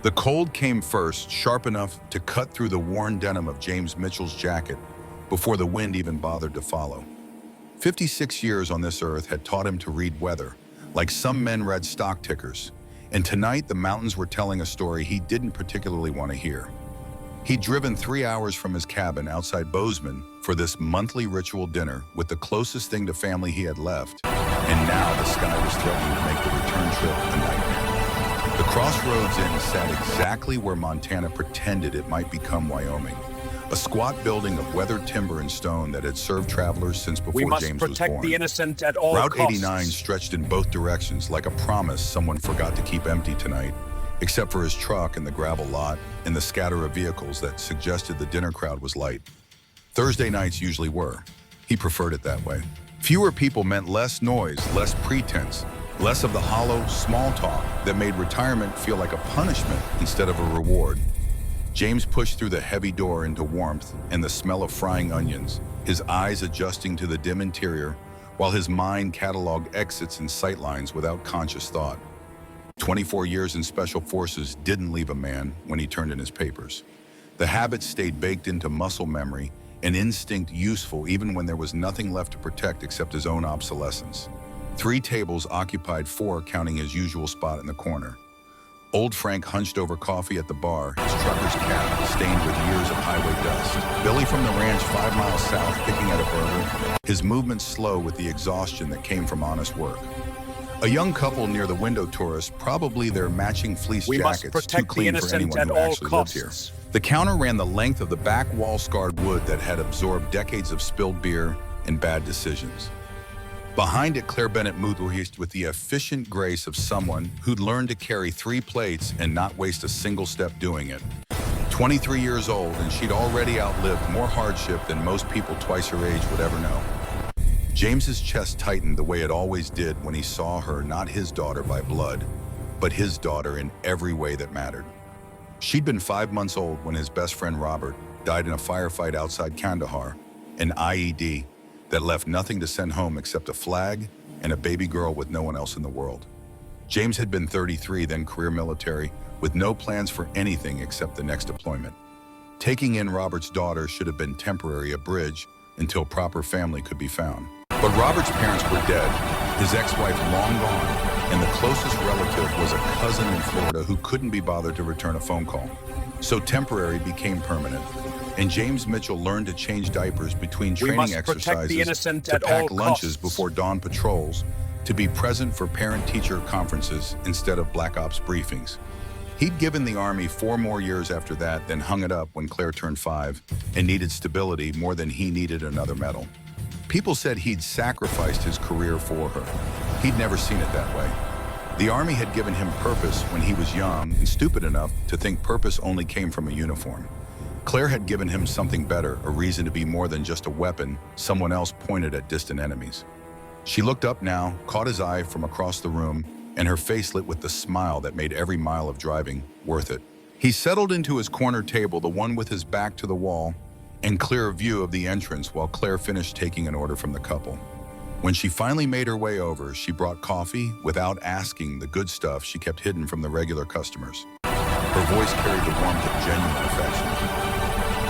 The cold came first, sharp enough to cut through the worn denim of James Mitchell's jacket before the wind even bothered to follow. 56 years on this earth had taught him to read weather, like some men read stock tickers. And tonight, the mountains were telling a story he didn't particularly want to hear. He'd driven 3 hours from his cabin outside Bozeman for this monthly ritual dinner with the closest thing to family he had left, and now the sky was threatening to make the return trip a nightmare. The Crossroads Inn sat exactly where Montana pretended it might become Wyoming, a squat building of weathered timber and stone that had served travelers since before James was born. We must protect the innocent at all costs. Route 89 costs. stretched in both directions like a promise someone forgot to keep empty tonight, except for his truck and the gravel lot and the scatter of vehicles that suggested the dinner crowd was light. Thursday nights usually were. He preferred it that way. Fewer people meant less noise, less pretense, less of the hollow, small talk that made retirement feel like a punishment instead of a reward. James pushed through the heavy door into warmth and the smell of frying onions, his eyes adjusting to the dim interior while his mind cataloged exits and sightlines without conscious thought. 24 years in Special Forces didn't leave a man when he turned in his papers. The habits stayed baked into muscle memory, an instinct useful even when there was nothing left to protect except his own obsolescence. 3 tables occupied 4, counting his usual spot in the corner. Old Frank hunched over coffee at the bar, his trucker's cap stained with years of highway dust. Billy from the ranch 5 miles south picking at a burger, his movements slow with the exhaustion that came from honest work. A young couple near the window tourists, probably their matching fleece jackets, too clean for anyone who actually lives here. The counter ran the length of the back wall-scarred wood that had absorbed decades of spilled beer and bad decisions. Behind it, Claire Bennett moved with the efficient grace of someone who'd learned to carry 3 plates and not waste a single step doing it. 23 years old, and she'd already outlived more hardship than most people twice her age would ever know. James's chest tightened the way it always did when he saw her, not his daughter by blood, but his daughter in every way that mattered. She'd been 5 months old when his best friend Robert died in a firefight outside Kandahar, an IED that left nothing to send home except a flag and a baby girl with no one else in the world. James had been 33, then career military, with no plans for anything except the next deployment. Taking in Robert's daughter should have been temporary, a bridge until proper family could be found. But Robert's parents were dead, his ex-wife long gone, and the closest relative was a cousin in Florida who couldn't be bothered to return a phone call. So temporary became permanent, and James Mitchell learned to change diapers between training exercises, to pack lunches before dawn patrols, to be present for parent-teacher conferences instead of Black Ops briefings. He'd given the Army 4 more years after that, then hung it up when Claire turned 5 and needed stability more than he needed another medal. People said he'd sacrificed his career for her. He'd never seen it that way. The Army had given him purpose when he was young and stupid enough to think purpose only came from a uniform. Claire had given him something better, a reason to be more than just a weapon someone else pointed at distant enemies. She looked up now, caught his eye from across the room, and her face lit with the smile that made every mile of driving worth it. He settled into his corner table, the one with his back to the wall, and clear view of the entrance while Claire finished taking an order from the couple. When she finally made her way over, she brought coffee without asking the good stuff she kept hidden from the regular customers. Her voice carried the warmth of genuine affection.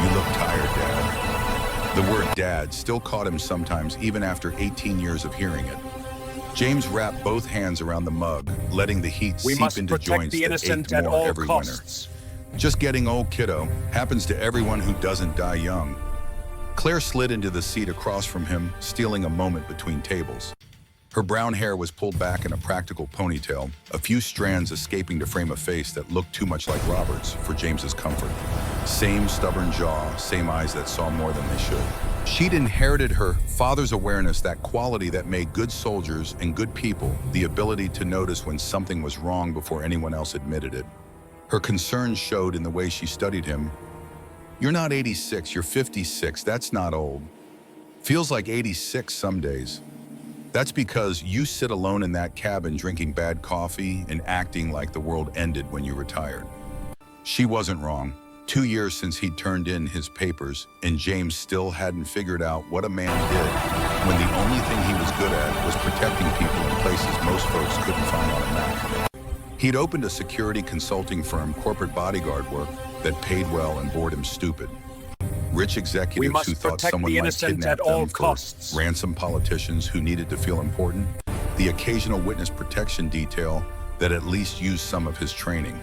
"You look tired, Dad." The word dad still caught him sometimes, even after 18 years of hearing it. James wrapped both hands around the mug, letting the heat seep into joints that ached more every winter. "Just getting old, kiddo. Happens to everyone who doesn't die young." Claire slid into the seat across from him, stealing a moment between tables. Her brown hair was pulled back in a practical ponytail, a few strands escaping to frame a face that looked too much like Robert's for James's comfort. Same stubborn jaw, same eyes that saw more than they should. She'd inherited her father's awareness, that quality that made good soldiers and good people the ability to notice when something was wrong before anyone else admitted it. Her concern showed in the way she studied him. "You're not 86, you're 56, that's not old. Feels like 86 some days. That's because you sit alone in that cabin drinking bad coffee and acting like the world ended when you retired." She wasn't wrong. 2 years since he'd turned in his papers, and James still hadn't figured out what a man did when the only thing he was good at was protecting people in places most folks couldn't find on a map. He'd opened a security consulting firm, corporate bodyguard work that paid well and bored him stupid. Rich We executives must who thought protect someone the might innocent kidnap at all them for costs. ransom politicians who needed to feel important, the occasional witness protection detail that at least used some of his training.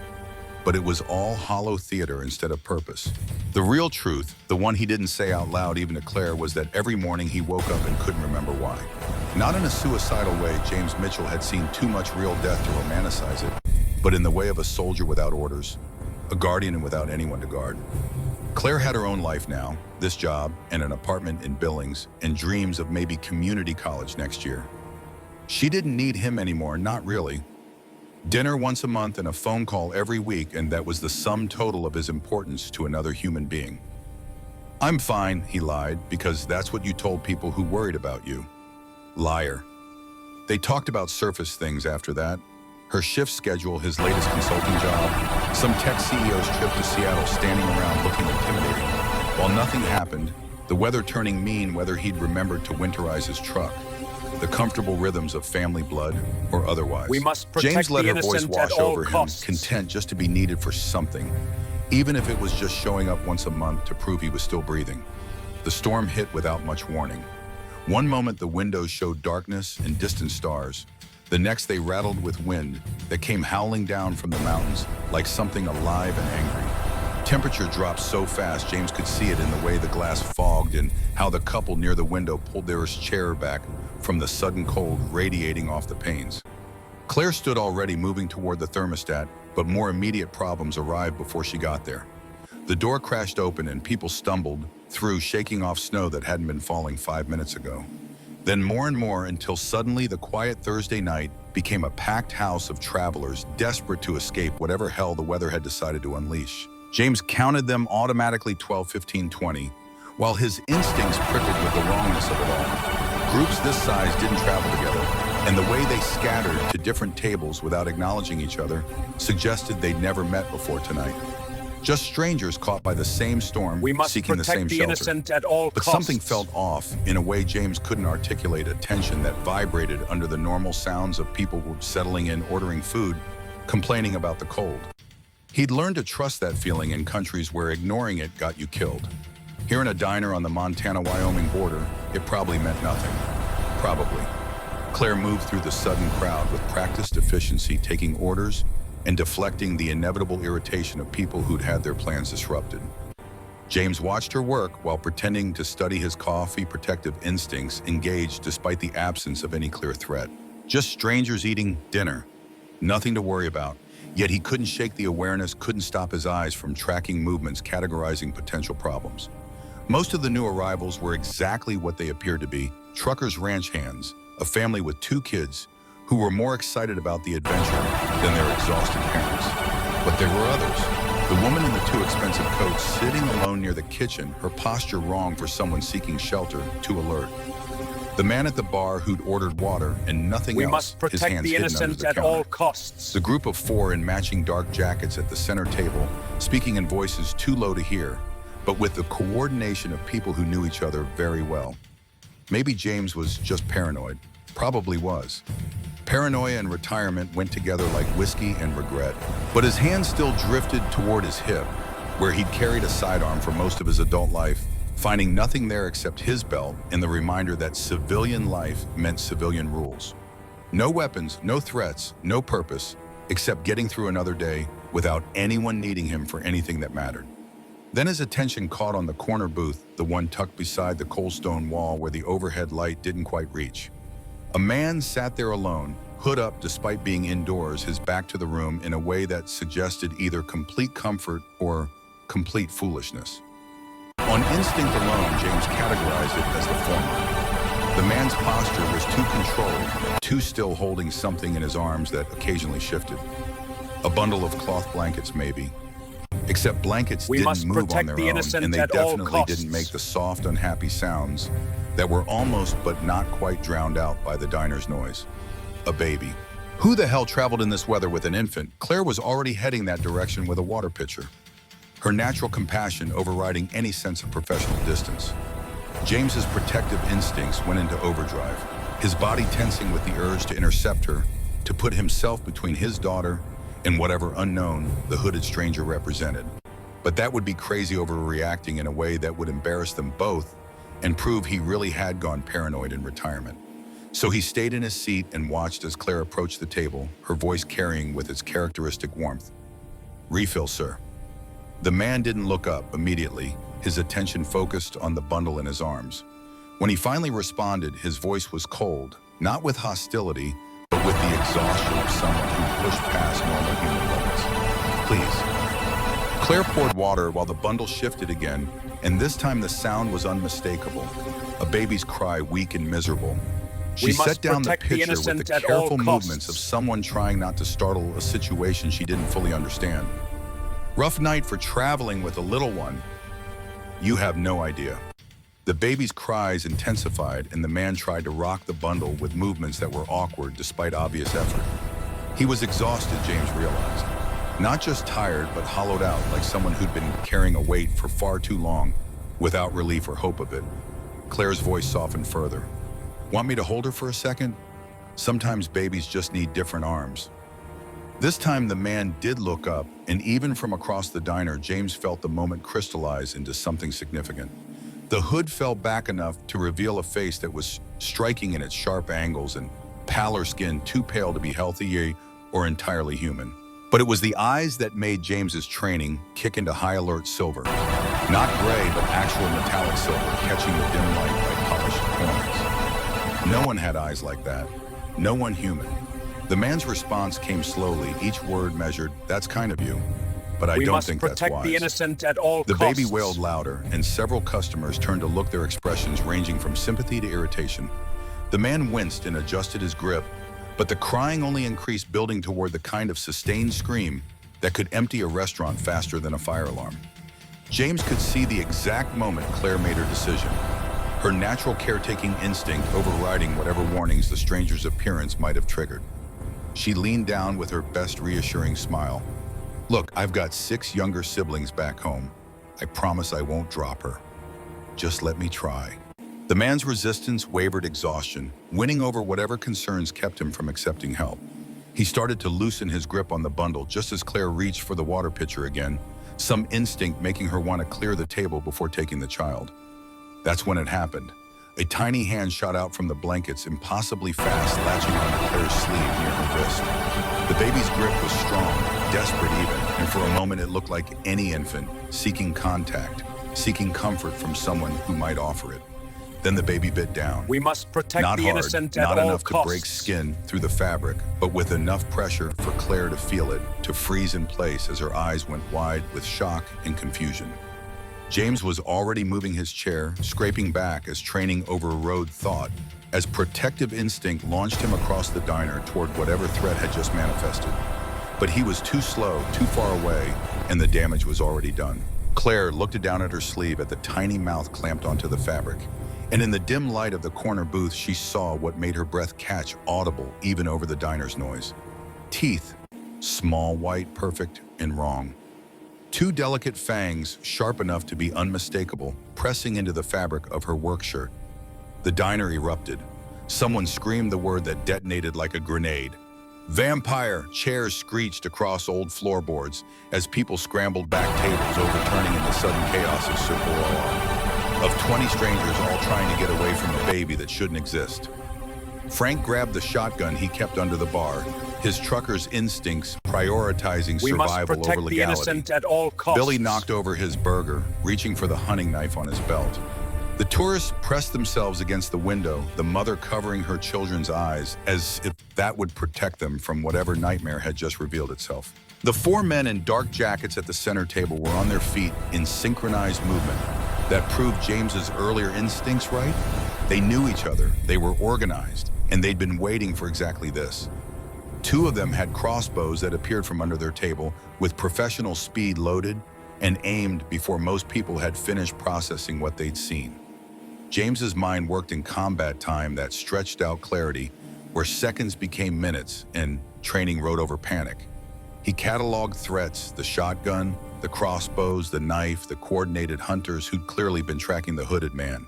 But it was all hollow theater instead of purpose. The real truth, the one he didn't say out loud even to Claire, was that every morning he woke up and couldn't remember why. Not in a suicidal way, James Mitchell had seen too much real death to romanticize it, but in the way of a soldier without orders, a guardian and without anyone to guard. Claire had her own life now, this job and an apartment in Billings, and dreams of maybe community college next year. She didn't need him anymore, not really. Dinner once a month and a phone call every week, and that was the sum total of his importance to another human being. "I'm fine," he lied, because that's what you told people who worried about you. Liar. They talked about surface things after that. Her shift schedule, his latest consulting job, some tech CEO's trip to Seattle, standing around looking intimidating. While nothing happened, the weather turning mean, whether he'd remembered to winterize his truck, the comfortable rhythms of family blood or otherwise. We must protect James let the her voice innocent wash at all over him, costs. content just to be needed for something, even if it was just showing up once a month to prove he was still breathing. The storm hit without much warning. One moment the windows showed darkness and distant stars. The next they rattled with wind that came howling down from the mountains like something alive and angry. Temperature dropped so fast James could see it in the way the glass fogged and how the couple near the window pulled their chair back from the sudden cold radiating off the panes. Claire stood already moving toward the thermostat, but more immediate problems arrived before she got there. The door crashed open and people stumbled through, shaking off snow that hadn't been falling 5 minutes ago. Then more and more, until suddenly the quiet Thursday night became a packed house of travelers desperate to escape whatever hell the weather had decided to unleash. James counted them automatically 12, 15, 20, while his instincts prickled with the wrongness of it all. Groups this size didn't travel together, and the way they scattered to different tables without acknowledging each other suggested they'd never met before tonight. Just strangers caught by the same storm, We must seeking the protect same the shelter. innocent at all But costs. something felt off in a way James couldn't articulate, a tension that vibrated under the normal sounds of people settling in, ordering food, complaining about the cold. He'd learned to trust that feeling in countries where ignoring it got you killed. Here in a diner on the Montana-Wyoming border, it probably meant nothing. Probably. Claire moved through the sudden crowd with practiced efficiency, taking orders and deflecting the inevitable irritation of people who'd had their plans disrupted. James watched her work while pretending to study his coffee, protective instincts engaged despite the absence of any clear threat. Just strangers eating dinner. Nothing to worry about. Yet he couldn't shake the awareness, couldn't stop his eyes from tracking movements, categorizing potential problems. Most of the new arrivals were exactly what they appeared to be: truckers' ranch hands, a family with 2 kids, who were more excited about the adventure than their exhausted parents. But there were others. The woman in the 2 expensive coats sitting alone near the kitchen, her posture wrong for someone seeking shelter, too alert. The man at the bar who'd ordered water and nothing We else, must his protect hands the hidden under innocent the at counter. all costs. The group of 4 in matching dark jackets at the center table, speaking in voices too low to hear, but with the coordination of people who knew each other very well. Maybe James was just paranoid. Probably was. Paranoia and retirement went together like whiskey and regret. But his hand still drifted toward his hip, where he'd carried a sidearm for most of his adult life, finding nothing there except his belt and the reminder that civilian life meant civilian rules. No weapons, no threats, no purpose, except getting through another day without anyone needing him for anything that mattered. Then his attention caught on the corner booth, the one tucked beside the cold stone wall where the overhead light didn't quite reach. A man sat there alone, hood up despite being indoors, his back to the room in a way that suggested either complete comfort or complete foolishness. On instinct alone, James categorized it as the former. The man's posture was too controlled, too still, holding something in his arms that occasionally shifted. A bundle of cloth blankets, maybe. Except blankets We must didn't move on protect their the own, innocent and they at all definitely costs. didn't make the soft, unhappy sounds that were almost but not quite drowned out by the diner's noise. A baby. Who the hell traveled in this weather with an infant? Claire was already heading that direction with a water pitcher, her natural compassion overriding any sense of professional distance. James's protective instincts went into overdrive, his body tensing with the urge to intercept her, to put himself between his daughter and whatever unknown the hooded stranger represented. But that would be crazy overreacting in a way that would embarrass them both and prove he really had gone paranoid in retirement. So he stayed in his seat and watched as Claire approached the table, her voice carrying with its characteristic warmth. "Refill, sir." The man didn't look up immediately, his attention focused on the bundle in his arms. When he finally responded, his voice was cold, not with hostility, but with the exhaustion of someone who pushed past normal human limits. "Please." Claire poured water while the bundle shifted again, and this time the sound was unmistakable, a baby's cry, weak and miserable. She set down the pitcher with the careful movements of someone trying not to startle a situation she didn't fully understand. "Rough night for traveling with a little one." "You have no idea." The baby's cries intensified, and the man tried to rock the bundle with movements that were awkward despite obvious effort. He was exhausted, James realized. Not just tired, but hollowed out, like someone who'd been carrying a weight for far too long, without relief or hope of it. Claire's voice softened further. "Want me to hold her for a second? Sometimes babies just need different arms." This time the man did look up, and even from across the diner, James felt the moment crystallize into something significant. The hood fell back enough to reveal a face that was striking in its sharp angles and pallor skin too pale to be healthy or entirely human. But it was the eyes that made James's training kick into high alert silver. Not gray, but actual metallic silver, catching the dim light like polished corners. No one had eyes like that. No one human. The man's response came slowly, each word measured. "That's kind of you, but I don't think that's wise." We must protect the innocent at all costs. The baby wailed wailed louder, and several customers turned to look, their expressions ranging from sympathy to irritation. The man winced and adjusted his grip, but the crying only increased, building toward the kind of sustained scream that could empty a restaurant faster than a fire alarm. James could see the exact moment Claire made her decision, her natural caretaking instinct overriding whatever warnings the stranger's appearance might have triggered. She leaned down with her best reassuring smile. "Look, I've got 6 younger siblings back home. I promise I won't drop her. Just let me try." The man's resistance wavered exhaustion, winning over whatever concerns kept him from accepting help. He started to loosen his grip on the bundle just as Claire reached for the water pitcher again, some instinct making her want to clear the table before taking the child. That's when it happened. A tiny hand shot out from the blankets, impossibly fast, latching onto Claire's sleeve near her wrist. The baby's grip was strong, desperate even, and for a moment it looked like any infant, seeking contact, seeking comfort from someone who might offer it. Then the baby bit down. We must protect Not the hard, innocent at not all enough costs. to break skin through the fabric, but with enough pressure for Claire to feel it, to freeze in place as her eyes went wide with shock and confusion. James was already moving his chair, scraping back as training overrode thought, as protective instinct launched him across the diner toward whatever threat had just manifested. But he was too slow, too far away, and the damage was already done. Claire looked down at her sleeve at the tiny mouth clamped onto the fabric, and in the dim light of the corner booth, she saw what made her breath catch, audible even over the diner's noise. Teeth, small, white, perfect, and wrong. 2 delicate fangs, sharp enough to be unmistakable, pressing into the fabric of her work shirt. The diner erupted. Someone screamed the word that detonated like a grenade. "Vampire!" Chairs screeched across old floorboards as people scrambled back tables, overturning in the sudden chaos of Super of 20 strangers all trying to get away from a baby that shouldn't exist. Frank grabbed the shotgun he kept under the bar, his trucker's instincts prioritizing We must survival protect over the legality. innocent at all costs. Billy knocked over his burger, reaching for the hunting knife on his belt. The tourists pressed themselves against the window, the mother covering her children's eyes as if that would protect them from whatever nightmare had just revealed itself. The 4 men in dark jackets at the center table were on their feet in synchronized movement. That proved James's earlier instincts right. They knew each other, they were organized, and they'd been waiting for exactly this. 2 of them had crossbows that appeared from under their table, with professional speed loaded and aimed before most people had finished processing what they'd seen. James's mind worked in combat time that stretched out clarity, where seconds became minutes and training rode over panic. He cataloged threats, the shotgun, the crossbows, the knife, the coordinated hunters who'd clearly been tracking the hooded man.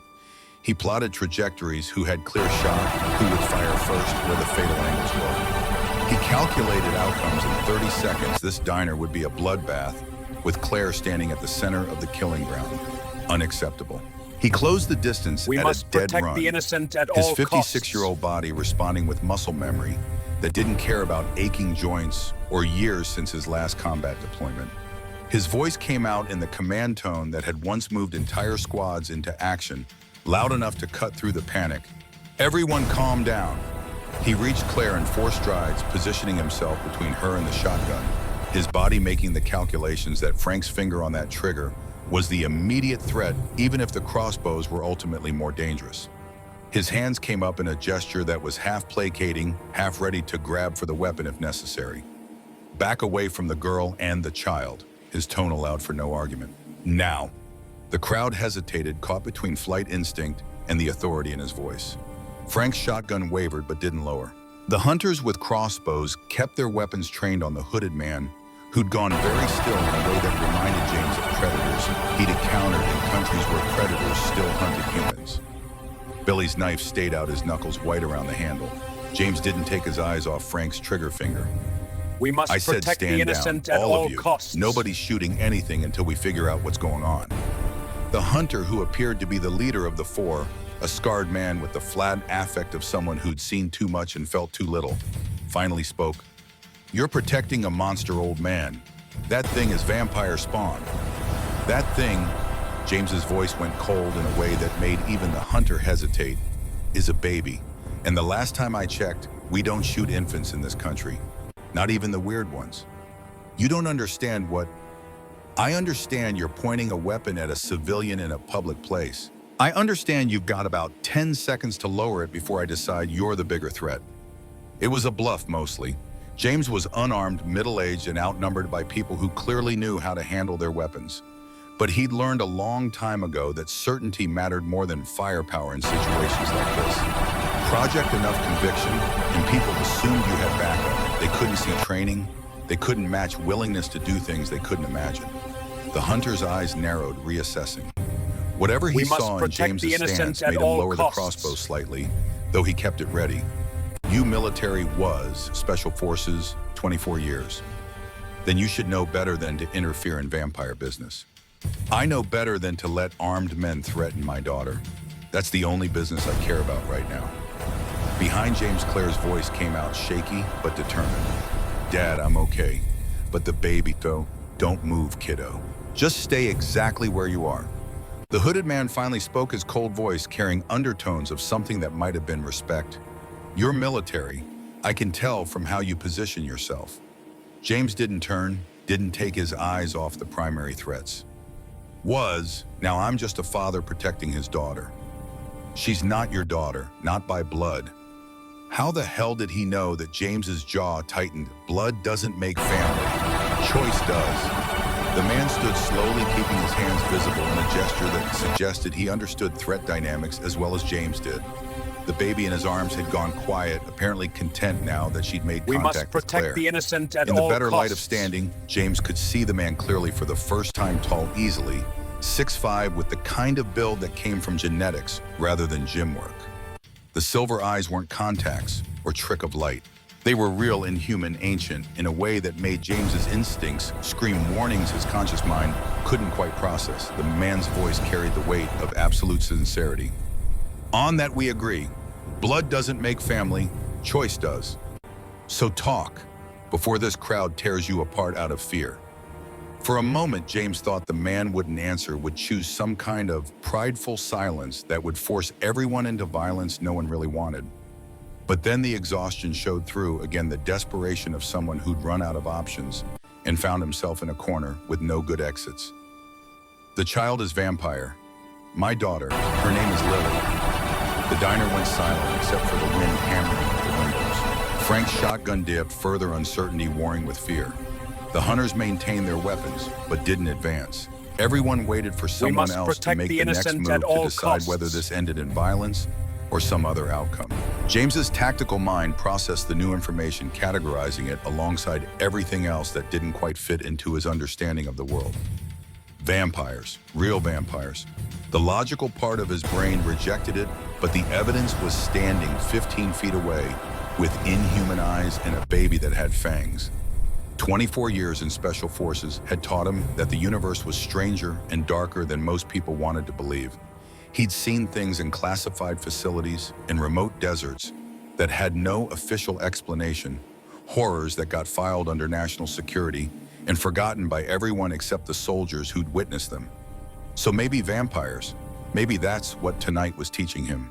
He plotted trajectories, who had clear shot, who would fire first, where the fatal angles were. He calculated outcomes in 30 seconds, this diner would be a bloodbath, with Claire standing at the center of the killing ground. Unacceptable. He closed the distance We at must a dead protect run, the innocent at his all 56-year-old body responding with muscle memory that didn't care about aching joints or years since his last combat deployment. His voice came out in the command tone that had once moved entire squads into action, loud enough to cut through the panic. Everyone calm down. He reached Claire in 4 strides, positioning himself between her and the shotgun, his body making the calculations that Frank's finger on that trigger was the immediate threat, even if the crossbows were ultimately more dangerous. His hands came up in a gesture that was half placating, half ready to grab for the weapon if necessary. Back away from the girl and the child. His tone allowed for no argument. Now. The crowd hesitated, caught between flight instinct and the authority in his voice. Frank's shotgun wavered but didn't lower. The hunters with crossbows kept their weapons trained on the hooded man, who'd gone very still in a way that reminded James of predators he'd encountered in countries where predators still hunted humans. Billy's knife stayed out, his knuckles white around the handle. James didn't take his eyes off Frank's trigger finger. We must I said protect the stand innocent down, at all all of you. costs. Nobody's shooting anything until we figure out what's going on. The hunter, who appeared to be the leader of the 4, a scarred man with the flat affect of someone who'd seen too much and felt too little, finally spoke. You're protecting a monster old man. That thing is vampire spawn. That thing, James's voice went cold in a way that made even the hunter hesitate, is a baby. And the last time I checked, we don't shoot infants in this country. Not even the weird ones. You don't understand what... I understand you're pointing a weapon at a civilian in a public place. I understand you've got about 10 seconds to lower it before I decide you're the bigger threat. It was a bluff, mostly. James was unarmed, middle-aged, and outnumbered by people who clearly knew how to handle their weapons. But he'd learned a long time ago that certainty mattered more than firepower in situations like this. Project enough conviction, and people assumed you had backup. They couldn't see training. They couldn't match willingness to do things they couldn't imagine. The hunter's eyes narrowed, reassessing. Whatever he saw in James's stance made him lower the crossbow slightly, though he kept it ready. You military was Special Forces, 24 years. Then you should know better than to interfere in vampire business. I know better than to let armed men threaten my daughter. That's the only business I care about right now. Behind James, Claire's voice came out shaky but determined. Dad, I'm okay. But the baby, though, don't move, kiddo. Just stay exactly where you are. The hooded man finally spoke, his cold voice carrying undertones of something that might have been respect. You're military. I can tell from how you position yourself. James didn't turn, didn't take his eyes off the primary threats. Now I'm just a father protecting his daughter. She's not your daughter, not by blood. How the hell did he know that James's jaw tightened? Blood doesn't make family. Choice does. The man stood slowly, keeping his hands visible in a gesture that suggested he understood threat dynamics as well as James did. The baby in his arms had gone quiet, apparently content now that she'd made We contact must with Claire. protect the innocent at all In the better costs. light of standing, James could see the man clearly for the first time, tall easily, 6'5", with the kind of build that came from genetics rather than gym work. The silver eyes weren't contacts or trick of light. They were real, inhuman, ancient, in a way that made James's instincts scream warnings his conscious mind couldn't quite process. The man's voice carried the weight of absolute sincerity. On that we agree. Blood doesn't make family, choice does. So talk, before this crowd tears you apart out of fear. For a moment, James thought the man wouldn't answer, would choose some kind of prideful silence that would force everyone into violence no one really wanted. But then the exhaustion showed through, again the desperation of someone who'd run out of options and found himself in a corner with no good exits. The child is Vampire. My daughter, her name is Lily. The diner went silent except for the wind hammering at the windows. Frank's shotgun dipped, further uncertainty warring with fear. The hunters maintained their weapons, but didn't advance. Everyone waited for someone else to make the next move to decide whether this ended in violence or some other outcome. James's tactical mind processed the new information, categorizing it alongside everything else that didn't quite fit into his understanding of the world. Vampires, real vampires. The logical part of his brain rejected it, but the evidence was standing 15 feet away, with inhuman eyes and a baby that had fangs. 24 years in Special Forces had taught him that the universe was stranger and darker than most people wanted to believe. He'd seen things in classified facilities in remote deserts that had no official explanation, horrors that got filed under national security and forgotten by everyone except the soldiers who'd witnessed them. So maybe vampires, maybe that's what tonight was teaching him.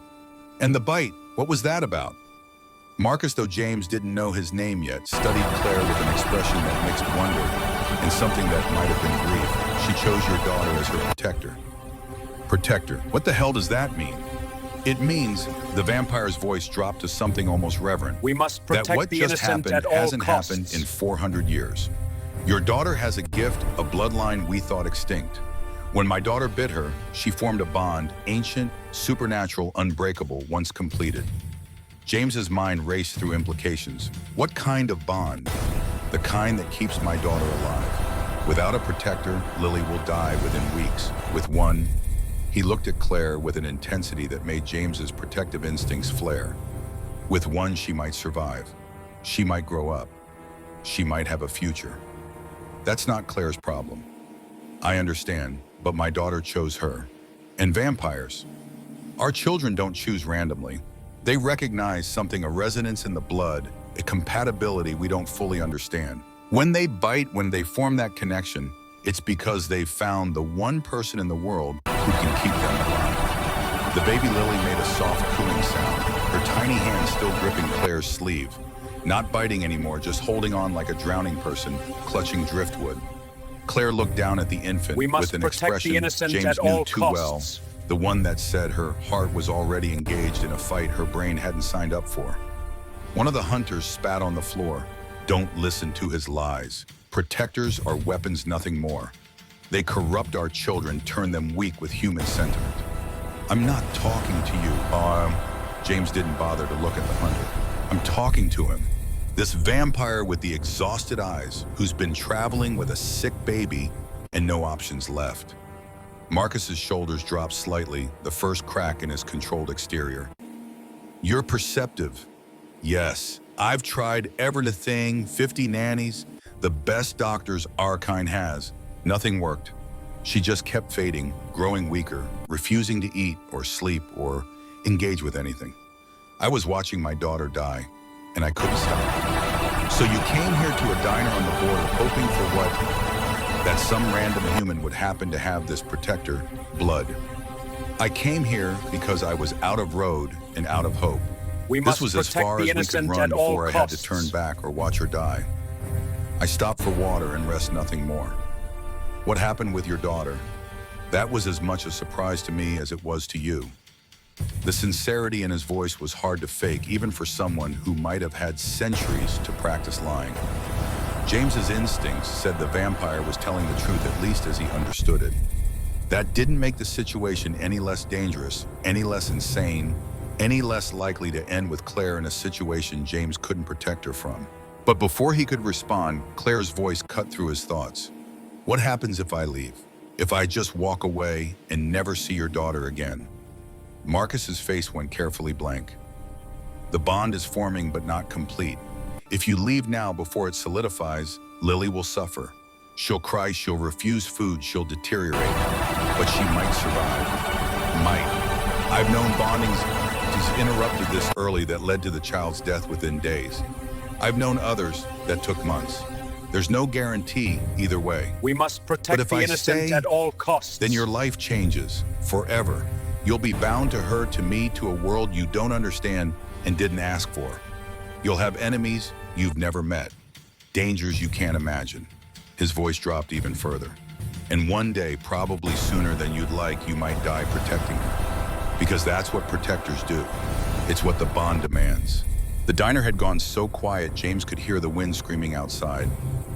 And the bite, what was that about? Marcus, though James didn't know his name yet, studied Claire with an expression that mixed wonder and something that might have been grief. She chose your daughter as her protector. Protector, what the hell does that mean? It means, the vampire's voice dropped to something almost reverent. We must That protect what the just innocent happened at all hasn't costs. happened in 400 years. Your daughter has a gift, a bloodline we thought extinct. When my daughter bit her, she formed a bond, ancient, supernatural, unbreakable, once completed. James's mind raced through implications. What kind of bond? The kind that keeps my daughter alive. Without a protector, Lily will die within weeks. With one, he looked at Claire with an intensity that made James's protective instincts flare. With one, she might survive. She might grow up. She might have a future. That's not Claire's problem. I understand, but my daughter chose her. And vampires. Our children don't choose randomly. They recognize something, a resonance in the blood, a compatibility we don't fully understand. When they bite, when they form that connection, it's because they've found the one person in the world who can keep them alive. The baby Lily made a soft cooing sound, her tiny hand still gripping Claire's sleeve. Not biting anymore, just holding on like a drowning person, clutching driftwood. Claire looked down at the infant We must with an protect expression the innocent James at knew all too costs. well. The one that said her heart was already engaged in a fight her brain hadn't signed up for. One of the hunters spat on the floor. Don't listen to his lies. Protectors are weapons, nothing more. They corrupt our children, turn them weak with human sentiment. I'm not talking to you. James didn't bother to look at the hunter. I'm talking to him. This vampire with the exhausted eyes who's been traveling with a sick baby and no options left. Marcus's shoulders dropped slightly, the first crack in his controlled exterior. You're perceptive. Yes, I've tried everything, 50 nannies, the best doctors our kind has. Nothing worked. She just kept fading, growing weaker, refusing to eat or sleep or engage with anything. I was watching my daughter die, and I couldn't stop. So you came here to a diner on the border hoping for what? That some random human would happen to have this protector, blood. I came here because I was out of road and out of hope. We This must was as protect far the as we could innocent run at all before I had to costs. turn back or watch her die. I stopped for water and rest, nothing more. What happened with your daughter? That was as much a surprise to me as it was to you. The sincerity in his voice was hard to fake, even for someone who might have had centuries to practice lying. James's instincts said the vampire was telling the truth, at least as he understood it. That didn't make the situation any less dangerous, any less insane, any less likely to end with Claire in a situation James couldn't protect her from. But before he could respond, Claire's voice cut through his thoughts. What happens if I leave? If I just walk away and never see your daughter again? Marcus's face went carefully blank. The bond is forming but not complete. If you leave now before it solidifies, Lily will suffer. She'll cry, she'll refuse food, she'll deteriorate. But she might survive. Might. I've known bondings interrupted this early that led to the child's death within days. I've known others that took months. There's no guarantee either way. We must But protect if the I innocent stay, at all costs. then your life changes forever. You'll be bound to her, to me, to a world you don't understand and didn't ask for. You'll have enemies you've never met, dangers you can't imagine. His voice dropped even further. And one day, probably sooner than you'd like, you might die protecting her. Because that's what protectors do. It's what the bond demands. The diner had gone so quiet, James could hear the wind screaming outside,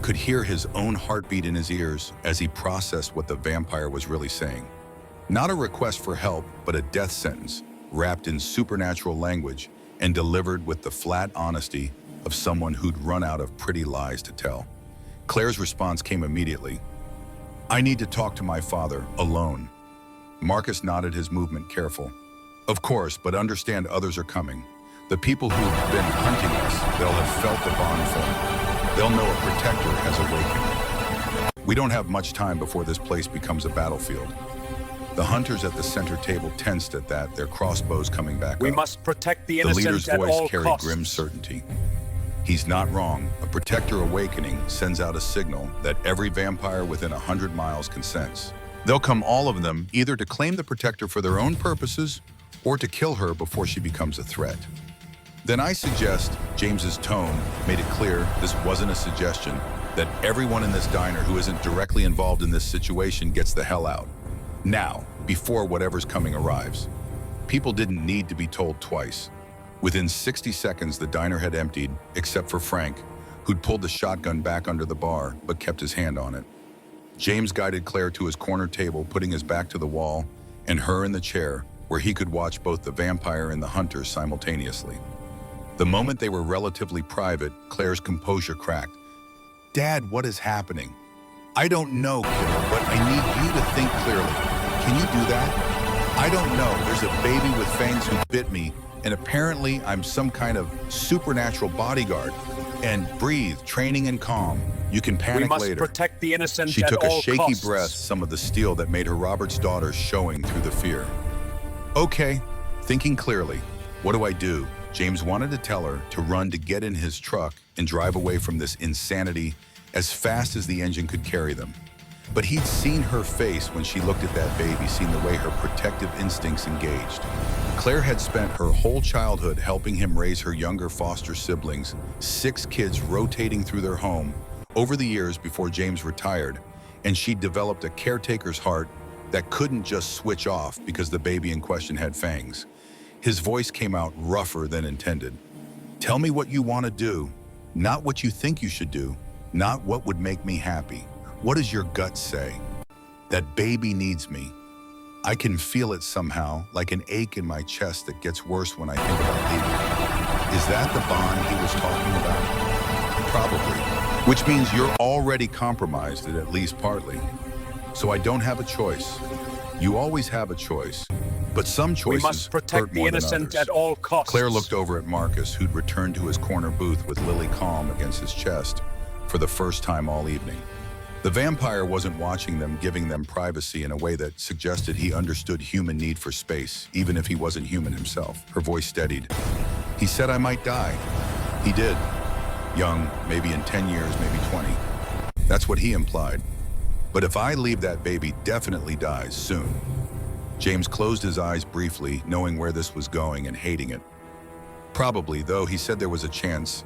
could hear his own heartbeat in his ears as he processed what the vampire was really saying. Not a request for help, but a death sentence, wrapped in supernatural language and delivered with the flat honesty of someone who'd run out of pretty lies to tell. Claire's response came immediately. I need to talk to my father, alone. Marcus nodded, his movement careful. Of course, but understand others are coming. The people who've been hunting us, they'll have felt the bond form. They'll know a protector has awakened. We don't have much time before this place becomes a battlefield. The hunters at the center table tensed at that, their crossbows coming back We up. must protect the The innocent leader's at voice all carried costs. grim certainty. He's not wrong. A protector awakening sends out a signal that every vampire within 100 miles can sense. They'll come, all of them, either to claim the protector for their own purposes or to kill her before she becomes a threat. Then I suggest James's tone made it clear this wasn't a suggestion, that everyone in this diner who isn't directly involved in this situation gets the hell out. Now, before whatever's coming arrives. People didn't need to be told twice. Within 60 seconds, the diner had emptied, except for Frank, who'd pulled the shotgun back under the bar, but kept his hand on it. James guided Claire to his corner table, putting his back to the wall, and her in the chair, where he could watch both the vampire and the hunter simultaneously. The moment they were relatively private, Claire's composure cracked. "Dad, what is happening?" "I don't know, kiddo, but I need you to think clearly. Can you do that?" "I don't know. There's a baby with fangs who bit me, and apparently I'm some kind of supernatural bodyguard. And breathe, training and calm. You can We panic must later." protect the innocent She at took a all shaky costs. breath, some of the steel that made her Robert's daughter showing through the fear. "Okay, thinking clearly. What do I do?" James wanted to tell her to run to get in his truck and drive away from this insanity as fast as the engine could carry them. But he'd seen her face when she looked at that baby, seen the way her protective instincts engaged. Claire had spent her whole childhood helping him raise her younger foster siblings, 6 kids rotating through their home over the years before James retired, and she'd developed a caretaker's heart that couldn't just switch off because the baby in question had fangs. His voice came out rougher than intended. "Tell me what you want to do, not what you think you should do, not what would make me happy. What does your gut say?" "That baby needs me. I can feel it somehow, like an ache in my chest that gets worse when I think about leaving." Is that the bond he was talking about? Probably. Which means you're already compromised at least partly. So I don't have a choice. You always have a choice. But some We choices must hurt protect the more than innocent others. at all costs. Claire looked over at Marcus, who'd returned to his corner booth with Lily calm against his chest for the first time all evening. The vampire wasn't watching them, giving them privacy in a way that suggested he understood human need for space, even if he wasn't human himself. Her voice steadied. "He said I might die." "He did. Young, maybe in 10 years, maybe 20. That's what he implied. But if I leave, that baby definitely dies soon." James closed his eyes briefly, knowing where this was going and hating it. Probably, though, he said there was a chance,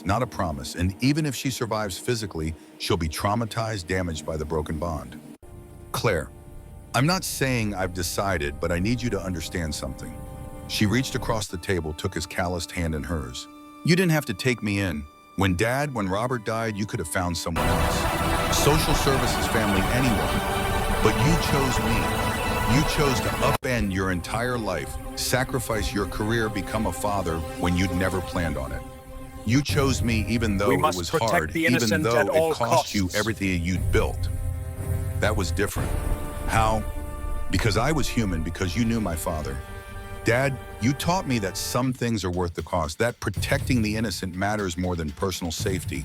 not a promise, and even if she survives physically, she'll be traumatized, damaged by the broken bond. "Claire, I'm not saying I've decided, but I need you to understand something." She reached across the table, took his calloused hand in hers. "You didn't have to take me in. When Robert died, you could have found someone else. Social services family, anyone. But you chose me. You chose to upend your entire life, sacrifice your career, become a father when you'd never planned on it. You chose me even though We it must was protect hard, the even innocent though at all it cost you costs. everything you'd built. That was different. How? Because I was human, because you knew my father. Dad, you taught me that some things are worth the cost, that protecting the innocent matters more than personal safety,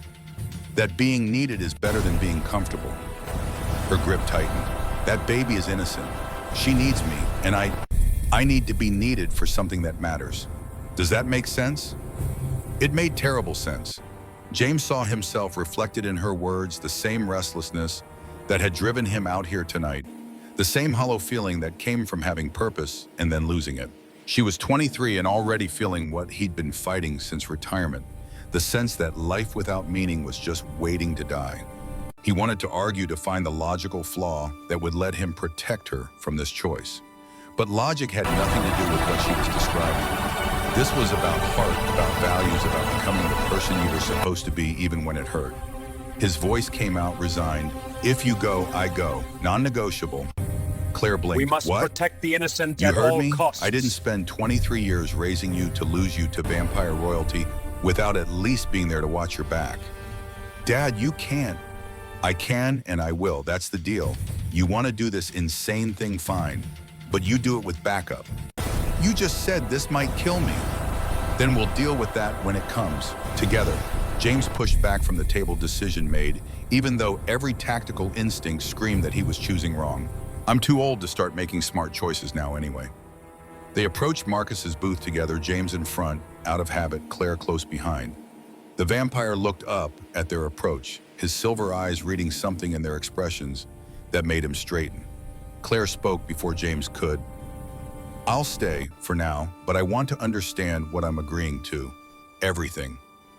that being needed is better than being comfortable." Her grip tightened. "That baby is innocent. She needs me, and I need to be needed for something that matters. Does that make sense?" It made terrible sense. James saw himself reflected in her words, the same restlessness that had driven him out here tonight, the same hollow feeling that came from having purpose and then losing it. She was 23 and already feeling what he'd been fighting since retirement, the sense that life without meaning was just waiting to die. He wanted to argue to find the logical flaw that would let him protect her from this choice. But logic had nothing to do with what she was describing. This was about heart, about values, about becoming the person you were supposed to be even when it hurt. His voice came out resigned. "If you go, I go. Non-negotiable." Claire blinked. We must "What? protect the innocent You at heard all me? costs. I didn't spend 23 years raising you to lose you to vampire royalty without at least being there to watch your back. Dad, you can't." "I can and I will. That's the deal. You want to do this insane thing, fine. But you do it with backup." "You just said this might kill me." Then we'll deal with that when it comes, together. James pushed back from the table decision made, even though every tactical instinct screamed that he was choosing wrong. I'm too old to start making smart choices now anyway. They approached Marcus's booth together, James in front, out of habit, Claire close behind. The vampire looked up at their approach, his silver eyes reading something in their expressions that made him straighten. Claire spoke before James could. I'll stay for now, but I want to understand what I'm agreeing to. Everything.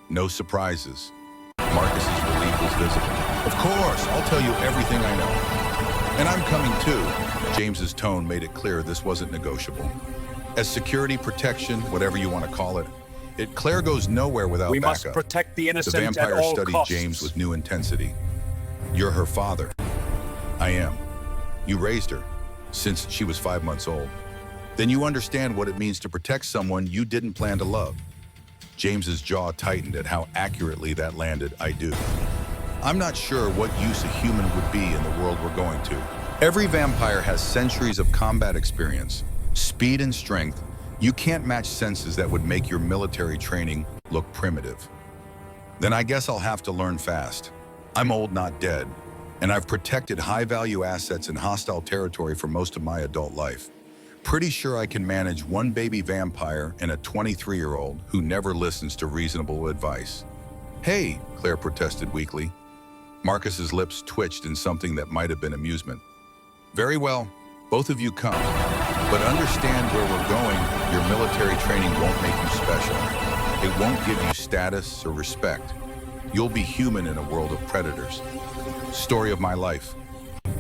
No surprises. Marcus's relief was visible. Of course, I'll tell you everything I know. And I'm coming too. James's tone made it clear this wasn't negotiable. As security, protection, whatever you want to call it, Claire goes nowhere without We backup. must protect the innocent The at vampire all studied costs. James with new intensity. You're her father. I am. You raised her since she was 5 months old. Then you understand what it means to protect someone you didn't plan to love. James's jaw tightened at how accurately that landed. I do. I'm not sure what use a human would be in the world we're going to. Every vampire has centuries of combat experience, speed and strength. You can't match senses that would make your military training look primitive. Then I guess I'll have to learn fast. I'm old, not dead, and I've protected high-value assets in hostile territory for most of my adult life. Pretty sure I can manage one baby vampire and a 23-year-old who never listens to reasonable advice. Hey, Claire protested weakly. Marcus's lips twitched in something that might have been amusement. Very well, both of you come. But understand where we're going, your military training won't make you special. It won't give you status or respect. You'll be human in a world of predators. Story of my life.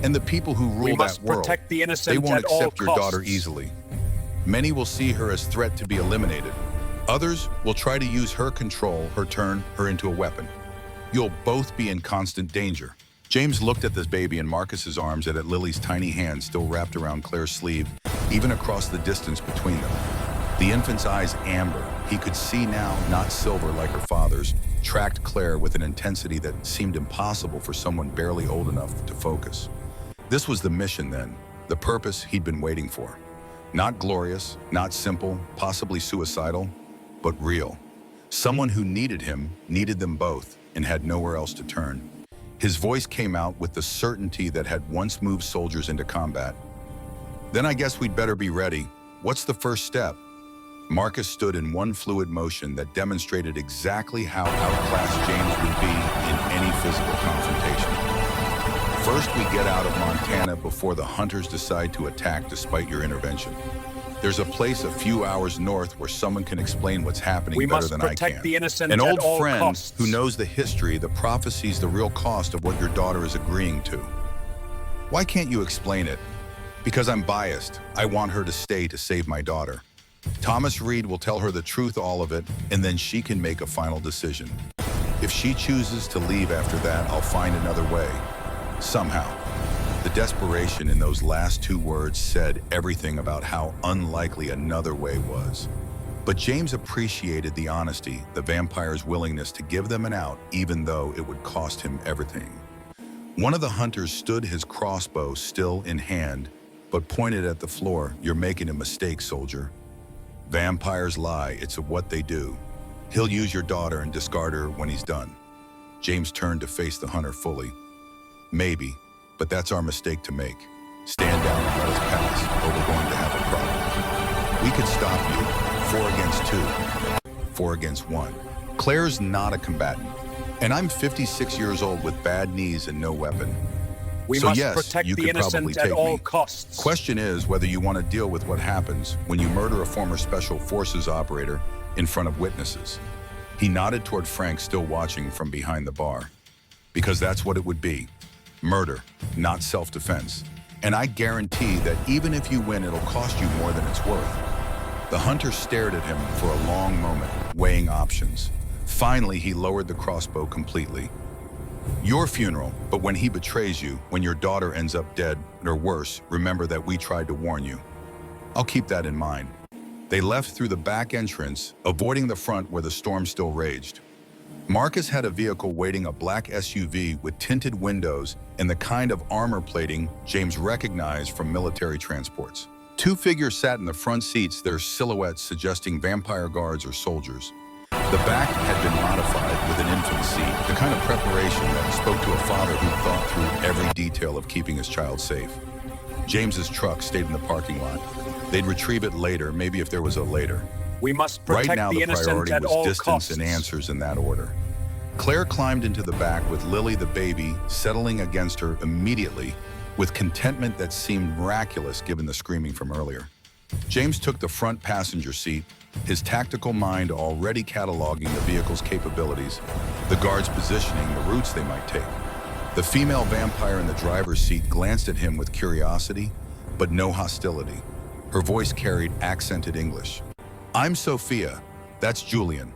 And the people who rule that world, protect the innocent they won't at all accept your daughter costs. easily. Many will see her as threat to be eliminated. Others will try to use her control, turn her into a weapon. You'll both be in constant danger. James looked at this baby in Marcus's arms and at Lily's tiny hand still wrapped around Claire's sleeve, even across the distance between them. The infant's eyes amber. He could see now, not silver like her father's, tracked Claire with an intensity that seemed impossible for someone barely old enough to focus. This was the mission then, the purpose he'd been waiting for. Not glorious, not simple, possibly suicidal, but real. Someone who needed him, needed them both, and had nowhere else to turn. His voice came out with the certainty that had once moved soldiers into combat. Then I guess we'd better be ready. What's the first step? Marcus stood in one fluid motion that demonstrated exactly how outclassed James would be in any physical confrontation. First, we get out of Montana before the hunters decide to attack despite your intervention. There's a place a few hours north where someone can explain what's happening better than I can. We must protect the innocent An at old all friend costs. who knows the history, the prophecies, the real cost of what your daughter is agreeing to. Why can't you explain it? Because I'm biased. I want her to stay to save my daughter. Thomas Reed will tell her the truth, all of it, and then she can make a final decision. If she chooses to leave after that, I'll find another way. Somehow. The desperation in those last two words said everything about how unlikely another way was. But James appreciated the honesty, the vampire's willingness to give them an out, even though it would cost him everything. One of the hunters stood, his crossbow still in hand, but pointed at the floor. You're making a mistake, soldier. Vampires lie, it's what they do. He'll use your daughter and discard her when he's done. James turned to face the hunter fully. Maybe, but that's our mistake to make. Stand down and let us pass, or we're going to have a problem. We could stop you, 4 against 2, 4 against 1. Claire's not a combatant, and I'm 56 years old with bad knees and no weapon. We So must yes, protect you the could probably innocent at take all me. costs. Question is whether you want to deal with what happens when you murder a former Special Forces operator in front of witnesses. He nodded toward Frank, still watching from behind the bar. Because that's what it would be. Murder, not self-defense. And I guarantee that even if you win, it'll cost you more than it's worth. The hunter stared at him for a long moment, weighing options. Finally, he lowered the crossbow completely. Your funeral, but when he betrays you, when your daughter ends up dead, or worse, remember that we tried to warn you. I'll keep that in mind. They left through the back entrance, avoiding the front where the storm still raged. Marcus had a vehicle waiting, a black SUV with tinted windows and the kind of armor plating James recognized from military transports. Two figures sat in the front seats, their silhouettes suggesting vampire guards or soldiers. The back had been modified with an infant seat, the kind of preparation that spoke to a father who thought through every detail of keeping his child safe. James's truck stayed in the parking lot. They'd retrieve it later, maybe if there was a later. We must Right protect now, the the innocent priority at was all distance costs. and answers in that order. Claire climbed into the back with Lily the baby settling against her immediately with contentment that seemed miraculous given the screaming from earlier. James took the front passenger seat, his tactical mind already cataloging the vehicle's capabilities, the guards positioning, the routes they might take. The female vampire in the driver's seat glanced at him with curiosity, but no hostility. Her voice carried accented English. "I'm Sophia. That's Julian."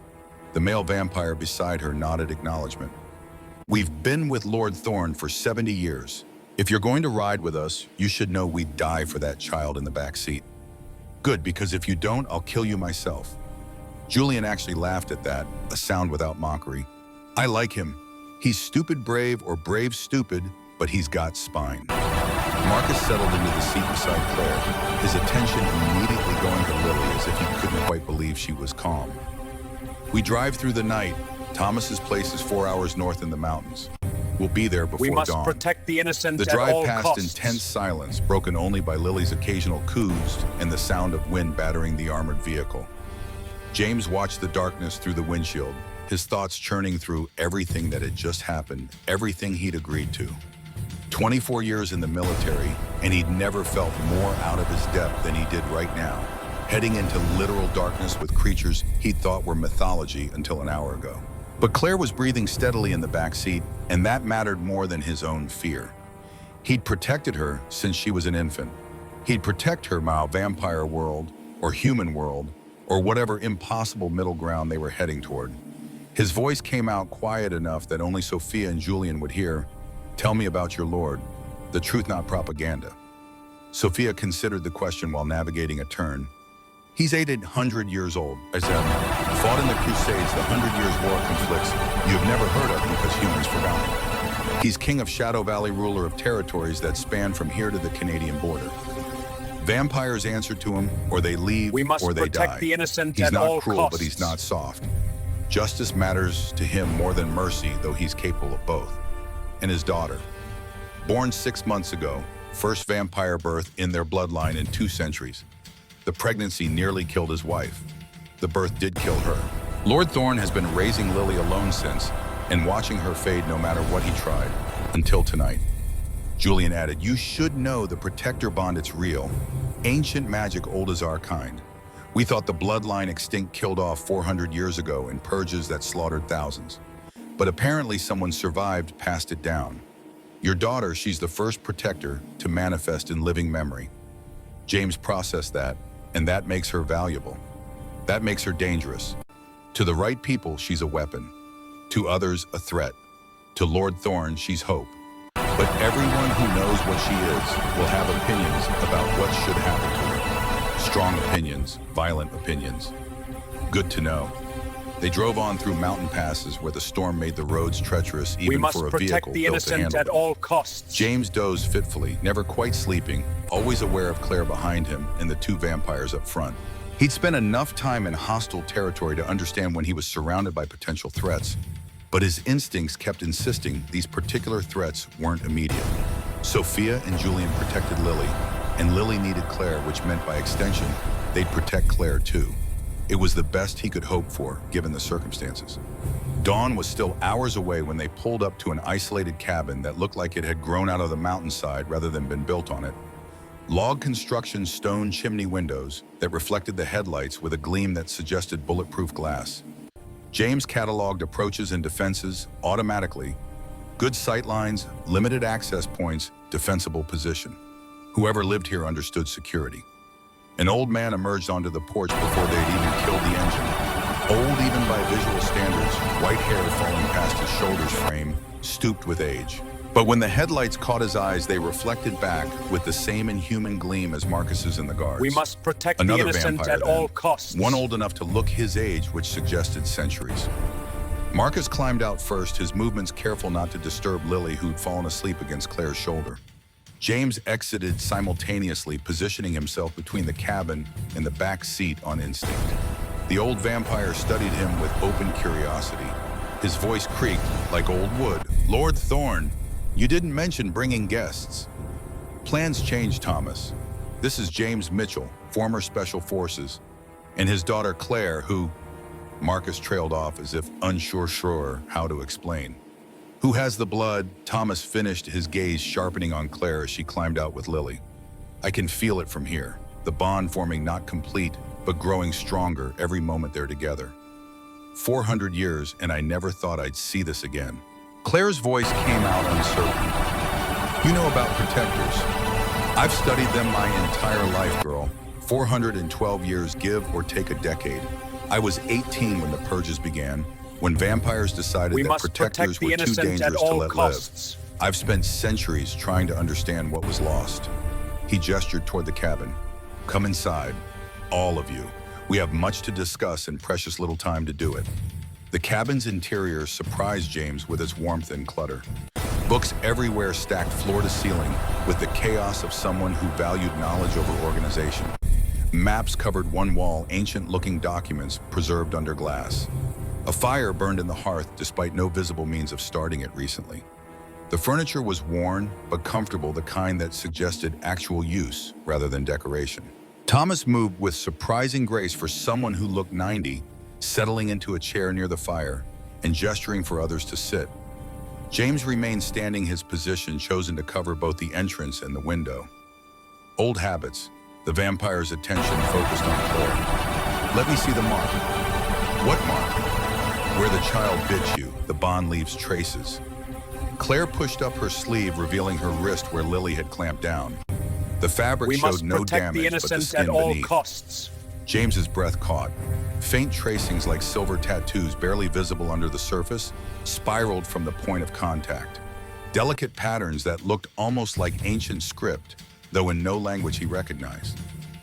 The male vampire beside her nodded acknowledgement. "We've been with Lord Thorne for 70 years. If you're going to ride with us, you should know we'd die for that child in the back seat." "Good, because if you don't, I'll kill you myself." Julian actually laughed at that, a sound without mockery. "I like him. He's stupid brave or brave stupid, but he's got spine." Marcus settled into the seat beside Claire, his attention immediately going to Lily as if he couldn't quite believe she was calm. "We drive through the night. Thomas's place is 4 hours north in the mountains. We'll be there before We must dawn." protect the innocent The at all drive passed costs. in tense silence, broken only by Lily's occasional coos and the sound of wind battering the armored vehicle. James watched the darkness through the windshield, his thoughts churning through everything that had just happened, everything he'd agreed to. 24 years in the military, and he'd never felt more out of his depth than he did right now, heading into literal darkness with creatures he thought were mythology until an hour ago. But Claire was breathing steadily in the back seat, and that mattered more than his own fear. He'd protected her since she was an infant. He'd protect her while vampire world, or human world, or whatever impossible middle ground they were heading toward. His voice came out quiet enough that only Sophia and Julian would hear. "Tell me about your lord. The truth, not propaganda." Sophia considered the question while navigating a turn. "He's 800 years old, as fought in the Crusades, the 100 Years' War conflicts you've never heard of because humans forgot him. He's king of Shadow Valley, ruler of territories that span from here to the Canadian border. Vampires answer to him, or they leave, We must or they protect die. the innocent He's at not all cruel, costs. but he's not soft. Justice matters to him more than mercy, though he's capable of both." And his daughter, born 6 months ago, first vampire birth in their bloodline in 2 centuries. The pregnancy nearly killed his wife. The birth did kill her. Lord Thorne has been raising Lily alone since, and watching her fade no matter what he tried, until tonight. Julian added, "You should know the protector bond, it's real. Ancient magic old as our kind. We thought the bloodline extinct killed off 400 years ago in purges that slaughtered thousands. But apparently someone survived, passed it down. Your daughter, she's the first protector to manifest in living memory." James processed that, and that makes her valuable. That makes her dangerous. To the right people, she's a weapon. To others, a threat. To Lord Thorne, she's hope. But everyone who knows what she is will have opinions about what should happen to her. Strong opinions, violent opinions. Good to know. They drove on through mountain passes where the storm made the roads treacherous We even must for a protect vehicle the built to innocent handle at them. all costs. James dozed fitfully, never quite sleeping, always aware of Claire behind him and the 2 vampires up front. He'd spent enough time in hostile territory to understand when he was surrounded by potential threats, but his instincts kept insisting these particular threats weren't immediate. Sophia and Julian protected Lily, and Lily needed Claire, which meant by extension, they'd protect Claire too. It was the best he could hope for, given the circumstances. Dawn was still hours away when they pulled up to an isolated cabin that looked like it had grown out of the mountainside rather than been built on it. Log construction stone chimney windows that reflected the headlights with a gleam that suggested bulletproof glass. James cataloged approaches and defenses automatically. Good sight lines, limited access points, defensible position. Whoever lived here understood security. An old man emerged onto the porch before they'd even killed the engine. Old even by visual standards, white hair falling past his shoulders frame, stooped with age. But when the headlights caught his eyes, they reflected back with the same inhuman gleam as Marcus's and the guards. We must protect Another the innocent vampire at then, all costs. one old enough to look his age, which suggested centuries. Marcus climbed out first, his movements careful not to disturb Lily, who'd fallen asleep against Claire's shoulder. James exited simultaneously, positioning himself between the cabin and the back seat on instinct. The old vampire studied him with open curiosity. His voice creaked like old wood. "Lord Thorne, you didn't mention bringing guests." "Plans changed, Thomas. This is James Mitchell, former Special Forces, and his daughter Claire, who..." Marcus trailed off as if unsure how to explain. "Who has the blood?" Thomas finished, his gaze sharpening on Claire as she climbed out with Lily. "I can feel it from here, the bond forming, not complete, but growing stronger every moment they're together. 400 years, and I never thought I'd see this again." Claire's voice came out uncertain. "You know about protectors. I've studied them my entire life, girl. 412 years, give or take a decade. I was 18 when the purges began, when vampires decided that protectors were too dangerous to let live. I've spent centuries trying to understand what was lost." He gestured toward the cabin. "Come inside, all of you. We have much to discuss and precious little time to do it." The cabin's interior surprised James with its warmth and clutter. Books everywhere stacked floor to ceiling with the chaos of someone who valued knowledge over organization. Maps covered one wall, ancient-looking documents preserved under glass. A fire burned in the hearth despite no visible means of starting it recently. The furniture was worn but comfortable, the kind that suggested actual use rather than decoration. Thomas moved with surprising grace for someone who looked 90, settling into a chair near the fire and gesturing for others to sit. James remained standing, his position chosen to cover both the entrance and the window. Old habits, the vampire's attention focused on Claire. "Let me see the mark." "What mark?" "Where the child bit you, the bond leaves traces." Claire pushed up her sleeve, revealing her wrist where Lily had clamped down. The fabric showed no damage, but the skin beneath. Costs. James's breath caught. Faint tracings like silver tattoos, barely visible under the surface, spiraled from the point of contact. Delicate patterns that looked almost like ancient script, though in no language he recognized.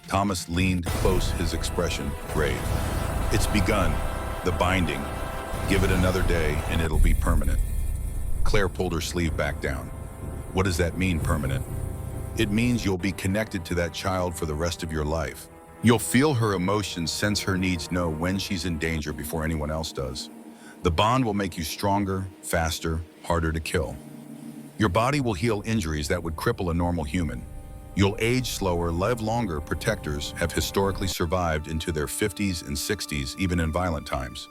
Thomas leaned close, his expression grave. "It's begun, the binding. Give it another day and it'll be permanent." Claire pulled her sleeve back down. "What does that mean, permanent?" "It means you'll be connected to that child for the rest of your life. You'll feel her emotions, sense her needs, know when she's in danger before anyone else does. The bond will make you stronger, faster, harder to kill. Your body will heal injuries that would cripple a normal human. You'll age slower, live longer. Protectors have historically survived into their 50s and 60s, even in violent times."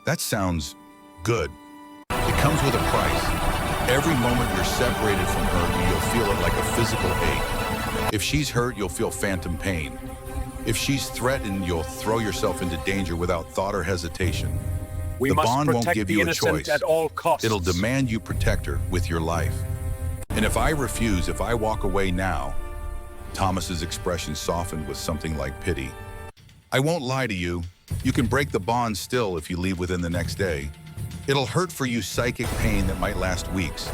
"That sounds good." "It comes with a price. Every moment you're separated from her, you'll feel it like a physical ache. If she's hurt, you'll feel phantom pain. If she's threatened, you'll throw yourself into danger without thought or hesitation. We The must bond won't protect give the you a innocent choice. at all costs. It'll demand you protect her with your life. And if I refuse, if I walk away now..." Thomas's expression softened with something like pity. "I won't lie to you. You can break the bond still if you leave within the next day. It'll hurt for you, psychic pain that might last weeks.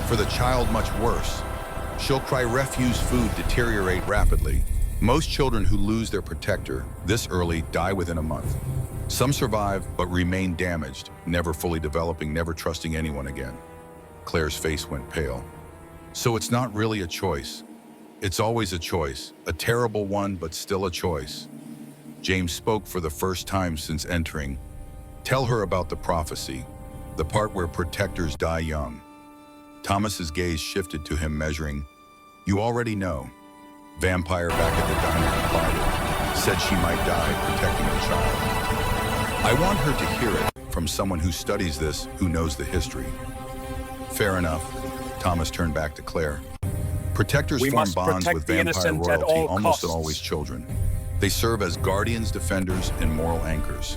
For the child, much worse. She'll cry, refuse food, deteriorate rapidly. Most children who lose their protector this early die within a month. Some survive but remain damaged, never fully developing, never trusting anyone again." Claire's face went pale. "So it's not really a choice. It's always a choice, a terrible one, but still a choice." James spoke for the first time since entering. "Tell her about the prophecy, the part where protectors die young." Thomas's gaze shifted to him, measuring. "You already know." Vampire back at the diner implied it. Said she might die protecting the child. "I want her to hear it from someone who studies this, who knows the history." "Fair enough." Thomas turned back to Claire. "Protectors form bonds with vampire royalty, almost always children. They serve as guardians, defenders, and moral anchors.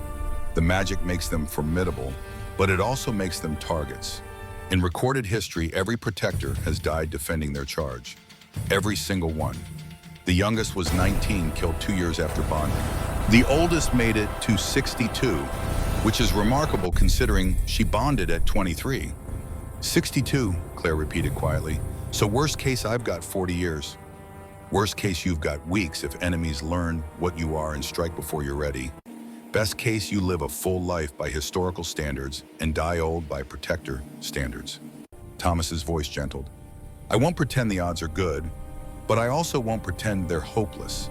The magic makes them formidable, but it also makes them targets. In recorded history, every protector has died defending their charge. Every single one. The youngest was 19, killed 2 years after bonding. The oldest made it to 62, which is remarkable considering she bonded at 23. 62, Claire repeated quietly. "So worst case, I've got 40 years. Worst case, you've got weeks if enemies learn what you are and strike before you're ready. Best case, you live a full life by historical standards and die old by protector standards." Thomas's voice gentled. I won't pretend the odds are good, but I also won't pretend they're hopeless.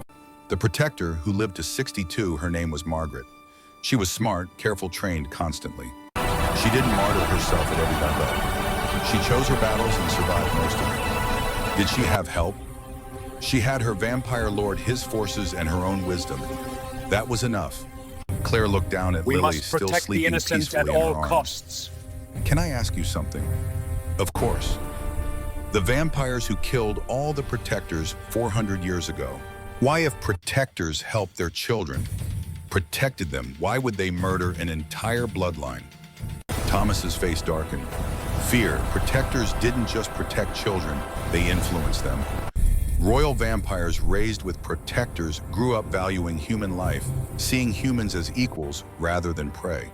The protector, who lived to 62, her name was Margaret. She was smart, careful, trained constantly. She didn't martyr herself at every battle. She chose her battles and survived most of them. Did she have help? She had her vampire lord, his forces, and her own wisdom. That was enough. Claire looked down at We Lily, must still protect the sleeping innocent peacefully at in her all arms. costs. Can I ask you something? Of course. The vampires who killed all the protectors 400 years ago. Why, if protectors helped their children, protected them, why would they murder an entire bloodline? Thomas's face darkened. Fear. Protectors didn't just protect children, they influenced them. Royal vampires raised with protectors grew up valuing human life, seeing humans as equals rather than prey.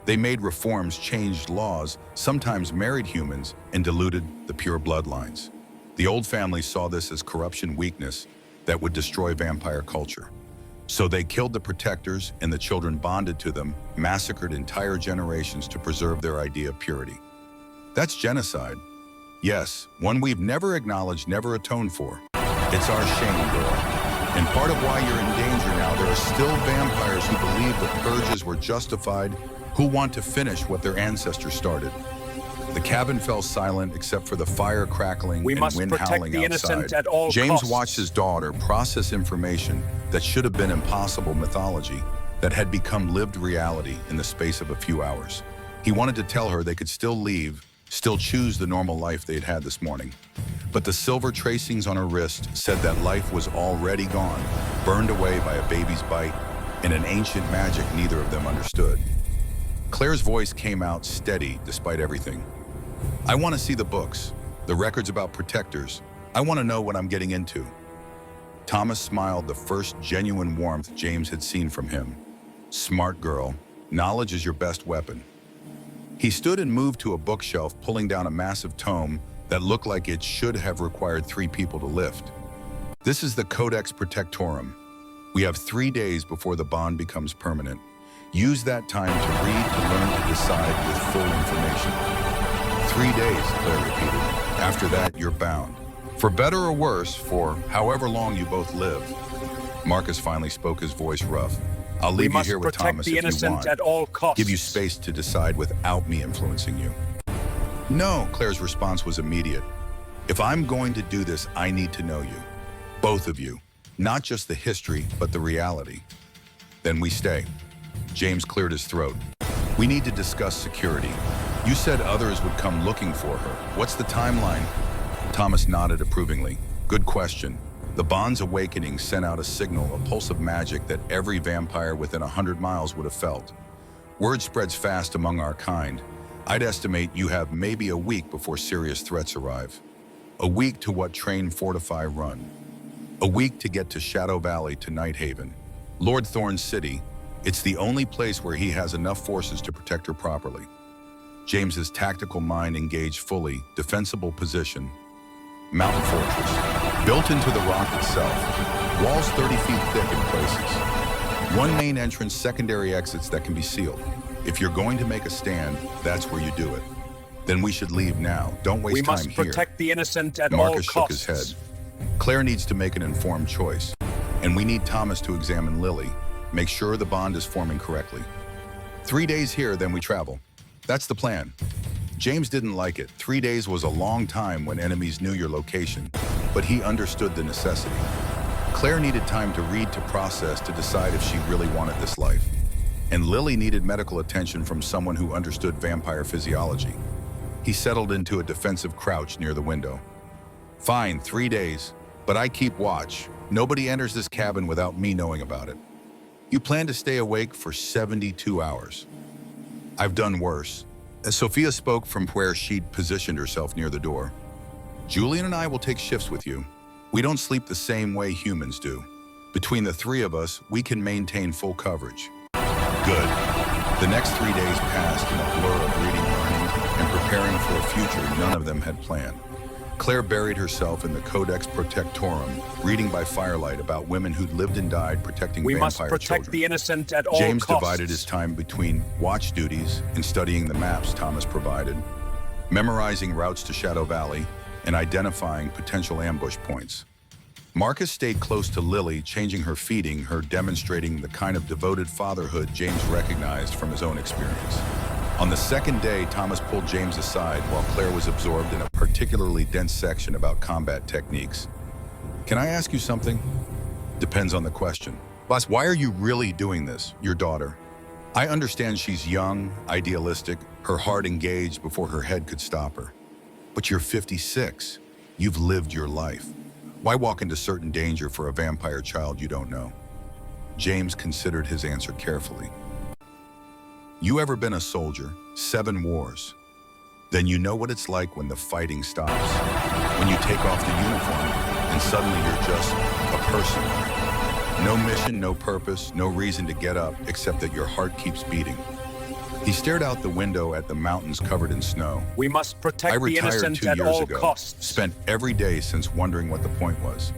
They made reforms, changed laws, sometimes married humans, and diluted the pure bloodlines. The old families saw this as corruption, weakness that would destroy vampire culture. So they killed the protectors, and the children bonded to them, massacred entire generations to preserve their idea of purity. That's genocide. Yes, one we've never acknowledged, never atoned for. It's our shame, girl. And part of why you're in danger now, there are still vampires who believe the purges were justified, who want to finish what their ancestors started. The cabin fell silent except for the fire crackling We and must wind protect howling the innocent outside. at all James costs. watched his daughter process information that should have been impossible mythology that had become lived reality in the space of a few hours. He wanted to tell her they could still leave, still choose the normal life they'd had this morning. But the silver tracings on her wrist said that life was already gone, burned away by a baby's bite and an ancient magic neither of them understood. Claire's voice came out steady despite everything. I want to see the books, the records about protectors. I want to know what I'm getting into. Thomas smiled, the first genuine warmth James had seen from him. Smart girl, knowledge is your best weapon. He stood and moved to a bookshelf, pulling down a massive tome that looked like it should have required 3 people to lift. This is the Codex Protectorum. We have 3 days before the bond becomes permanent. Use that time to read, to learn, to decide with full information. 3 days, Claire repeated. After that, you're bound. For better or worse, for however long you both live. Marcus finally spoke, his voice rough. I'll We leave you must here with protect Thomas the if you innocent want. at all costs. Give you space to decide without me influencing you. No, Claire's response was immediate. If I'm going to do this, I need to know you. Both of you. Not just the history, but the reality. Then we stay. James cleared his throat. We need to discuss security. You said others would come looking for her. What's the timeline? Thomas nodded approvingly. Good question. The bond's awakening sent out a signal, a pulse of magic that every vampire within 100 miles would have felt. Word spreads fast among our kind. I'd estimate you have maybe a week before serious threats arrive. A week to what train, fortify, run. A week to get to Shadow Valley, to Nighthaven. Lord Thorn's city. It's the only place where he has enough forces to protect her properly. James's tactical mind engaged fully, defensible position. Mountain fortress, built into the rock itself. Walls 30 feet thick in places. One main entrance, secondary exits that can be sealed. If you're going to make a stand, that's where you do it. Then we should leave now. Don't waste We time must here. protect the innocent at all Marcus shook costs. his head. Claire needs to make an informed choice. And we need Thomas to examine Lily. Make sure the bond is forming correctly. 3 days here, then we travel. That's the plan. James didn't like it. 3 days was a long time when enemies knew your location, but he understood the necessity. Claire needed time to read, to process, to decide if she really wanted this life. And Lily needed medical attention from someone who understood vampire physiology. He settled into a defensive crouch near the window. Fine, 3 days, but I keep watch. Nobody enters this cabin without me knowing about it. You plan to stay awake for 72 hours. I've done worse. As Sophia spoke from where she'd positioned herself near the door. Julian and I will take shifts with you. We don't sleep the same way humans do. Between the 3 of us, we can maintain full coverage. Good. The next 3 days passed in a blur of reading, learning, and preparing for a future none of them had planned. Claire buried herself in the Codex Protectorum, reading by firelight about women who'd lived and died protecting We must vampire protect children. the innocent at all James costs. divided his time between watch duties and studying the maps Thomas provided, memorizing routes to Shadow Valley, and identifying potential ambush points. Marcus stayed close to Lily, changing her feeding, her demonstrating the kind of devoted fatherhood James recognized from his own experience. On the second day, Thomas pulled James aside while Claire was absorbed in a particularly dense section about combat techniques. Can I ask you something? Depends on the question. Boss, why are you really doing this, your daughter? I understand she's young, idealistic, her heart engaged before her head could stop her. But you're 56. You've lived your life. Why walk into certain danger for a vampire child you don't know? James considered his answer carefully. You ever been a soldier? 7 wars. Then you know what it's like when the fighting stops. When you take off the uniform and suddenly you're just a person. No mission, no purpose, no reason to get up except that your heart keeps beating. He stared out the window at the mountains covered in snow. We must protect I the retired innocent 2 at years all ago, costs. spent every day since wondering what the point was.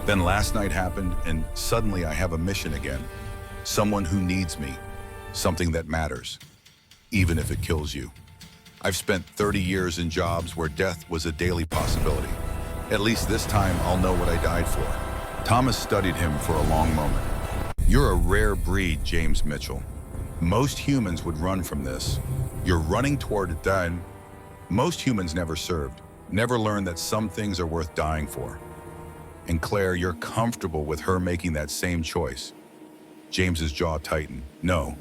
Then last night happened and suddenly I have a mission again. Someone who needs me. Something that matters. Even if it kills you. I've spent 30 years in jobs where death was a daily possibility. At least this time I'll know what I died for. Thomas studied him for a long moment. You're a rare breed, James Mitchell. Most humans would run from this. You're running toward death. Most humans never served, never learned that some things are worth dying for. And Claire, you're comfortable with her making that same choice. James's jaw tightened. No,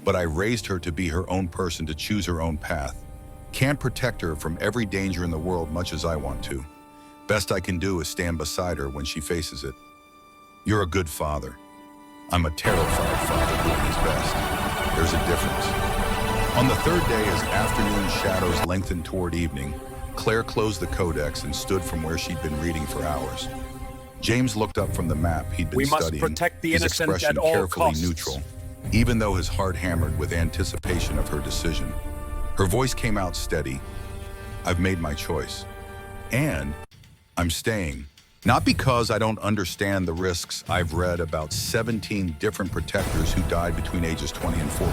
but I raised her to be her own person, to choose her own path. Can't protect her from every danger in the world much as I want to. Best I can do is stand beside her when she faces it. You're a good father. I'm a terrified father doing his best. There's a difference. On the third day, as afternoon shadows lengthened toward evening, Claire closed the codex and stood from where she'd been reading for hours. James looked up from the map he'd been We must studying, protect the his innocent expression at all carefully costs. neutral, even though his heart hammered with anticipation of her decision. Her voice came out steady. I've made my choice. And I'm staying. Not because I don't understand the risks. I've read about 17 different protectors who died between ages 20 and 40.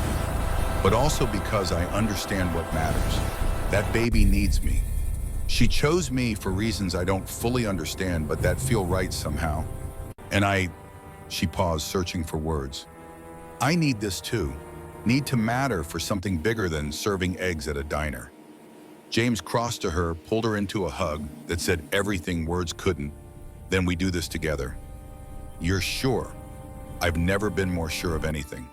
But also because I understand what matters. That baby needs me. She chose me for reasons I don't fully understand, but that feel right somehow. And she paused, searching for words. I need this too. Need to matter for something bigger than serving eggs at a diner. James crossed to her, pulled her into a hug that said everything words couldn't. Then we do this together. You're sure? I've never been more sure of anything.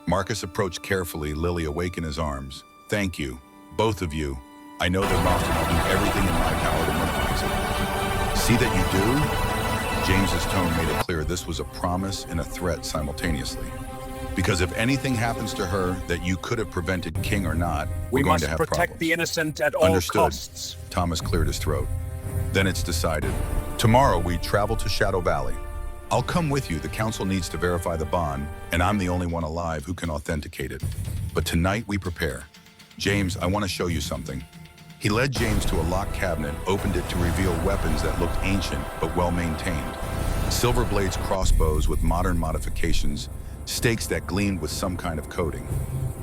Marcus approached carefully, Lily awake in his arms. Thank you, both of you. I know that often I'll do everything in my power to minimize it. See that you do? James's tone made it clear this was a promise and a threat simultaneously. Because if anything happens to her that you could have prevented, king or not, we're We going must to have protect problems. the innocent at all Understood. costs. Thomas cleared his throat. Then it's decided. Tomorrow we travel to Shadow Valley. I'll come with you. The council needs to verify the bond, and I'm the only one alive who can authenticate it. But tonight we prepare. James, I want to show you something. He led James to a locked cabinet, opened it to reveal weapons that looked ancient but well-maintained. Silver Blades crossbows with modern modifications, stakes that gleamed with some kind of coating.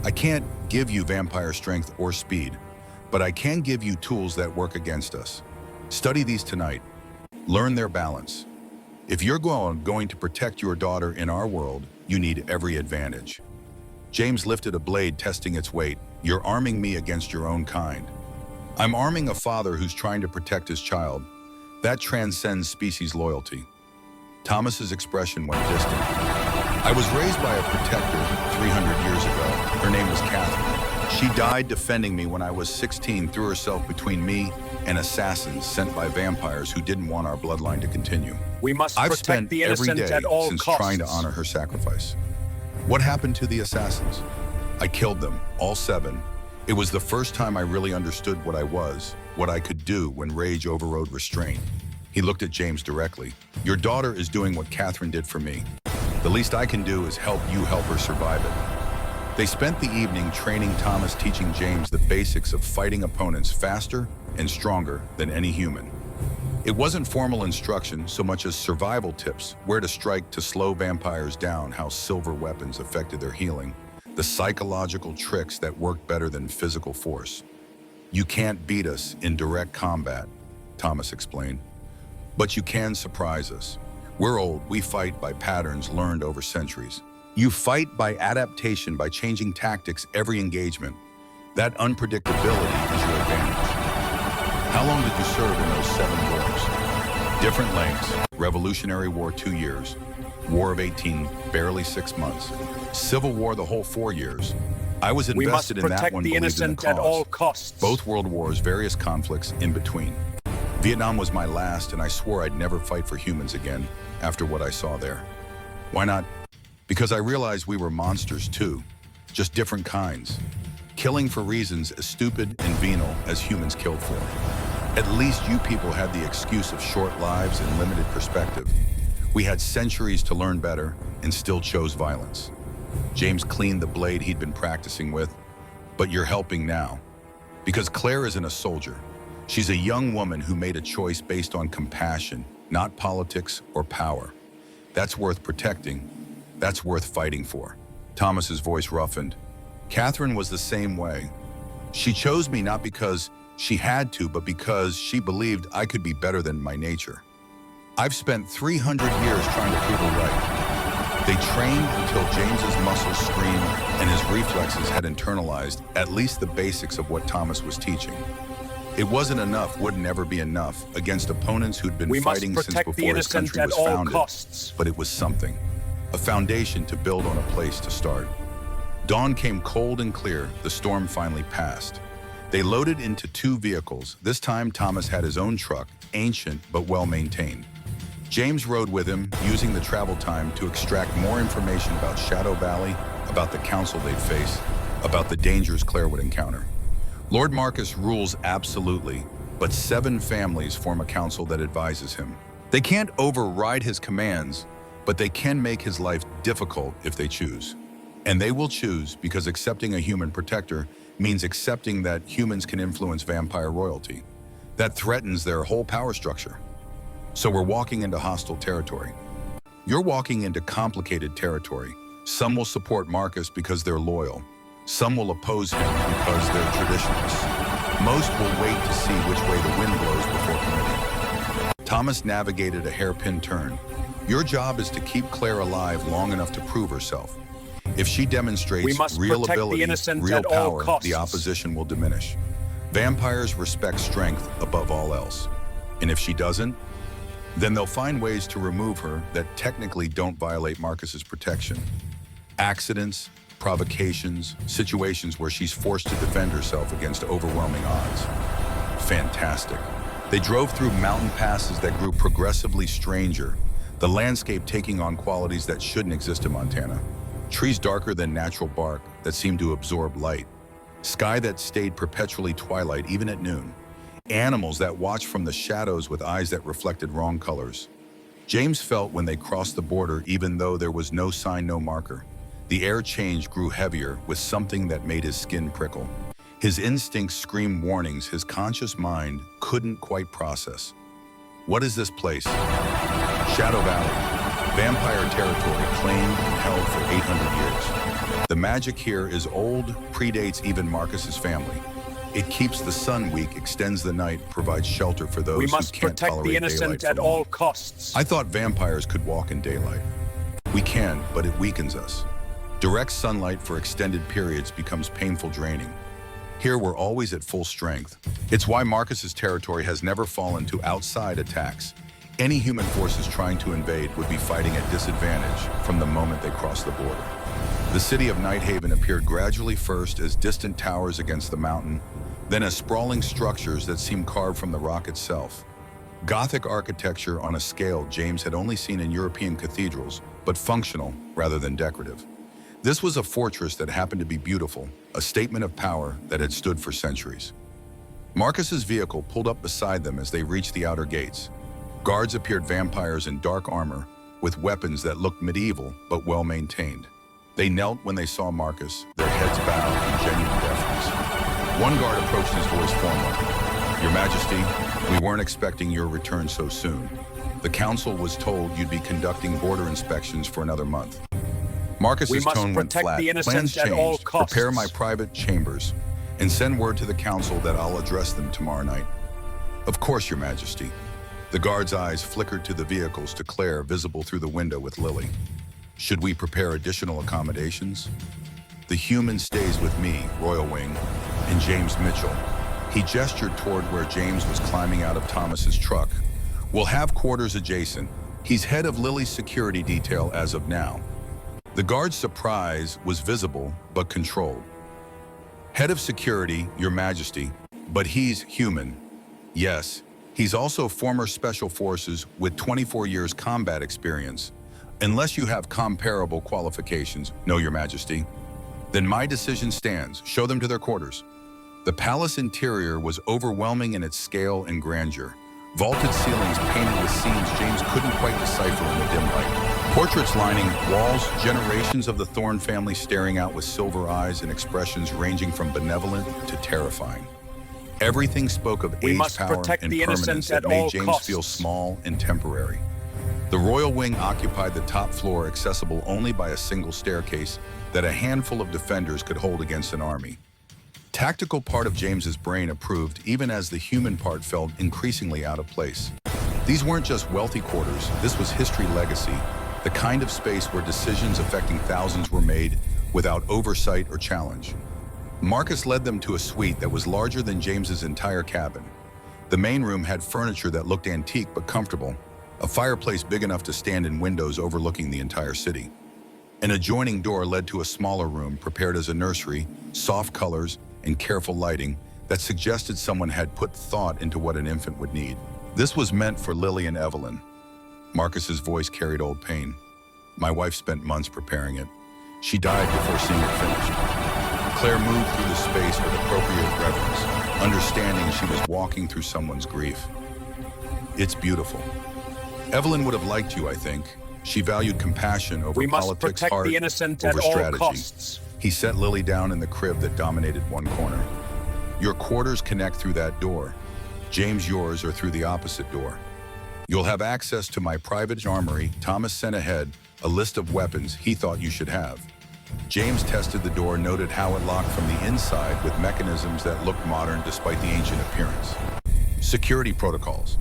I can't give you vampire strength or speed, but I can give you tools that work against us. Study these tonight. Learn their balance. If you're going to protect your daughter in our world, you need every advantage. James lifted a blade, testing its weight. You're arming me against your own kind. I'm arming a father who's trying to protect his child. That transcends species loyalty. Thomas's expression went distant. I was raised by a protector 300 years ago. Her name was Catherine. She died defending me when I was 16, threw herself between me and assassins sent by vampires who didn't want our bloodline to continue. We must I've protect spent the every innocent day at all since costs. trying to honor her sacrifice. What happened to the assassins? I killed them, all 7. It was the first time I really understood what I was, what I could do when rage overrode restraint. He looked at James directly. Your daughter is doing what Catherine did for me. The least I can do is help you help her survive it. They spent the evening training Thomas, teaching James the basics of fighting opponents faster and stronger than any human. It wasn't formal instruction so much as survival tips, where to strike to slow vampires down, how silver weapons affected their healing, the psychological tricks that worked better than physical force. You can't beat us in direct combat, Thomas explained. But you can surprise us. We're old, we fight by patterns learned over centuries. You fight by adaptation, by changing tactics every engagement. That unpredictability is your advantage. How long did you serve in those 7 wars? Different lengths. Revolutionary War 2 years. War of 18, barely 6 months. Civil War the whole 4 years. I was We must invested in that protect one, the believed in the innocent at all cause. costs. Both world wars, various conflicts in between. Vietnam was my last, and I swore I'd never fight for humans again after what I saw there. Why not? Because I realized we were monsters too, just different kinds. Killing for reasons as stupid and venal as humans killed for. At least you people had the excuse of short lives and limited perspective. We had centuries to learn better and still chose violence. James cleaned the blade he'd been practicing with, but you're helping now. Because Claire isn't a soldier. She's a young woman who made a choice based on compassion, not politics or power. That's worth protecting. That's worth fighting for. Thomas's voice roughened. Catherine was the same way. She chose me not because she had to, but because she believed I could be better than my nature. I've spent 300 years trying to prove her right. They trained until James's muscles screamed and his reflexes had internalized at least the basics of what Thomas was teaching. It wasn't enough, would never be enough, against opponents who'd been We must fighting since protect the before his innocent country at was all founded. costs. But it was something, a foundation to build on, a place to start. Dawn came cold and clear, the storm finally passed. They loaded into 2 vehicles. This time Thomas had his own truck, ancient but well-maintained. James rode with him, using the travel time to extract more information about Shadow Valley, about the council they'd face, about the dangers Claire would encounter. Lord Marcus rules absolutely, but 7 families form a council that advises him. They can't override his commands, but they can make his life difficult if they choose. And they will choose because accepting a human protector means accepting that humans can influence vampire royalty. That threatens their whole power structure. So we're walking into hostile territory. You're walking into complicated territory. Some will support Marcus because they're loyal. Some will oppose him because they're traditionalists. Most will wait to see which way the wind blows before committing. Thomas navigated a hairpin turn. Your job is to keep Claire alive long enough to prove herself. If she We demonstrates must real protect the ability, innocent real at all power, costs. the opposition will diminish. Vampires respect strength above all else. And if she doesn't, then they'll find ways to remove her that technically don't violate Marcus's protection. Accidents, provocations, situations where she's forced to defend herself against overwhelming odds. Fantastic. They drove through mountain passes that grew progressively stranger, the landscape taking on qualities that shouldn't exist in Montana. Trees darker than natural bark that seemed to absorb light. Sky that stayed perpetually twilight even at noon. Animals that watched from the shadows with eyes that reflected wrong colors. James felt when they crossed the border, even though there was no sign, no marker. The air change grew heavier with something that made his skin prickle. His instincts screamed warnings his conscious mind couldn't quite process. What is this place? Shadow Valley, vampire territory claimed and held for 800 years. The magic here is old, predates even Marcus's family. It keeps the sun weak, extends the night, provides shelter for those We who must can't protect tolerate the innocent daylight for at long. all costs. I thought vampires could walk in daylight. We can, but it weakens us. Direct sunlight for extended periods becomes painful, draining. Here we're always at full strength. It's why Marcus's territory has never fallen to outside attacks. Any human forces trying to invade would be fighting at disadvantage from the moment they cross the border. The city of Nighthaven appeared gradually, first as distant towers against the mountain, then as sprawling structures that seemed carved from the rock itself. Gothic architecture on a scale James had only seen in European cathedrals, but functional rather than decorative. This was a fortress that happened to be beautiful, a statement of power that had stood for centuries. Marcus's vehicle pulled up beside them as they reached the outer gates. Guards appeared, vampires in dark armor, with weapons that looked medieval but well-maintained. They knelt when they saw Marcus, their heads bowed in genuine deference. One guard approached, his voice formal. "Your Majesty, we weren't expecting your return so soon. The council was told you'd be conducting border inspections for another month." We Marcus's must tone went protect flat. the innocent "Plans at all changed. costs. Prepare my private chambers and send word to the council that I'll address them tomorrow night." Of course, Your Majesty. The guard's eyes flickered to the vehicles to Claire, visible through the window with Lily. Should we prepare additional accommodations? The human stays with me, Royal Wing, and James Mitchell. He gestured toward where James was climbing out of Thomas's truck. We'll have quarters adjacent. He's head of Lily's security detail as of now. The guard's surprise was visible, but controlled. Head of security, Your Majesty, but he's human. Yes, he's also former Special Forces with 24 years combat experience. Unless you have comparable qualifications, no, Your Majesty, then my decision stands. Show them to their quarters. The palace interior was overwhelming in its scale and grandeur. Vaulted ceilings painted with scenes James couldn't quite decipher in the dim light. Portraits lining walls, generations of the Thorne family staring out with silver eyes and expressions ranging from benevolent to terrifying. Everything spoke of age, power, and permanence that made James feel small and temporary. The Royal Wing occupied the top floor, accessible only by a single staircase that a handful of defenders could hold against an army. Tactical part of James's brain approved, even as the human part felt increasingly out of place. These weren't just wealthy quarters, this was history legacy, the kind of space where decisions affecting thousands were made without oversight or challenge. Marcus led them to a suite that was larger than James's entire cabin. The main room had furniture that looked antique but comfortable, a fireplace big enough to stand in windows overlooking the entire city. An adjoining door led to a smaller room prepared as a nursery, soft colors, and careful lighting that suggested someone had put thought into what an infant would need. This was meant for Lily and Evelyn. Marcus's voice carried old pain. My wife spent months preparing it. She died before seeing it finished. Claire moved through the space with appropriate reverence, understanding she was walking through someone's grief. It's beautiful. Evelyn would have liked you, I think. She valued compassion over politics, art, over strategy. He set Lily down in the crib that dominated one corner. Your quarters connect through that door. James, yours are through the opposite door. You'll have access to my private armory. Thomas sent ahead a list of weapons he thought you should have. James tested the door, noted how it locked from the inside with mechanisms that looked modern despite the ancient appearance. Security protocols.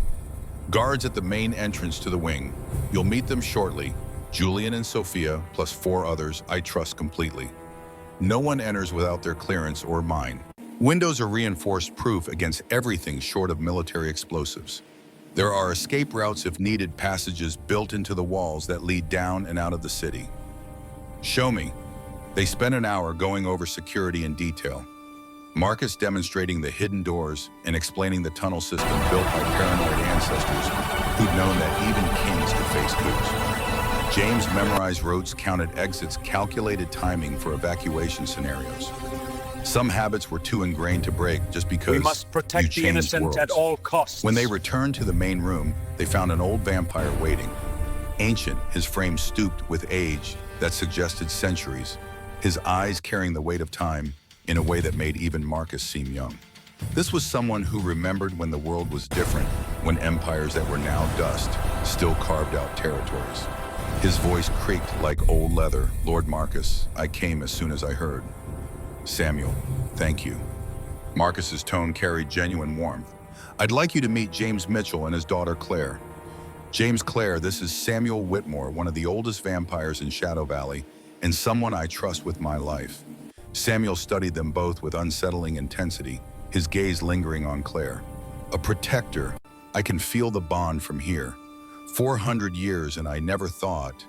Guards at the main entrance to the wing. You'll meet them shortly. Julian and Sophia, plus 4 others I trust completely. No one enters without their clearance or mine. Windows are reinforced proof against everything short of military explosives. There are escape routes if needed, passages built into the walls that lead down and out of the city. Show me. They spent an hour going over security in detail. Marcus demonstrating the hidden doors and explaining the tunnel system built by paranoid ancestors who'd known that even kings could face coups. James memorized routes, counted exits, calculated timing for evacuation scenarios. Some habits were too ingrained to break just because we must protect the innocent worlds. At all costs. When they returned to the main room, they found an old vampire waiting. Ancient, his frame stooped with age that suggested centuries, his eyes carrying the weight of time in a way that made even Marcus seem young. This was someone who remembered when the world was different, when empires that were now dust still carved out territories. His voice creaked like old leather. Lord Marcus, I came as soon as I heard. Samuel, thank you. Marcus's tone carried genuine warmth. I'd like you to meet James Mitchell and his daughter Claire. James, Claire, this is Samuel Whitmore, one of the oldest vampires in Shadow Valley, and someone I trust with my life. Samuel studied them both with unsettling intensity, his gaze lingering on Claire. A protector, I can feel the bond from here. 400 years and I never thought.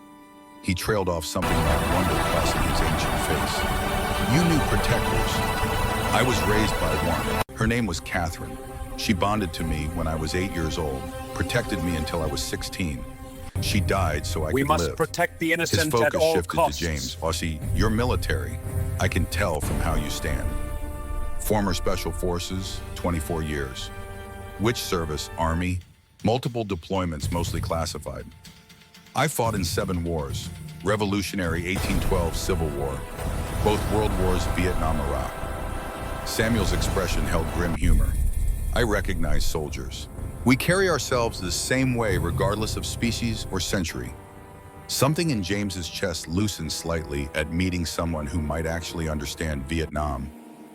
He trailed off something like wonder crossing his ancient face. You knew protectors. I was raised by one. Her name was Catherine. She bonded to me when I was 8 years old, protected me until I was 16. She died so I could live. We must protect the innocent at all costs. His focus shifted costs. to James. Aussie, you're military. I can tell from how you stand. Former Special Forces, 24 years. Which service? Army? Multiple deployments, mostly classified. I fought in 7 wars. Revolutionary 1812 Civil War. Both World Wars, Vietnam, Iraq. Samuel's expression held grim humor. I recognize soldiers. We carry ourselves the same way regardless of species or century. Something in James's chest loosened slightly at meeting someone who might actually understand Vietnam.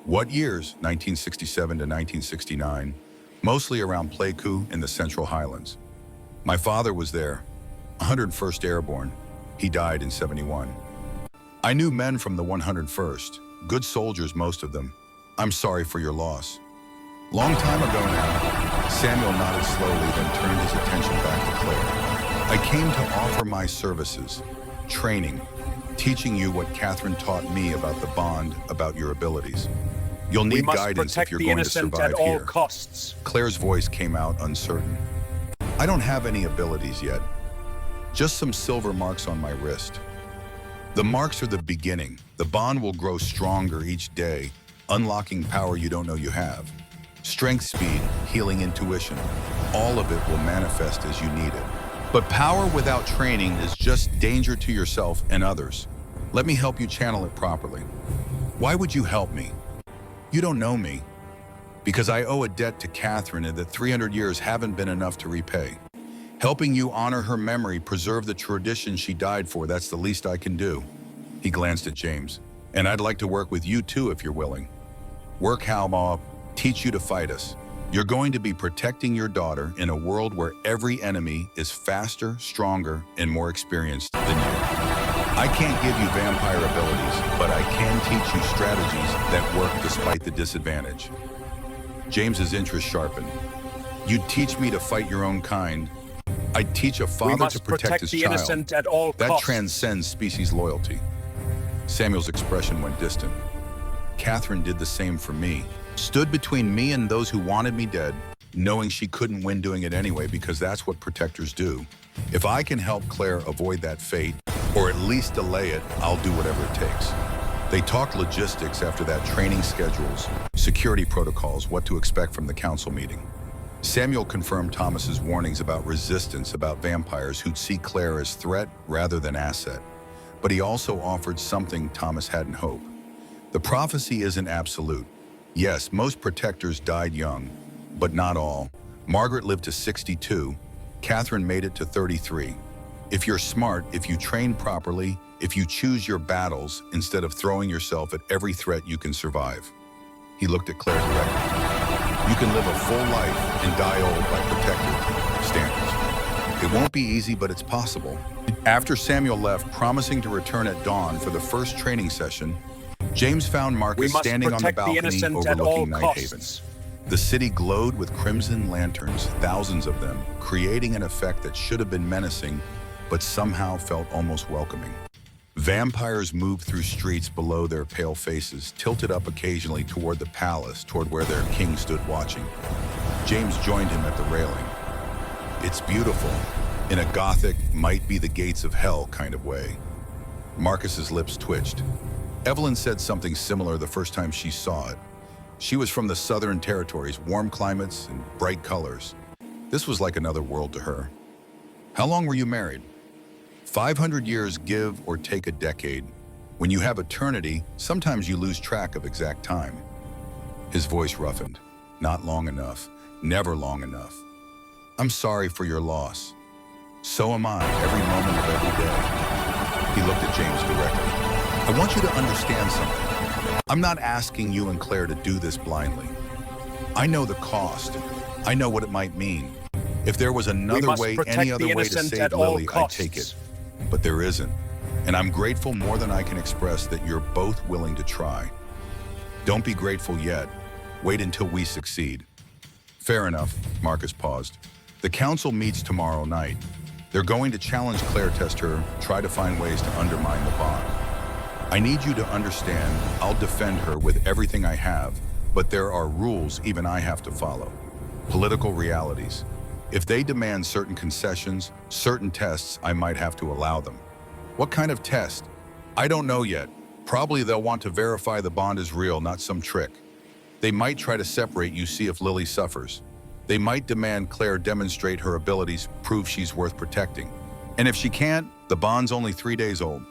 What years? 1967 to 1969. mostly around Pleiku in the Central Highlands. My father was there, 101st Airborne. He died in 71. I knew men from the 101st, good soldiers, most of them. I'm sorry for your loss. Long time ago now, Samuel nodded slowly, then turned his attention back to Claire. I came to offer my services, training, teaching you what Catherine taught me about the bond, about your abilities. You'll need guidance if you're going to survive here. Costs. Claire's voice came out uncertain. I don't have any abilities yet. Just some silver marks on my wrist. The marks are the beginning. The bond will grow stronger each day, unlocking power you don't know you have. Strength, speed, healing, intuition, all of it will manifest as you need it. But power without training is just danger to yourself and others. Let me help you channel it properly. Why would you help me? You don't know me. Because I owe a debt to Catherine and that 300 years haven't been enough to repay. Helping you honor her memory, preserve the tradition she died for, that's the least I can do. He glanced at James. And I'd like to work with you too if you're willing. Work how, teach you to fight us. You're going to be protecting your daughter in a world where every enemy is faster, stronger, and more experienced than you. I can't give you vampire abilities, but I can teach you strategies that work despite the disadvantage. James's interest sharpened. You'd teach me to fight your own kind. I'd teach a father to protect his child. Innocent at all that costs. transcends species loyalty. Samuel's expression went distant. Catherine did the same for me. Stood between me and those who wanted me dead, knowing she couldn't win doing it anyway because that's what protectors do. If I can help Claire avoid that fate, or at least delay it, I'll do whatever it takes. They talked logistics after that, training schedules, security protocols, what to expect from the council meeting. Samuel confirmed Thomas's warnings about resistance, about vampires who'd see Claire as threat rather than asset. But he also offered something Thomas hadn't hoped. The prophecy isn't absolute. Yes, most protectors died young, but not all. Margaret lived to 62. Catherine made it to 33. If you're smart, if you train properly, if you choose your battles instead of throwing yourself at every threat, you can survive. He looked at Claire directly. You can live a full life and die old by protective standards. It won't be easy, but it's possible. After Samuel left, promising to return at dawn for the first training session, James found Marcus standing on the balcony overlooking Night Haven. The city glowed with crimson lanterns, thousands of them, creating an effect that should have been menacing, but somehow felt almost welcoming. Vampires moved through streets below their pale faces, tilted up occasionally toward the palace, toward where their king stood watching. James joined him at the railing. It's beautiful, in a gothic, might be the gates of hell kind of way. Marcus's lips twitched. Evelyn said something similar the first time she saw it. She was from the Southern Territories, warm climates and bright colors. This was like another world to her. How long were you married? 500 years give or take a decade. When you have eternity, sometimes you lose track of exact time. His voice roughened. Not long enough. Never long enough. I'm sorry for your loss. So am I, every moment of every day. He looked at James directly. I want you to understand something. I'm not asking you and Claire to do this blindly. I know the cost. I know what it might mean. If there was another way, any other way to save Lily, I'd take it. But there isn't. And I'm grateful more than I can express that you're both willing to try. Don't be grateful yet. Wait until we succeed. Fair enough, Marcus paused. The council meets tomorrow night. They're going to challenge Claire, test her, try to find ways to undermine the bond. I need you to understand, I'll defend her with everything I have, but there are rules even I have to follow. Political realities. If they demand certain concessions, certain tests, I might have to allow them. What kind of test? I don't know yet. Probably they'll want to verify the bond is real, not some trick. They might try to separate you, see if Lily suffers. They might demand Claire demonstrate her abilities, prove she's worth protecting. And if she can't, the bond's only 3 days old.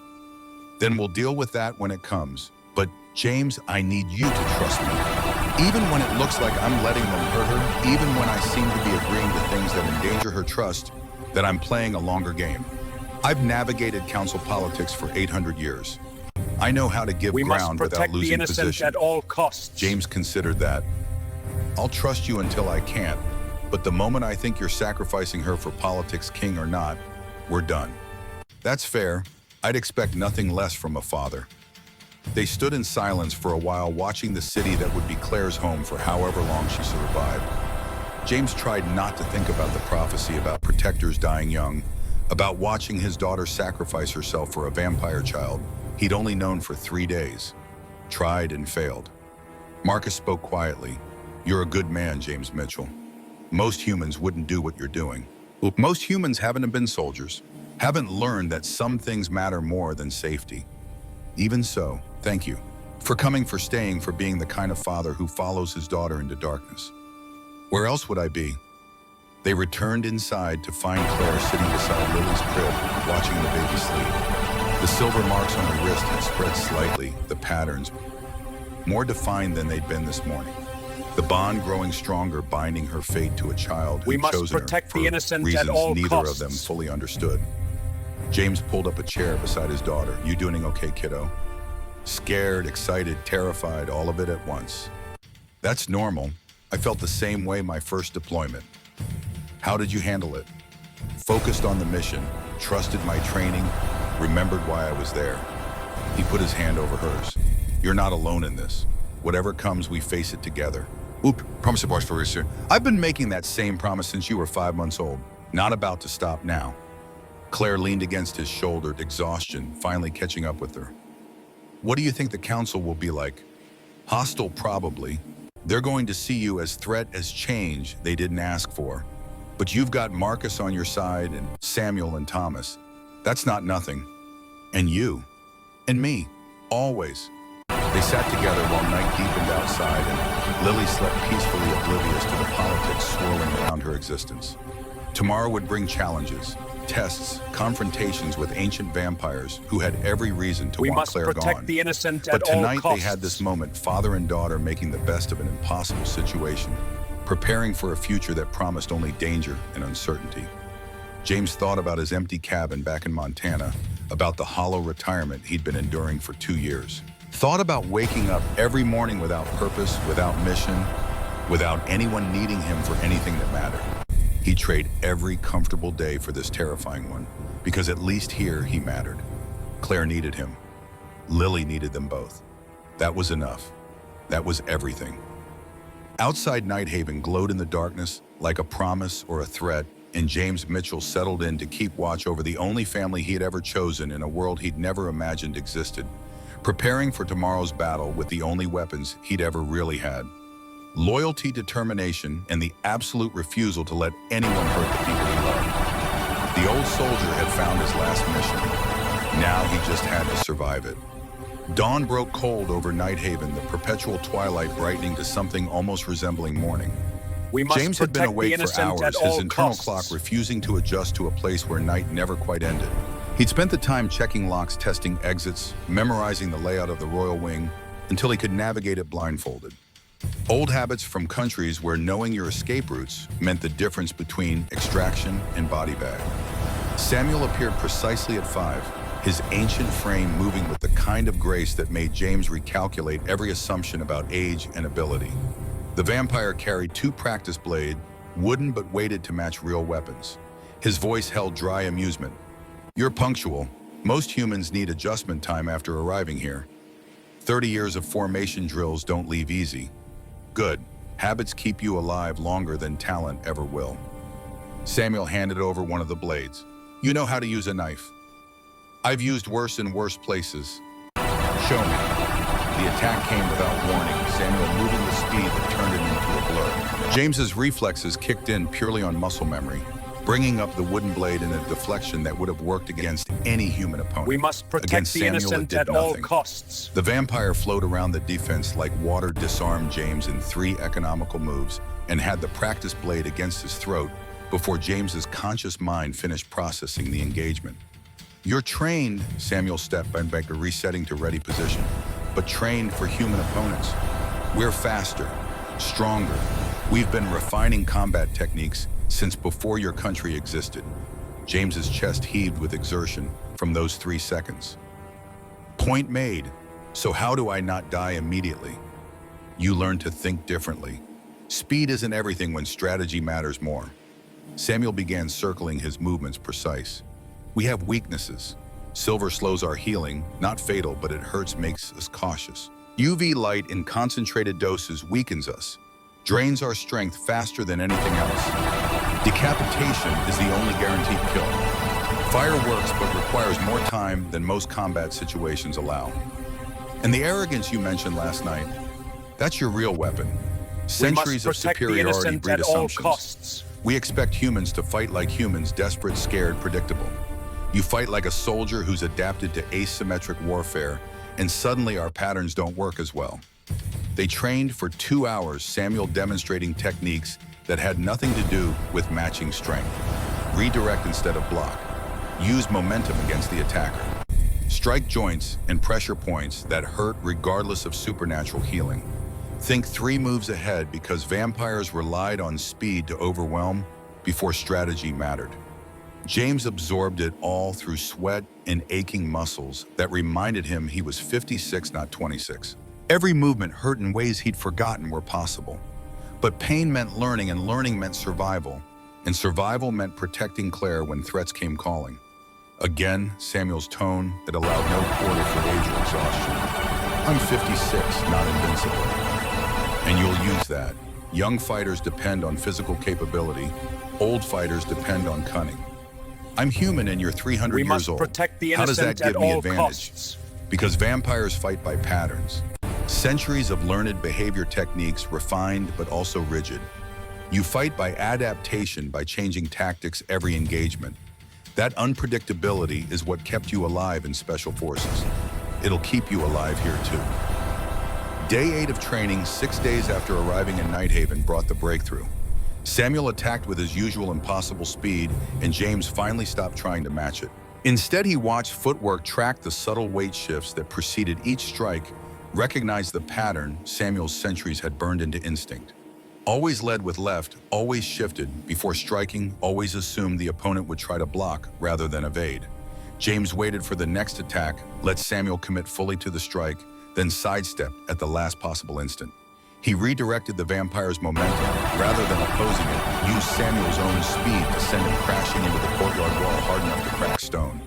Then we'll deal with that when it comes. But James, I need you to trust me. Even when it looks like I'm letting them hurt her, even when I seem to be agreeing to things that endanger her trust, that I'm playing a longer game. I've navigated council politics for 800 years. I know how to give ground without losing position. At all costs. James considered that. I'll trust you until I can't, but the moment I think you're sacrificing her for politics, king or not, we're done. That's fair. I'd expect nothing less from a father. They stood in silence for a while, watching the city that would be Claire's home for however long she survived. James tried not to think about the prophecy about protectors dying young, about watching his daughter sacrifice herself for a vampire child he'd only known for 3 days. Tried and failed. Marcus spoke quietly. You're a good man, James Mitchell. Most humans wouldn't do what you're doing. Most humans haven't been soldiers, haven't learned that some things matter more than safety. Even so, thank you. For coming, for staying, for being the kind of father who follows his daughter into darkness. Where else would I be? They returned inside to find Claire sitting beside Lily's crib, watching the baby sleep. The silver marks on her wrist had spread slightly, the patterns more defined than they'd been this morning. The bond growing stronger, binding her fate to a child who'd chosen her protect for the innocent reasons at all neither costs. of them fully understood. James pulled up a chair beside his daughter. You doing okay, kiddo? Scared, excited, terrified, all of it at once. That's normal. I felt the same way my first deployment. How did you handle it? Focused on the mission, trusted my training, remembered why I was there. He put his hand over hers. You're not alone in this. Whatever comes, we face it together. Promise, boss, sir. I've been making that same promise since you were 5 months old. Not about to stop now. Claire leaned against his shoulder, exhaustion finally catching up with her. What do you think the council will be like? Hostile, probably. They're going to see you as threat, as change they didn't ask for. But you've got Marcus on your side and Samuel and Thomas. That's not nothing. And you. And me. Always. They sat together while night deepened outside and Lily slept peacefully, oblivious to the politics swirling around her existence. Tomorrow would bring challenges, tests, confrontations with ancient vampires who had every reason to want Claire gone. We must protect the innocent But at all tonight costs. they had this moment, father and daughter making the best of an impossible situation, preparing for a future that promised only danger and uncertainty. James thought about his empty cabin back in Montana, about the hollow retirement he'd been enduring for 2 years. Thought about waking up every morning without purpose, without mission, without anyone needing him for anything that mattered. He'd trade every comfortable day for this terrifying one, because at least here he mattered. Claire needed him. Lily needed them both. That was enough. That was everything. Outside Nighthaven glowed in the darkness like a promise or a threat, and James Mitchell settled in to keep watch over the only family he had ever chosen in a world he'd never imagined existed, preparing for tomorrow's battle with the only weapons he'd ever really had. Loyalty, determination, and the absolute refusal to let anyone hurt the people he loved. The old soldier had found his last mission. Now he just had to survive it. Dawn broke cold over Nighthaven, the perpetual twilight brightening to something almost resembling morning. We must James had been protect the awake for innocent hours, at his all internal costs. clock refusing to adjust to a place where night never quite ended. He'd spent the time checking locks, testing exits, memorizing the layout of the Royal Wing, until he could navigate it blindfolded. Old habits from countries where knowing your escape routes meant the difference between extraction and body bag. Samuel appeared precisely at 5, his ancient frame moving with the kind of grace that made James recalculate every assumption about age and ability. The vampire carried 2 practice blades, wooden but weighted to match real weapons. His voice held dry amusement. You're punctual. Most humans need adjustment time after arriving here. 30 years of formation drills don't leave easy. Good. Habits keep you alive longer than talent ever will. Samuel handed over one of the blades. You know how to use a knife. I've used worse in worse places. Show me. The attack came without warning, Samuel moving with speed that turned him into a blur. James's reflexes kicked in purely on muscle memory, bringing up the wooden blade in a deflection that would have worked against any human opponent. We must protect Against the Samuel, it innocent did at all nothing. costs. The vampire flowed around the defense like water, disarmed James in 3 economical moves, and had the practice blade against his throat before James's conscious mind finished processing the engagement. You're trained, Samuel stepped back, resetting to ready position, but trained for human opponents. We're faster, stronger. We've been refining combat techniques since before your country existed. James's chest heaved with exertion from those 3 seconds. Point made. So how do I not die immediately? You learn to think differently. Speed isn't everything when strategy matters more. Samuel began circling his movements precise. We have weaknesses. Silver slows our healing, not fatal, but it hurts, makes us cautious. UV light in concentrated doses weakens us, drains our strength faster than anything else. Decapitation is the only guaranteed kill. Fire works but requires more time than most combat situations allow. And the arrogance you mentioned last night, that's your real weapon. Centuries of superiority breed assumptions. We expect humans to fight like humans, desperate, scared, predictable. You fight like a soldier who's adapted to asymmetric warfare, and suddenly our patterns don't work as well. They trained for 2 hours, Samuel demonstrating techniques that had nothing to do with matching strength. Redirect instead of block. Use momentum against the attacker. Strike joints and pressure points that hurt regardless of supernatural healing. Think 3 moves ahead because vampires relied on speed to overwhelm before strategy mattered. James absorbed it all through sweat and aching muscles that reminded him he was 56, not 26. Every movement hurt in ways he'd forgotten were possible. But pain meant learning, and learning meant survival. And survival meant protecting Claire when threats came calling. Again, Samuel's tone that allowed no quarter for age or exhaustion. I'm 56, not invincible. And you'll use that. Young fighters depend on physical capability. Old fighters depend on cunning. I'm human and you're 300 We years must old. protect the How does that innocent give at me all advantage? costs. Because vampires fight by patterns. Centuries of learned behavior techniques, refined but also rigid. You fight by adaptation, by changing tactics every engagement. That unpredictability is what kept you alive in Special Forces. It'll keep you alive here too. Day 8 of training, 6 days after arriving in Nighthaven, brought the breakthrough. Samuel attacked with his usual impossible speed, and James finally stopped trying to match it. Instead, he watched footwork track the subtle weight shifts that preceded each strike, recognized the pattern Samuel's centuries had burned into instinct. Always led with left, always shifted, before striking, always assumed the opponent would try to block rather than evade. James waited for the next attack, let Samuel commit fully to the strike, then sidestepped at the last possible instant. He redirected the vampire's momentum. Rather than opposing it, used Samuel's own speed to send him crashing into the courtyard wall hard enough to crack stone.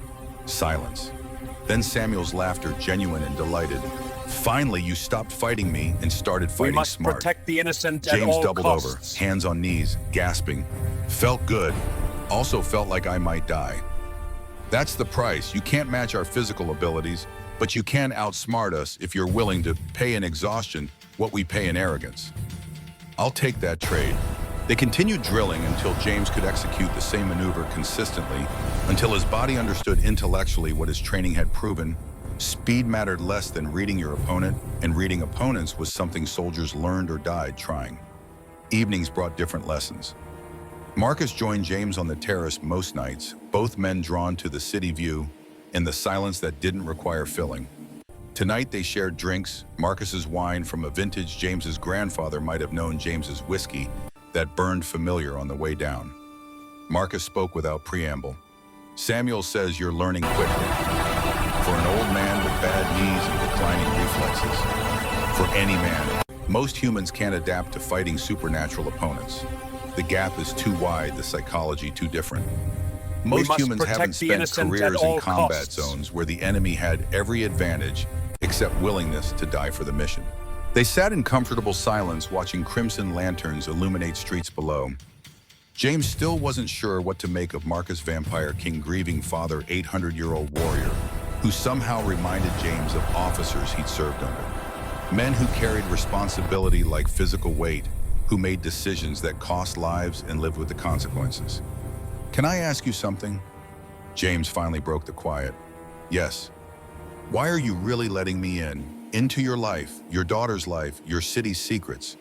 Silence. Then Samuel's laughter, genuine and delighted. Finally, you stopped fighting me and started fighting We must smart. protect the innocent at James all doubled costs. over, hands on knees, gasping. Felt good. Also felt like I might die. That's the price. You can't match our physical abilities, but you can outsmart us if you're willing to pay in exhaustion what we pay in arrogance. I'll take that trade. They continued drilling until James could execute the same maneuver consistently, until his body understood intellectually what his training had proven. Speed mattered less than reading your opponent, and reading opponents was something soldiers learned or died trying. Evenings brought different lessons. Marcus joined James on the terrace most nights, both men drawn to the city view and the silence that didn't require filling. Tonight they shared drinks, Marcus's wine from a vintage James's grandfather might have known James's whiskey that burned familiar on the way down. Marcus spoke without preamble. Samuel says you're learning quickly. For an old man with bad knees and declining reflexes. For any man, most humans can't adapt to fighting supernatural opponents. The gap is too wide, the psychology too different. Most must humans protect haven't the spent innocent careers at in all combat costs. zones where the enemy had every advantage except willingness to die for the mission. They sat in comfortable silence watching crimson lanterns illuminate streets below. James still wasn't sure what to make of Marcus Vampire King grieving father 800-year-old warrior who somehow reminded James of officers he'd served under. Men who carried responsibility like physical weight, who made decisions that cost lives and lived with the consequences. Can I ask you something? James finally broke the quiet. Yes. Why are you really letting me in? Into your life, your daughter's life, your city's secrets?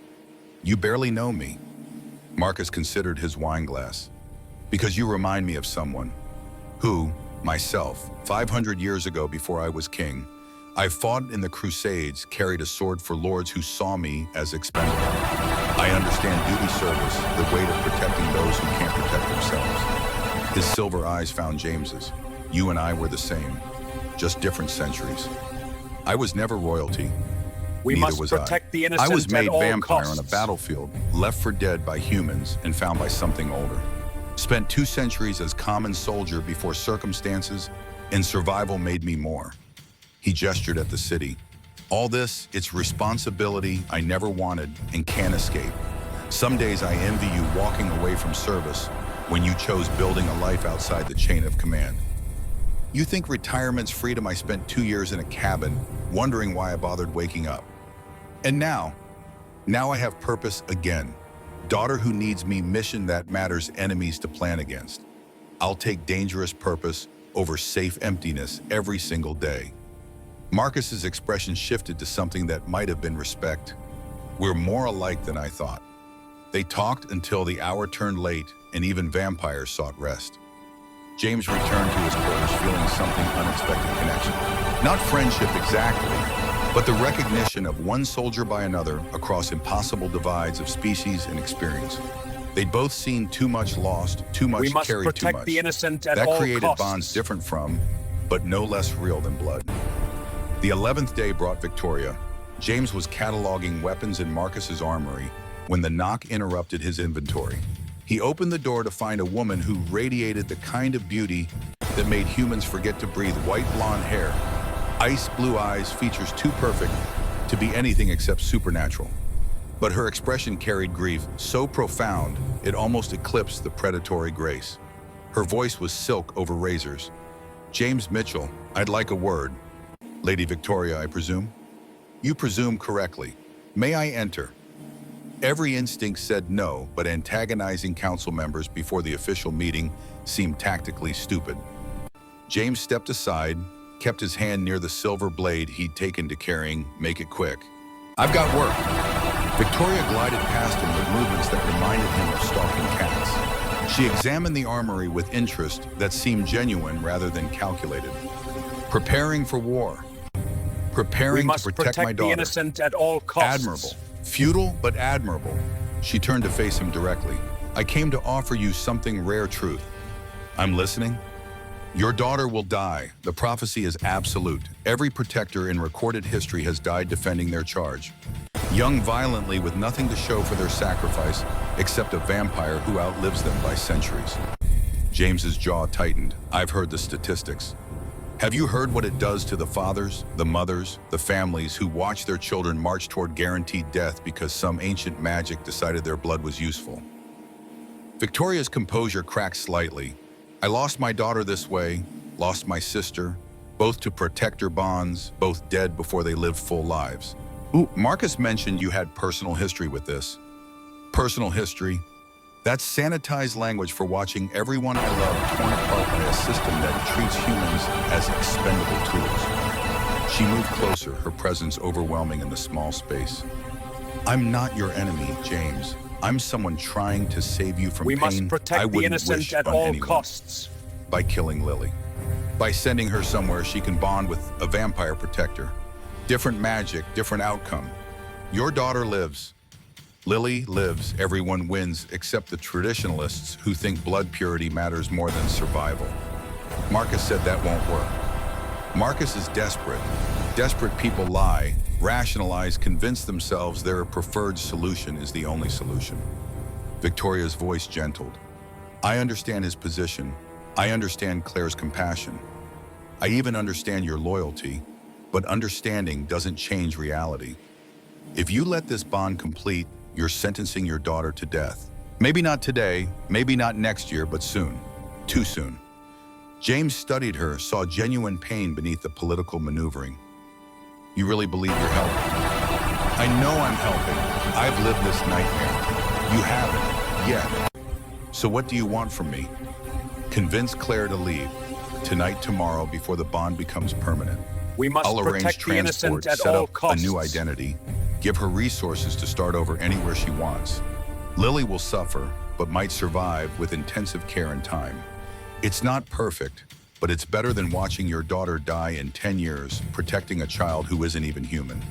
You barely know me. Marcus considered his wine glass. Because you remind me of someone who, myself, 500 years ago before I was king, I fought in the Crusades, carried a sword for lords who saw me as expendable. I understand duty service, the weight of protecting those who can't protect themselves. His silver eyes found James's. You and I were the same, just different centuries. I was never royalty. We Neither must was protect the I innocent was made at all vampire on a costs. battlefield, left for dead by humans and found by something older. Spent 2 centuries as common soldier before circumstances and survival made me more. He gestured at the city. All this, it's responsibility I never wanted and can't escape. Some days I envy you walking away from service when you chose building a life outside the chain of command. You think retirement's freedom? I spent 2 years in a cabin, wondering why I bothered waking up. And now I have purpose again. Daughter who needs me, mission that matters, enemies to plan against. I'll take dangerous purpose over safe emptiness every single day. Marcus's expression shifted to something that might have been respect. We're more alike than I thought. They talked until the hour turned late, and even vampires sought rest. James returned to his quarters feeling something unexpected connection. Not friendship exactly, but the recognition of one soldier by another across impossible divides of species and experience. They'd both seen too much lost, too much We must carried too protect much. the innocent at That all created costs. bonds different from, but no less real than blood. The 11th day brought Victoria. James was cataloging weapons in Marcus's armory when the knock interrupted his inventory. He opened the door to find a woman who radiated the kind of beauty that made humans forget to breathe. White blonde hair, ice blue eyes, features too perfect to be anything except supernatural. But her expression carried grief so profound it almost eclipsed the predatory grace. Her voice was silk over razors. James Mitchell, I'd like a word. Lady Victoria, I presume? You presume correctly. May I enter? Every instinct said no, but antagonizing council members before the official meeting seemed tactically stupid. James stepped aside, kept his hand near the silver blade he'd taken to carrying. Make it quick. I've got work. Victoria glided past him with movements that reminded him of stalking cats. She examined the armory with interest that seemed genuine rather than calculated. Preparing for war. We Preparing to must protect my the daughter. innocent at all costs. Admirable. Futile, but admirable. She turned to face him directly. I came to offer you something rare truth. I'm listening. Your daughter will die. The prophecy is absolute. Every protector in recorded history has died defending their charge. Young violently with nothing to show for their sacrifice, except a vampire who outlives them by centuries. James's jaw tightened. I've heard the statistics. Have you heard what it does to the fathers, the mothers, the families who watch their children march toward guaranteed death because some ancient magic decided their blood was useful? Victoria's composure cracked slightly. I lost my daughter this way, lost my sister, both to protector bonds, both dead before they lived full lives. Ooh, Marcus mentioned you had personal history with this. Personal history? That's sanitized language for watching everyone I love torn apart by a system that treats humans as expendable tools. She moved closer, her presence overwhelming in the small space. I'm not your enemy, James. I'm someone trying to save you from We pain must I protect the wouldn't innocent wish at on all anyone. costs. By killing Lily. By sending her somewhere she can bond with a vampire protector. Different magic, different outcome. Your daughter lives. Lily lives. Everyone wins except the traditionalists who think blood purity matters more than survival. Marcus said that won't work. Marcus is desperate. Desperate people lie, rationalize, convince themselves their preferred solution is the only solution. Victoria's voice gentled. I understand his position. I understand Claire's compassion. I even understand your loyalty, but understanding doesn't change reality. If you let this bond complete, you're sentencing your daughter to death. Maybe not today, maybe not next year, but soon. Too soon. James studied her, saw genuine pain beneath the political maneuvering. You really believe you're helping? I know I'm helping. I've lived this nightmare. You haven't, yet. So what do you want from me? Convince Claire to leave. Tonight, tomorrow, before the bond becomes permanent. We must I'll arrange protect the transport, innocent at set all up a costs. new identity, give her resources to start over anywhere she wants. Lily will suffer, but might survive with intensive care and time. It's not perfect, but it's better than watching your daughter die in 10 years, protecting a child who isn't even human.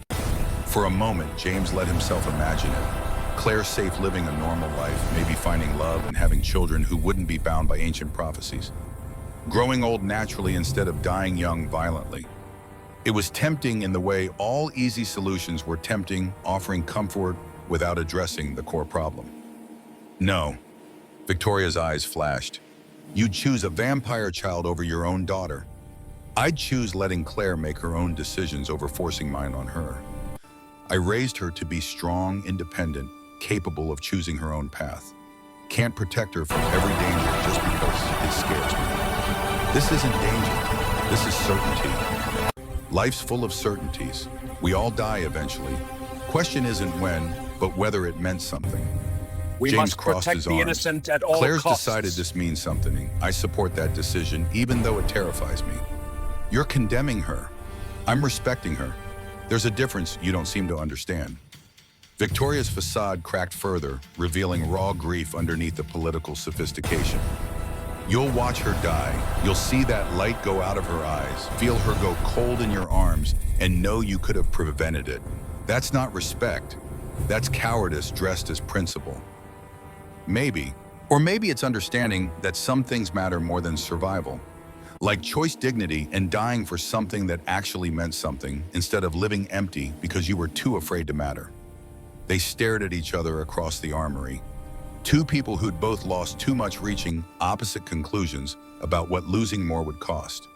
For a moment, James let himself imagine it. Claire safe living a normal life, maybe finding love and having children who wouldn't be bound by ancient prophecies. Growing old naturally instead of dying young violently. It was tempting in the way all easy solutions were tempting, offering comfort without addressing the core problem. No, Victoria's eyes flashed. You'd choose a vampire child over your own daughter. I'd choose letting Claire make her own decisions over forcing mine on her. I raised her to be strong, independent, capable of choosing her own path. Can't protect her from every danger just because it scares me. This isn't danger, this is certainty. Life's full of certainties. We all die eventually. Question isn't when, but whether it meant something. We James must crossed protect his the arms. innocent at all Claire's costs. decided this means something. I support that decision, even though it terrifies me. You're condemning her. I'm respecting her. There's a difference you don't seem to understand. Victoria's facade cracked further, revealing raw grief underneath the political sophistication. You'll watch her die. You'll see that light go out of her eyes, feel her go cold in your arms, and know you could have prevented it. That's not respect. That's cowardice dressed as principle. Maybe, or maybe it's understanding that some things matter more than survival. Like choice dignity and dying for something that actually meant something instead of living empty because you were too afraid to matter. They stared at each other across the armory. Two people who'd both lost too much, reaching opposite conclusions about what losing more would cost.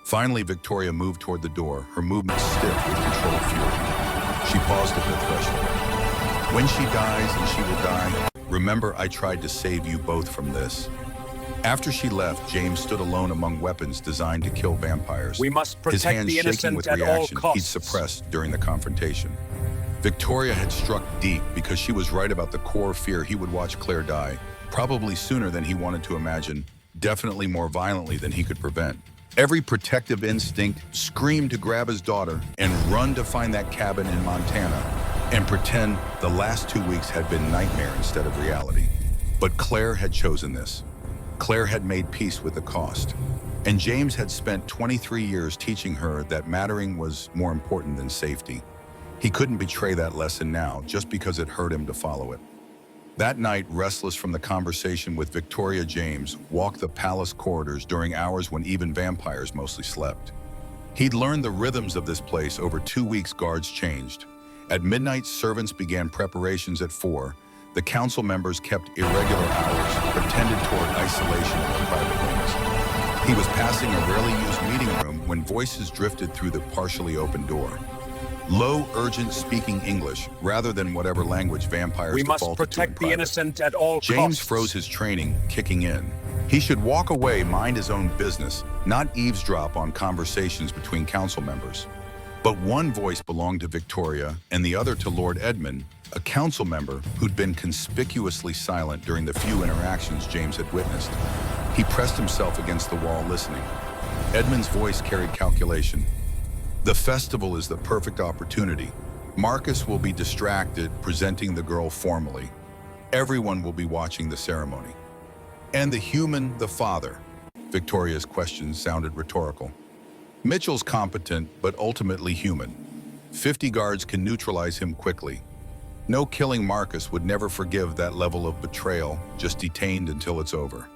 Finally, Victoria moved toward the door, her movement stiff with controlled fury. She paused at the threshold. When she dies, and she will die, remember I tried to save you both from this. After she left, James stood alone among weapons designed to kill vampires. We must His protect hands the shaking innocent with at all reaction he'd costs. suppressed during the confrontation. Victoria had struck deep because she was right about the core fear he would watch Claire die, probably sooner than he wanted to imagine, definitely more violently than he could prevent. Every protective instinct screamed to grab his daughter and run to find that cabin in Montana and pretend the last 2 weeks had been nightmare instead of reality. But Claire had chosen this. Claire had made peace with the cost. And James had spent 23 years teaching her that mattering was more important than safety. He couldn't betray that lesson now just because it hurt him to follow it. That night, restless from the conversation with Victoria, James walked the palace corridors during hours when even vampires mostly slept. He'd learned the rhythms of this place over 2 weeks. Guards changed. At midnight, servants began preparations at 4. The council members kept irregular hours, but tended toward isolation in their private wings. He was passing a rarely used meeting room when voices drifted through the partially open door. Low, urgent, speaking English, rather than whatever language vampires We must defaulted to in protect the private. innocent at all James costs. froze his training, kicking in. He should walk away, mind his own business, not eavesdrop on conversations between council members. But one voice belonged to Victoria and the other to Lord Edmund, a council member who'd been conspicuously silent during the few interactions James had witnessed. He pressed himself against the wall, listening. Edmund's voice carried calculation. The festival is the perfect opportunity. Marcus will be distracted, presenting the girl formally. Everyone will be watching the ceremony. And the human, the father? Victoria's question sounded rhetorical. Mitchell's competent, but ultimately human. 50 guards can neutralize him quickly. No killing Marcus would never forgive that level of betrayal, just detained until it's over.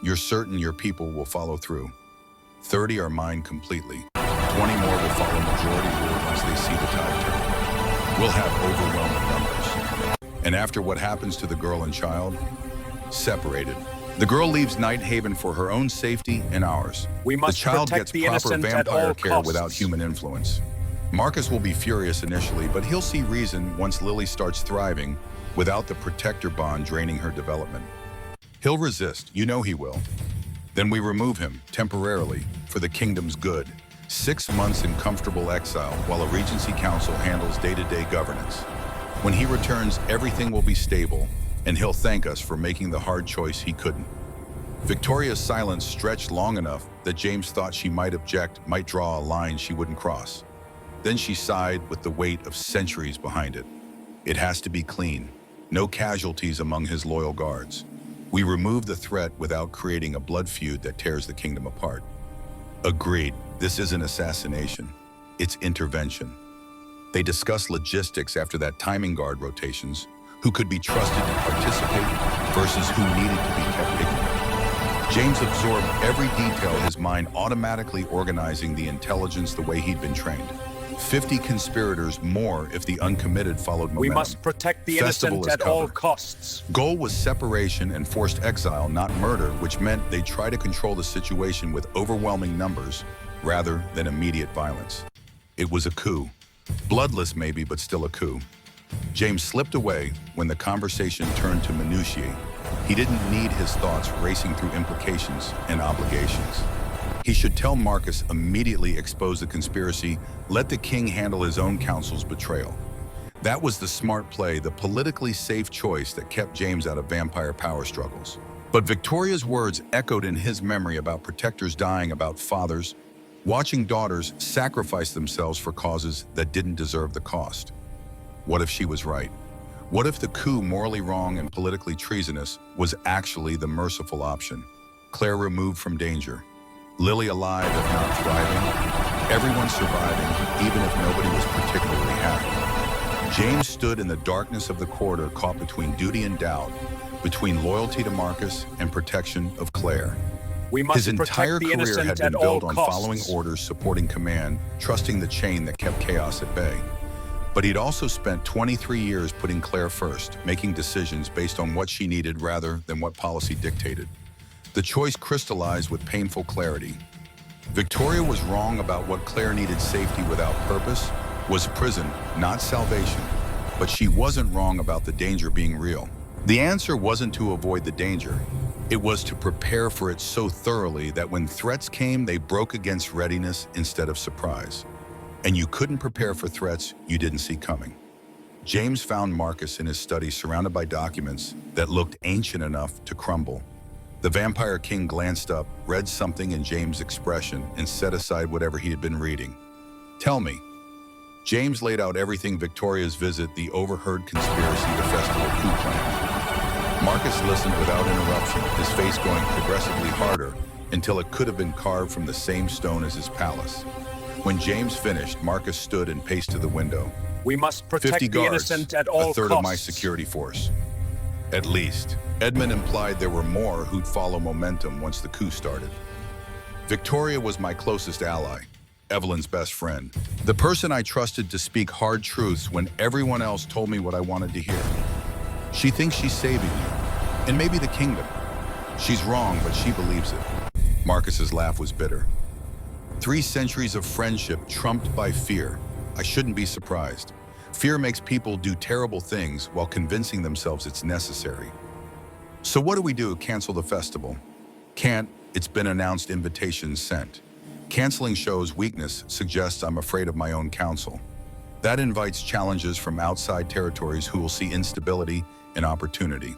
You're certain your people will follow through. 30 are mine completely. 20 more will follow majority rule once they see the tide turn. We'll have overwhelming numbers. And after what happens to the girl and child? Separated. The girl leaves Night Haven for her own safety and ours. We must the child protect gets the proper innocent at vampire all care costs. without human influence. Marcus will be furious initially, but he'll see reason once Lily starts thriving without the protector bond draining her development. He'll resist, you know he will. Then we remove him, temporarily, for the kingdom's good. 6 months in comfortable exile while a Regency Council handles day-to-day governance. When he returns, everything will be stable, and he'll thank us for making the hard choice he couldn't. Victoria's silence stretched long enough that James thought she might object, might draw a line she wouldn't cross. Then she sighed with the weight of centuries behind it. It has to be clean. No casualties among his loyal guards. We remove the threat without creating a blood feud that tears the kingdom apart. Agreed. This isn't assassination. It's intervention. They discussed logistics after that timing guard rotations, who could be trusted to participate versus who needed to be kept ignorant. James absorbed every detail, his mind automatically organizing the intelligence the way he'd been trained. 50 conspirators more if the uncommitted followed momentum. We must protect the Festival innocent is at all covered. costs. Goal was separation and forced exile, not murder, which meant they try to control the situation with overwhelming numbers rather than immediate violence. It was a coup. Bloodless maybe, but still a coup. James slipped away when the conversation turned to minutiae. He didn't need his thoughts racing through implications and obligations. He should tell Marcus, immediately expose the conspiracy, let the king handle his own counsel's betrayal. That was the smart play, the politically safe choice that kept James out of vampire power struggles. But Victoria's words echoed in his memory about protectors dying, about fathers watching daughters sacrifice themselves for causes that didn't deserve the cost. What if she was right? What if the coup, morally wrong and politically treasonous, was actually the merciful option? Claire removed from danger. Lily alive, if not thriving. Everyone surviving, even if nobody was particularly happy. James stood in the darkness of the corridor, caught between duty and doubt, between loyalty to Marcus and protection of Claire. We must His entire protect the career innocent had been at all built on costs. following orders, supporting command, trusting the chain that kept chaos at bay. But he'd also spent 23 years putting Claire first, making decisions based on what she needed rather than what policy dictated. The choice crystallized with painful clarity. Victoria was wrong about what Claire needed. Safety without purpose was prison, not salvation. But she wasn't wrong about the danger being real. The answer wasn't to avoid the danger. It was to prepare for it so thoroughly that when threats came, they broke against readiness instead of surprise. And you couldn't prepare for threats you didn't see coming. James found Marcus in his study, surrounded by documents that looked ancient enough to crumble. The Vampire King glanced up, read something in James' expression, and set aside whatever he had been reading. Tell me. James laid out everything: Victoria's visit, the overheard conspiracy, the festival coup plan. Marcus listened without interruption, his face going progressively harder until it could have been carved from the same stone as his palace. When James finished, Marcus stood and paced to the window. We must 50 protect the guards, innocent at all a third costs. of my security force. At least. Edmund implied there were more who'd follow momentum once the coup started. Victoria was my closest ally, Evelyn's best friend. The person I trusted to speak hard truths when everyone else told me what I wanted to hear. She thinks she's saving you, and maybe the kingdom. She's wrong, but she believes it. Marcus's laugh was bitter. 3 centuries of friendship trumped by fear. I shouldn't be surprised. Fear makes people do terrible things while convincing themselves it's necessary. So what do we do? Cancel the festival? Can't. It's been announced, invitations sent. Canceling shows weakness, suggests I'm afraid of my own counsel. That invites challenges from outside territories who will see instability and opportunity.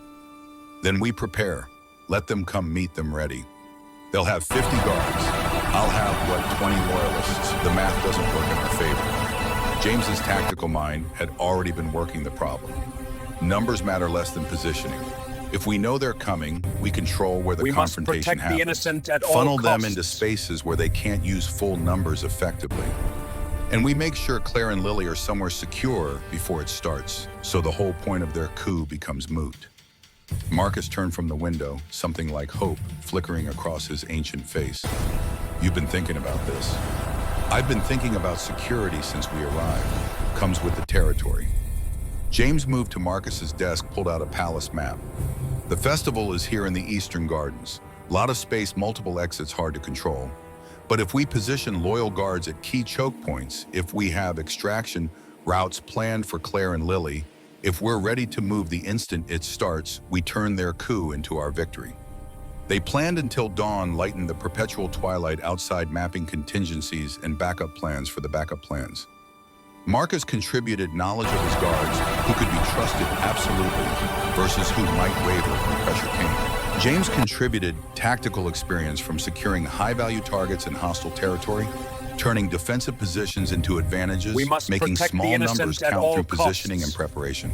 Then we prepare. Let them come, meet them ready. They'll have 50 guards. I'll have, 20 loyalists. The math doesn't work in our favor. James's tactical mind had already been working the problem. Numbers matter less than positioning. If we know they're coming, we control where the We must confrontation protect happens. the innocent at all Funnel costs. them into spaces where they can't use full numbers effectively. And we make sure Claire and Lily are somewhere secure before it starts, so the whole point of their coup becomes moot. Marcus turned from the window, something like hope flickering across his ancient face. You've been thinking about this. I've been thinking about security since we arrived. Comes with the territory. James moved to Marcus's desk, pulled out a palace map. The festival is here in the Eastern Gardens. Lot of space, multiple exits, hard to control. But if we position loyal guards at key choke points, if we have extraction routes planned for Claire and Lily, if we're ready to move the instant it starts, we turn their coup into our victory. They planned until dawn, lightened the perpetual twilight outside, mapping contingencies and backup plans for the backup plans. Marcus contributed knowledge of his guards, who could be trusted absolutely versus who might waver when pressure came. James contributed tactical experience from securing high-value targets in hostile territory, turning defensive positions into advantages, We must making protect the small innocent numbers at count all through positioning costs. and preparation.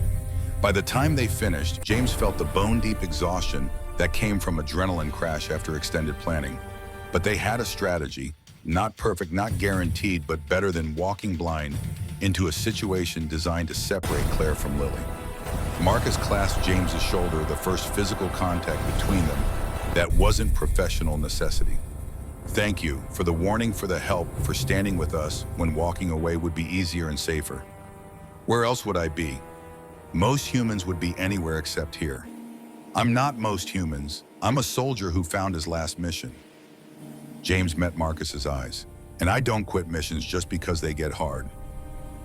By the time they finished, James felt the bone-deep exhaustion that came from adrenaline crash after extended planning. But they had a strategy, not perfect, not guaranteed, but better than walking blind into a situation designed to separate Claire from Lily. Marcus clasped James's shoulder, the first physical contact between them, That wasn't professional necessity. Thank you for the warning, for the help, for standing with us when walking away would be easier and safer. Where else would I be? Most humans would be anywhere except here. I'm not most humans. I'm a soldier who found his last mission. James met Marcus's eyes. And I don't quit missions just because they get hard.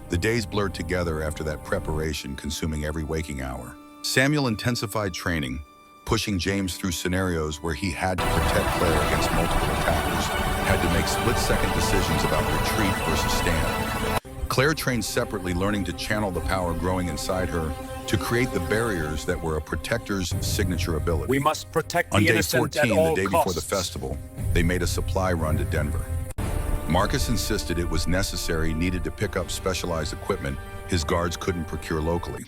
The days blurred together after that preparation, consuming every waking hour. Samuel intensified training, pushing James through scenarios where he had to protect Claire against multiple attackers, had to make split-second decisions about retreat versus stand. Claire trained separately, learning to channel the power growing inside her to create the barriers that were a protector's signature ability. We must protect On the day innocent 14, at all the day before the costs. festival, they made a supply run to Denver. Marcus insisted it was necessary, needed to pick up specialized equipment his guards couldn't procure locally.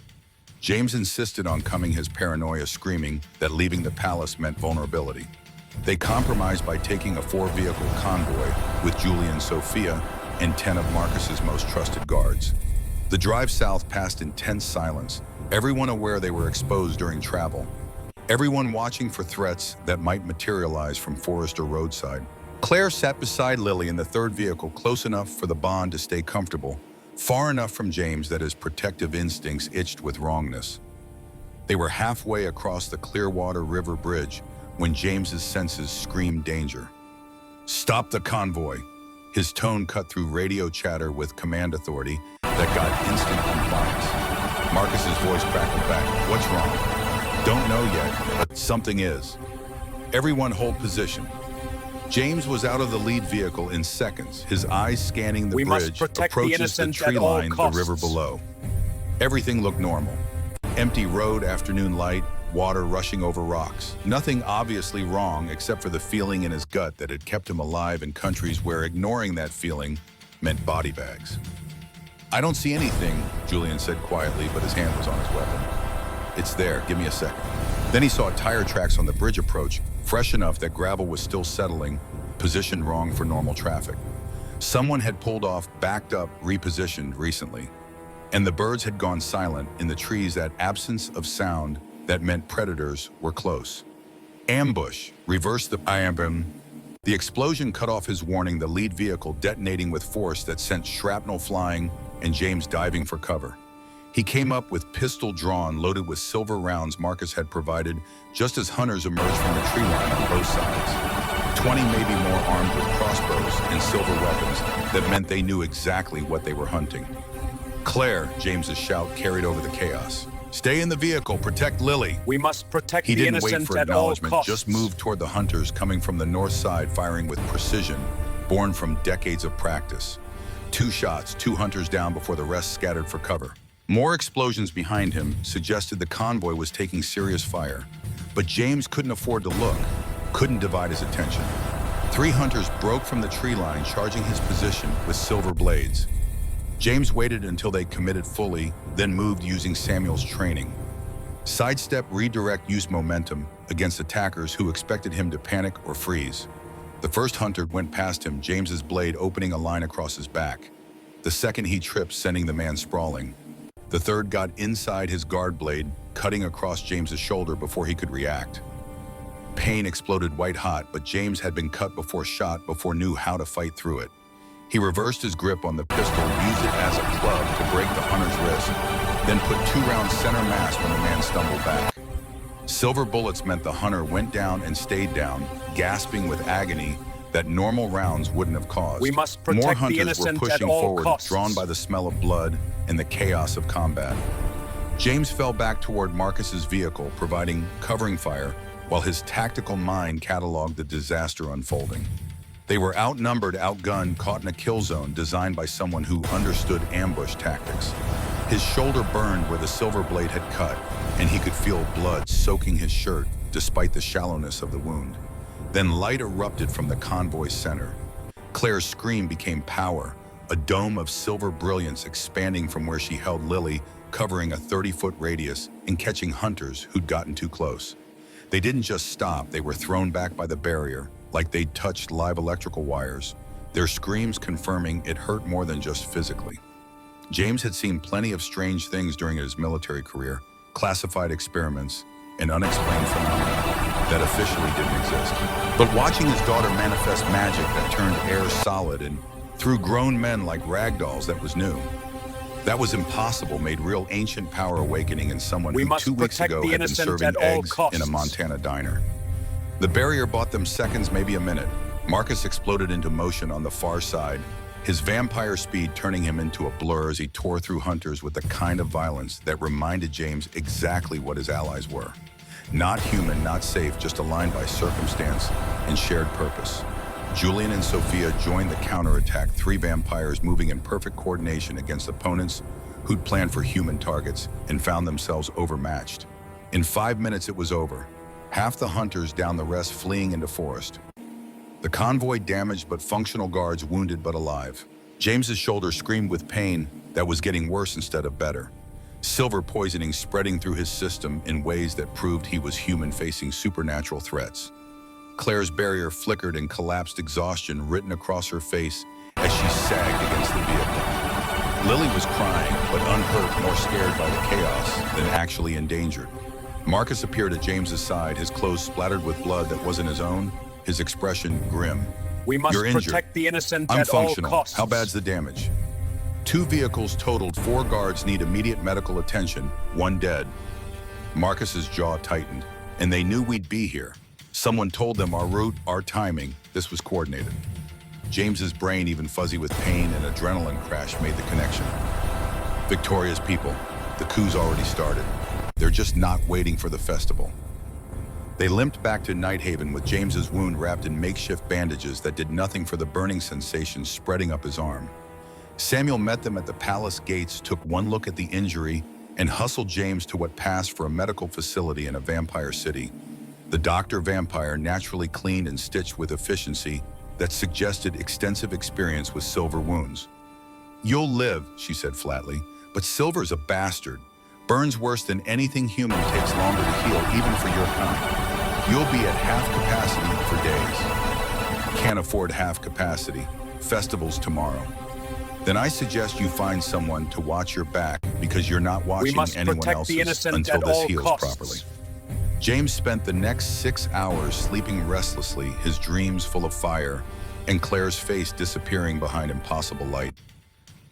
James insisted on calming his paranoia, screaming that leaving the palace meant vulnerability. They compromised by taking a 4-vehicle convoy with Julie and Sophia and 10 of Marcus's most trusted guards. The drive south passed in tense silence, everyone aware they were exposed during travel, everyone watching for threats that might materialize from forest or roadside. Claire sat beside Lily in the 3rd vehicle, close enough for the bond to stay comfortable, far enough from James that his protective instincts itched with wrongness. They were halfway across the Clearwater River Bridge when James's senses screamed danger. "Stop the convoy!" His tone cut through radio chatter with command authority that got instant compliance. Marcus's voice crackled back. "What's wrong?" "Don't know yet, but something is." "Everyone hold position." James was out of the lead vehicle in seconds, his eyes scanning the We must bridge, protect the approaches the innocent tree at all line, the costs. river below. Everything looked normal. Empty road, afternoon light, water rushing over rocks. Nothing obviously wrong except for the feeling in his gut that had kept him alive in countries where ignoring that feeling meant body bags. "I don't see anything," Julian said quietly, but his hand was on his weapon. "It's there, give me a second." Then he saw tire tracks on the bridge approach, fresh enough that gravel was still settling, positioned wrong for normal traffic. Someone had pulled off, backed up, repositioned recently. And the birds had gone silent in the trees, that absence of sound that meant predators were close. Ambush, reverse the ambush. The explosion cut off his warning, the lead vehicle detonating with force that sent shrapnel flying and James diving for cover. He came up with pistol drawn, loaded with silver rounds Marcus had provided, just as hunters emerged from the tree line on both sides. 20, maybe more, armed with crossbows and silver weapons that meant they knew exactly what they were hunting. "Claire," James's shout carried over the chaos. "Stay in the vehicle, protect Lily." We must protect He the didn't wait innocent for at all acknowledgement, costs. just moved toward the hunters coming from the north side, firing with precision, born from decades of practice. 2 shots, 2 hunters down before the rest scattered for cover. More explosions behind him suggested the convoy was taking serious fire, but James couldn't afford to look, couldn't divide his attention. 3 hunters broke from the tree line, charging his position with silver blades. James waited until they committed fully, then moved using Samuel's training. Sidestep, redirect, use momentum against attackers who expected him to panic or freeze. The first hunter went past him, James's blade opening a line across his back. The second he tripped, sending the man sprawling. The third got inside his guard blade, cutting across James's shoulder before he could react. Pain exploded white hot, but James had been cut before shot, before knew how to fight through it. He reversed his grip on the pistol, used it as a club to break the hunter's wrist, then put 2 rounds center mass when the man stumbled back. Silver bullets meant the hunter went down and stayed down, gasping with agony that normal rounds wouldn't have caused. We must protect More the hunters were innocent pushing at all forward, costs. drawn by the smell of blood and the chaos of combat. James fell back toward Marcus's vehicle, providing covering fire, while his tactical mind cataloged the disaster unfolding. They were outnumbered, outgunned, caught in a kill zone designed by someone who understood ambush tactics. His shoulder burned where the silver blade had cut, and he could feel blood soaking his shirt despite the shallowness of the wound. Then light erupted from the convoy's center. Claire's scream became power, a dome of silver brilliance expanding from where she held Lily, covering a 30-foot radius and catching hunters who'd gotten too close. They didn't just stop, they were thrown back by the barrier, like they'd touched live electrical wires, their screams confirming it hurt more than just physically. James had seen plenty of strange things during his military career, classified experiments, an unexplained phenomenon that officially didn't exist. But watching his daughter manifest magic that turned air solid and threw grown men like ragdolls, that was new. That was impossible, made real ancient power awakening in someone We who must 2 weeks protect ago the had been innocent serving at all eggs costs. in a Montana diner. The barrier bought them seconds, maybe a minute. Marcus exploded into motion on the far side, his vampire speed turning him into a blur as he tore through hunters with the kind of violence that reminded James exactly what his allies were. Not human, not safe, just aligned by circumstance and shared purpose. Julian and Sophia joined the counterattack, 3 vampires moving in perfect coordination against opponents who'd planned for human targets and found themselves overmatched. In 5 minutes it was over. Half the hunters down, the rest fleeing into forest. The convoy damaged but functional guards wounded but alive. James's shoulder screamed with pain that was getting worse instead of better. Silver poisoning spreading through his system in ways that proved he was human facing supernatural threats. Claire's barrier flickered and collapsed, exhaustion written across her face as she sagged against the vehicle. Lily was crying, but unhurt, more scared by the chaos than actually endangered. Marcus appeared at James's side, his clothes splattered with blood that wasn't his own, his expression grim. We must You're injured. protect the innocent I'm at all functional. costs. How bad's the damage? 2 vehicles totaled, 4 guards need immediate medical attention, 1 dead. Marcus's jaw tightened, and they knew we'd be here. Someone told them our route, our timing, this was coordinated. James's brain, even fuzzy with pain and adrenaline crash, made the connection. Victoria's people, the coup's already started. They're just not waiting for the festival. They limped back to Nighthaven with James's wound wrapped in makeshift bandages that did nothing for the burning sensation spreading up his arm. Samuel met them at the palace gates, took one look at the injury, and hustled James to what passed for a medical facility in a vampire city. The doctor vampire naturally cleaned and stitched with efficiency that suggested extensive experience with silver wounds. "You'll live," she said flatly, "but Silver's a bastard. Burns worse than anything human, takes longer to heal even for your kind. You'll be at half capacity for days." "Can't afford half capacity. Festival's tomorrow." "Then I suggest you find someone to watch your back because you're not We watching must anyone protect else's the innocent until at this all heals costs. properly." James spent the next 6 hours sleeping restlessly, his dreams full of fire, and Claire's face disappearing behind impossible light.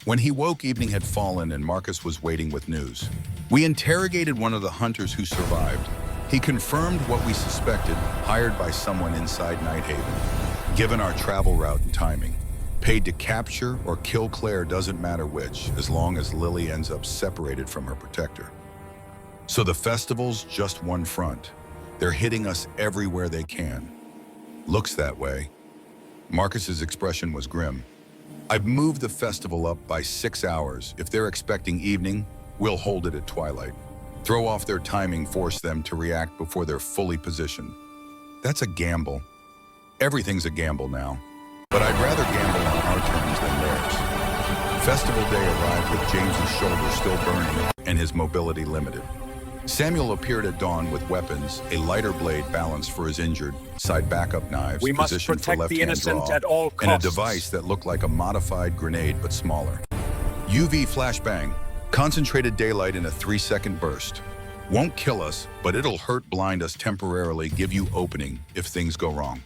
When he woke, evening had fallen and Marcus was waiting with news. "We interrogated one of the hunters who survived. He confirmed what we suspected, hired by someone inside Nighthaven. Given our travel route and timing, paid to capture or kill Claire, doesn't matter which, as long as Lily ends up separated from her protector. So the festival's just one front. They're hitting us everywhere they can. Looks that way." Marcus's expression was grim. "I've moved the festival up by 6 hours. If they're expecting evening, we'll hold it at twilight. Throw off their timing, force them to react before they're fully positioned." "That's a gamble." "Everything's a gamble now. But I'd rather gamble on our terms than theirs." Festival day arrived with James's shoulder still burning and his mobility limited. Samuel appeared at dawn with weapons, a lighter blade balanced for his injured side, backup knives We must positioned for protect the left-hand innocent draw, at all and a costs. device that looked like a modified grenade but smaller. UV flashbang, concentrated daylight in a 3-second burst. Won't kill us, but it'll hurt, blind us temporarily, give you opening if things go wrong.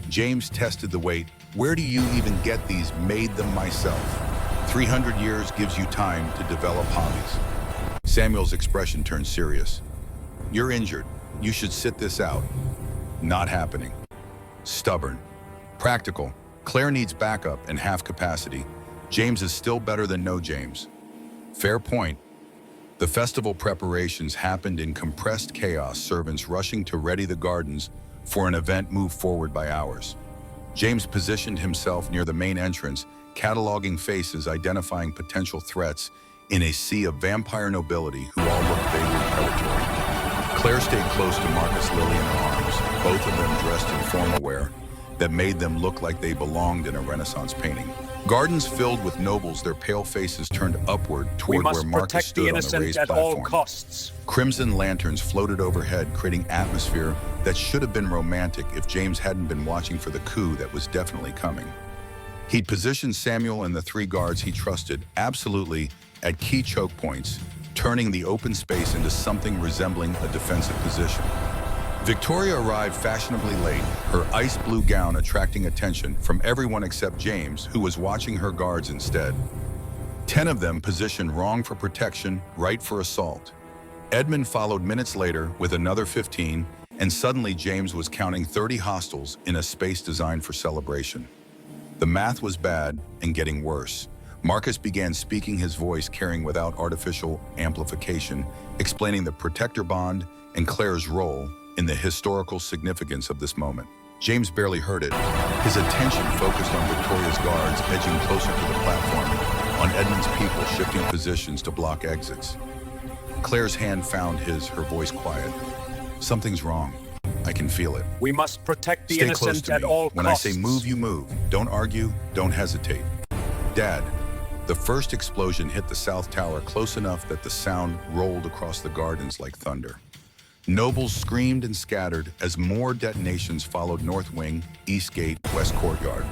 James tested the weight. "Where do you even get these? Made them myself. 300 years gives you time to develop hobbies." Samuel's expression turned serious. "You're injured. You should sit this out." "Not happening." Stubborn. Practical. Claire needs backup and half capacity. James is still better than no James. Fair point. The festival preparations happened in compressed chaos, servants rushing to ready the gardens for an event moved forward by hours. James positioned himself near the main entrance, cataloging faces, identifying potential threats in a sea of vampire nobility who all looked vaguely predatory. Claire stayed close to Marcus, Lily in her arms, both of them dressed in formal wear that made them look like they belonged in a Renaissance painting. Gardens filled with nobles, their pale faces turned upward We toward where must Marcus protect the stood on the innocent raised at all platform. costs. Crimson lanterns floated overhead, creating atmosphere that should have been romantic if James hadn't been watching for the coup that was definitely coming. He'd positioned Samuel and the 3 guards he trusted absolutely at key choke points, turning the open space into something resembling a defensive position. Victoria arrived fashionably late, her ice blue gown attracting attention from everyone except James, who was watching her guards instead. 10 of them positioned wrong for protection, right for assault. Edmund followed minutes later with another 15, and suddenly James was counting 30 hostiles in a space designed for celebration. The math was bad and getting worse. Marcus began speaking, his voice carrying without artificial amplification, explaining the protector bond and Claire's role in the historical significance of this moment. James barely heard it. His attention focused on Victoria's guards edging closer to the platform, on Edmund's people shifting positions to block exits. Claire's hand found his, her voice quiet. Something's wrong. I can feel it. We must protect the Stay close innocent to at me. all When costs. I say move, you move. Don't argue, don't hesitate. Dad, the first explosion hit the South Tower close enough that the sound rolled across the gardens like thunder. Nobles screamed and scattered as more detonations followed North Wing, East Gate, West Courtyard.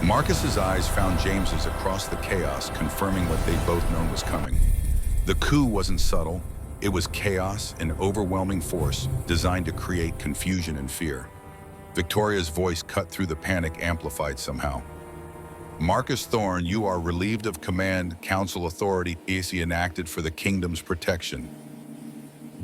Marcus's eyes found James's across the chaos, confirming what they'd both known was coming. The coup wasn't subtle. It was chaos and overwhelming force designed to create confusion and fear. Victoria's voice cut through the panic, amplified somehow. Marcus Thorne, you are relieved of command, council authority, is enacted for the kingdom's protection.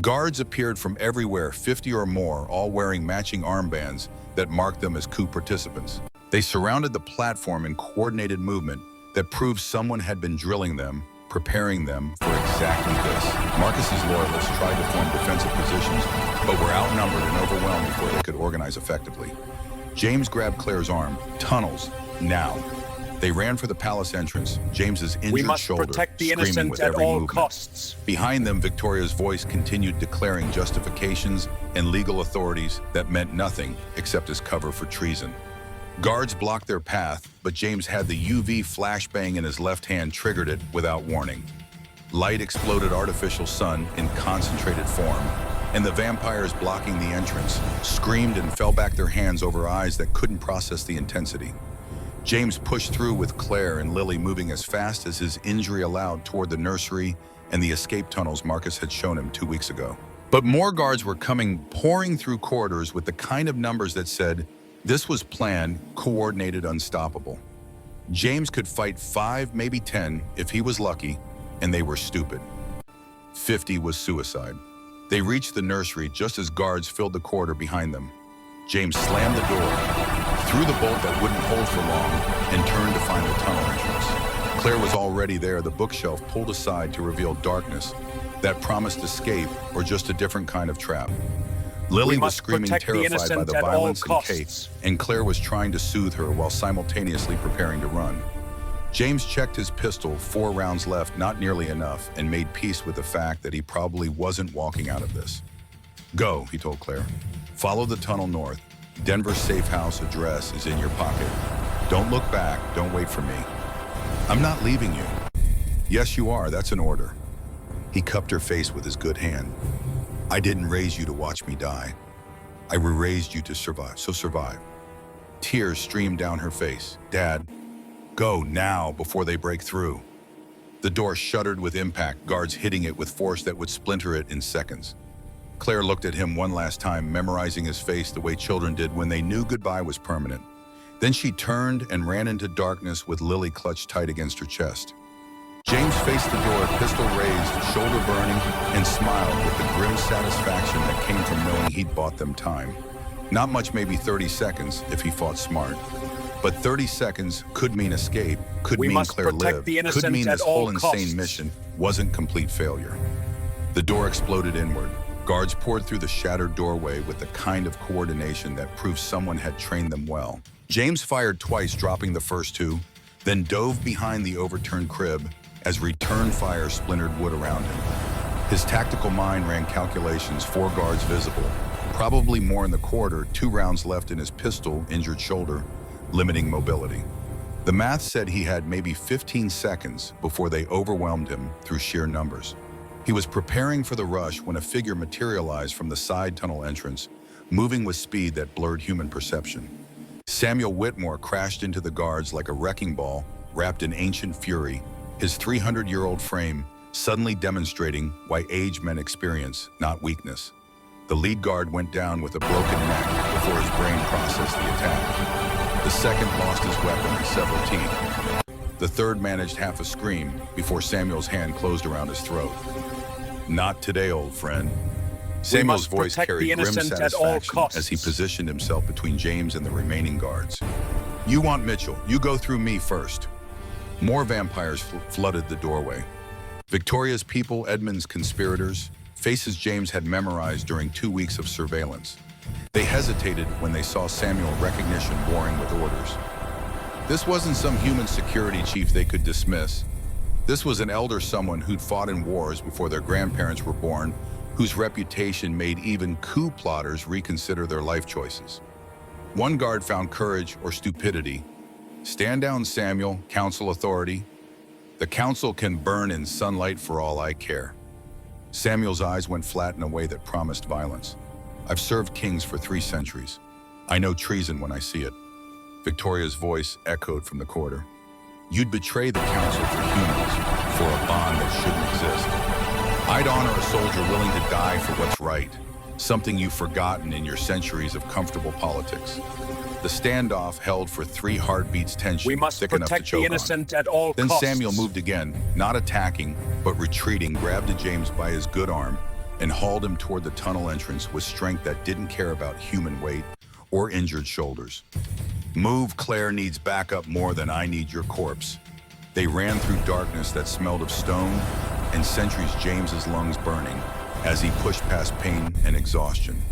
Guards appeared from everywhere, 50 or more, all wearing matching armbands that marked them as coup participants. They surrounded the platform in coordinated movement that proved someone had been drilling them, preparing them for exactly this. Marcus's loyalists tried to form defensive positions, but were outnumbered and overwhelmed before they could organize effectively. James grabbed Claire's arm. Tunnels, now. They ran for the palace entrance, James's We injured must shoulder protect the screaming innocent with at every all movement. costs. Behind them, Victoria's voice continued declaring justifications and legal authorities that meant nothing except as cover for treason. Guards blocked their path, but James had the UV flashbang in his left hand, triggered it without warning. Light exploded artificial sun in concentrated form, and the vampires blocking the entrance screamed and fell back, their hands over eyes that couldn't process the intensity. James pushed through with Claire and Lily moving as fast as his injury allowed toward the nursery and the escape tunnels Marcus had shown him 2 weeks ago. But more guards were coming, pouring through corridors with the kind of numbers that said, this was planned, coordinated, unstoppable. James could fight 5, maybe 10, if he was lucky, and they were stupid. 50 was suicide. They reached the nursery just as guards filled the corridor behind them. James slammed the door, threw the bolt that wouldn't hold for long, and turned to find the tunnel entrance. Claire was already there, the bookshelf pulled aside to reveal darkness that promised escape or just a different kind of trap. Lily was must screaming, protect the terrified by innocent the at all violence and costs. Kate, and Claire was trying to soothe her while simultaneously preparing to run. James checked his pistol, 4 rounds left, not nearly enough, and made peace with the fact that he probably wasn't walking out of this. Go, he told Claire. Follow the tunnel north. Denver's safe house address is in your pocket. Don't look back, don't wait for me. I'm not leaving you. Yes, you are, that's an order. He cupped her face with his good hand. I didn't raise you to watch me die. I raised you to survive, so survive. Tears streamed down her face. Dad, go now before they break through. The door shuddered with impact, guards hitting it with force that would splinter it in seconds. Claire looked at him one last time, memorizing his face the way children did when they knew goodbye was permanent. Then she turned and ran into darkness with Lily clutched tight against her chest. James faced the door, pistol raised, shoulder burning, and smiled with the grim satisfaction that came from knowing he'd bought them time. Not much, maybe 30 seconds if he fought smart. But 30 seconds could mean escape, could We mean must Claire protect lived, the could innocent mean at this whole all insane costs. mission wasn't complete failure. The door exploded inward. Guards poured through the shattered doorway with the kind of coordination that proved someone had trained them well. James fired twice, dropping the first 2, then dove behind the overturned crib as return fire splintered wood around him. His tactical mind ran calculations, 4 guards visible, probably more in the corridor, 2 rounds left in his pistol, injured shoulder, limiting mobility. The math said he had maybe 15 seconds before they overwhelmed him through sheer numbers. He was preparing for the rush when a figure materialized from the side tunnel entrance, moving with speed that blurred human perception. Samuel Whitmore crashed into the guards like a wrecking ball wrapped in ancient fury, his 300-year-old frame suddenly demonstrating why age meant experience, not weakness. The lead guard went down with a broken neck before his brain processed the attack. The second lost his weapon and several teeth. The third managed half a scream before Samuel's hand closed around his throat. Not today, old friend. Samuel's voice carried grim satisfaction as he positioned himself between James and the remaining guards. You want Mitchell, you go through me first. More vampires flooded the doorway. Victoria's people, Edmund's conspirators, faces James had memorized during 2 weeks of surveillance. They hesitated when they saw Samuel recognition warring with orders. This wasn't some human security chief they could dismiss. This was an elder someone who'd fought in wars before their grandparents were born, whose reputation made even coup plotters reconsider their life choices. One guard found courage or stupidity. Stand down, Samuel, council authority. The council can burn in sunlight for all I care. Samuel's eyes went flat in a way that promised violence. I've served kings for 3 centuries. I know treason when I see it. Victoria's voice echoed from the corridor. You'd betray the council for humans, for a bond that shouldn't exist. I'd honor a soldier willing to die for what's right, something you've forgotten in your centuries of comfortable politics. The standoff held for 3 heartbeats tension, We must thick enough to protect choke the innocent at all Then costs. Samuel moved again, not attacking, but retreating, grabbed at James by his good arm, and hauled him toward the tunnel entrance with strength that didn't care about human weight or injured shoulders. Move, Claire needs backup more than I need your corpse. They ran through darkness that smelled of stone and centuries James's lungs burning as he pushed past pain and exhaustion.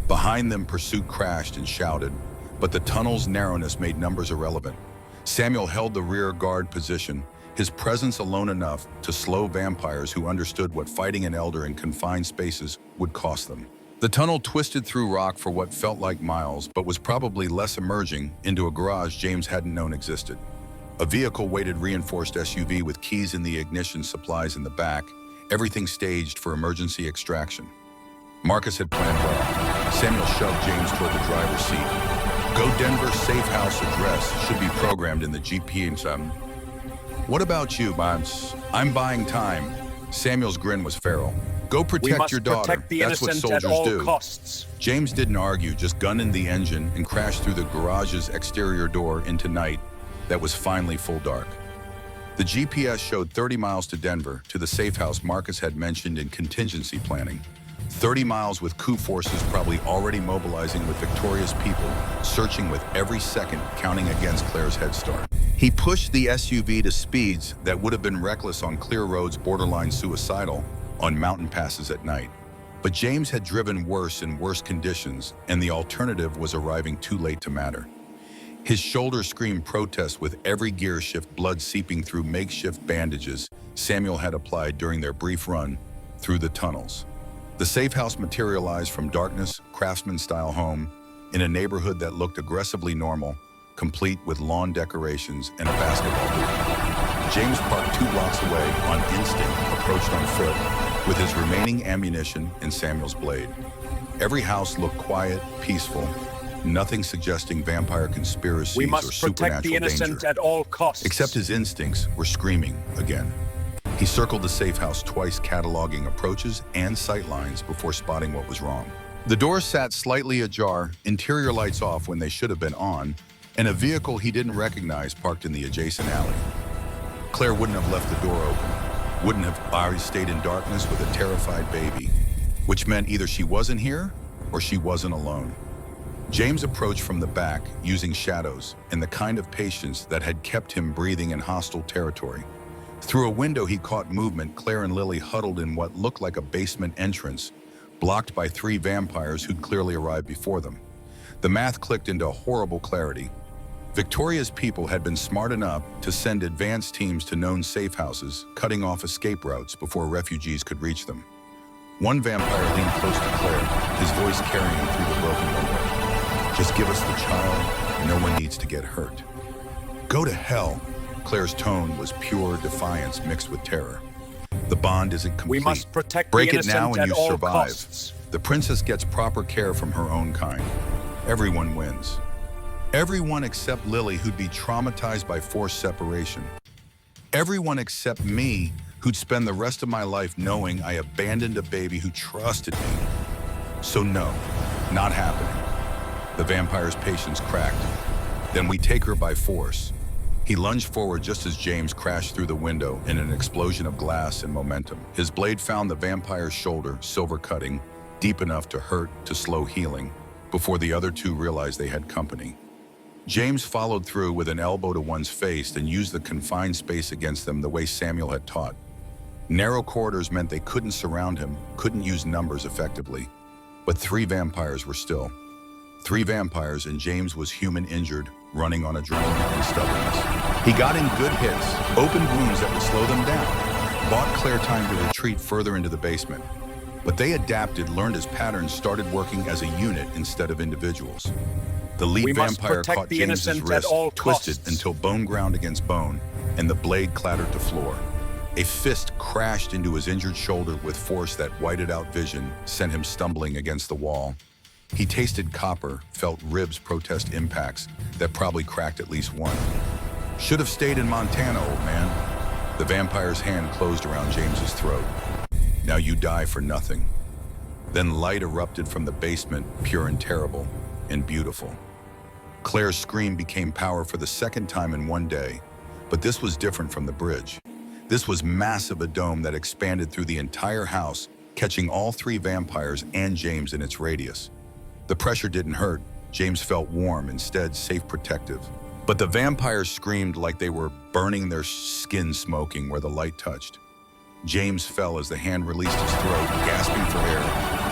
Behind them, pursuit crashed and shouted, but the tunnel's narrowness made numbers irrelevant. Samuel held the rear guard position, his presence alone enough to slow vampires who understood what fighting an elder in confined spaces would cost them. The tunnel twisted through rock for what felt like miles, but was probably less emerging into a garage James hadn't known existed. A vehicle waited reinforced SUV with keys in the ignition, supplies in the back, everything staged for emergency extraction. Marcus had planned well. Samuel shoved James toward the driver's seat. Go Denver safe house address should be programmed in the GPS. What about you, Bobs? I'm buying time. Samuel's grin was feral. Go protect your daughter. Protect the That's what innocent at soldiers all do. costs. James didn't argue, just gunned in the engine and crashed through the garage's exterior door into night that was finally full dark. The GPS showed 30 miles to Denver, to the safe house Marcus had mentioned in contingency planning. 30 miles with coup forces probably already mobilizing with Victoria's people, searching with every second, counting against Claire's head start. He pushed the SUV to speeds that would have been reckless on clear roads, borderline suicidal on mountain passes at night. But James had driven worse in worse conditions, and the alternative was arriving too late to matter. His shoulder screamed protest with every gear shift, blood seeping through makeshift bandages Samuel had applied during their brief run through the tunnels. The safe house materialized from darkness, craftsman-style home, in a neighborhood that looked aggressively normal, complete with lawn decorations and a basketball hoop. James parked 2 blocks away on instinct, approached on foot, with his remaining ammunition and Samuel's blade. Every house looked quiet, peaceful, nothing suggesting vampire conspiracies We or must protect the supernatural innocent danger. at all costs. Except his instincts were screaming again. He circled the safe house twice, cataloging approaches and sight lines before spotting what was wrong. The door sat slightly ajar, interior lights off when they should have been on, and a vehicle he didn't recognize parked in the adjacent alley. Claire wouldn't have left the door open, wouldn't have already stayed in darkness with a terrified baby, which meant either she wasn't here or she wasn't alone. James approached from the back, using shadows and the kind of patience that had kept him breathing in hostile territory. Through a window he caught movement, Claire and Lily huddled in what looked like a basement entrance, blocked by 3 vampires who'd clearly arrived before them. The math clicked into horrible clarity. Victoria's people had been smart enough to send advance teams to known safe houses, cutting off escape routes before refugees could reach them. One vampire leaned close to Claire, his voice carrying through the broken window. Just give us the child. No one needs to get hurt. Go to hell. Claire's tone was pure defiance mixed with terror. The bond isn't complete. We must protect Break the it now innocent and at you all survive. costs. The princess gets proper care from her own kind. Everyone wins. Everyone except Lily, who'd be traumatized by forced separation. Everyone except me, who'd spend the rest of my life knowing I abandoned a baby who trusted me. So no, not happening. The vampire's patience cracked. Then we take her by force. He lunged forward just as James crashed through the window in an explosion of glass and momentum. His blade found the vampire's shoulder, silver cutting, deep enough to hurt to slow healing, before the other two realized they had company. James followed through with an elbow to one's face and used the confined space against them the way Samuel had taught. Narrow corridors meant they couldn't surround him, couldn't use numbers effectively. But 3 vampires were still. 3 vampires, and James was human injured, running on adrenaline and stubbornness. He got in good hits, opened wounds that would slow them down, bought Claire time to retreat further into the basement. But they adapted, learned his patterns, started working as a unit instead of individuals. The lead vampire caught James's wrist, twisted until bone ground against bone, and the blade clattered to floor. A fist crashed into his injured shoulder with force that whited out vision, sent him stumbling against the wall. He tasted copper, felt ribs protest impacts that probably cracked at least one. Should have stayed in Montana, old man. The vampire's hand closed around James's throat. Now you die for nothing. Then light erupted from the basement, pure and terrible, and beautiful. Claire's scream became power for the second time in one day, but this was different from the bridge. This was massive, a dome that expanded through the entire house, catching all 3 vampires and James in its radius. The pressure didn't hurt. James felt warm, instead safe, protective. But the vampires screamed like they were burning their skin, smoking where the light touched. James fell as the hand released his throat, gasping for air,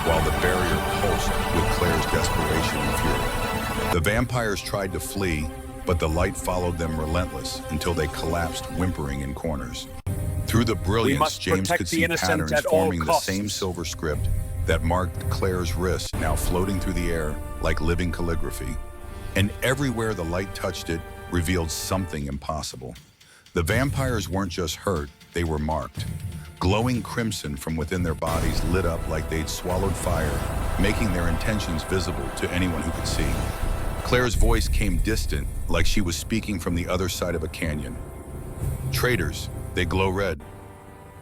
while the barrier pulsed with Claire's desperation and fury. The vampires tried to flee, but the light followed them relentless until they collapsed, whimpering in corners. Through the brilliance, James could see patterns forming the same silver script that marked Claire's wrist, now floating through the air like living calligraphy. And everywhere the light touched it, revealed something impossible. The vampires weren't just hurt, they were marked. Glowing crimson from within their bodies lit up like they'd swallowed fire, making their intentions visible to anyone who could see. Claire's voice came distant, like she was speaking from the other side of a canyon. Traitors, they glow red.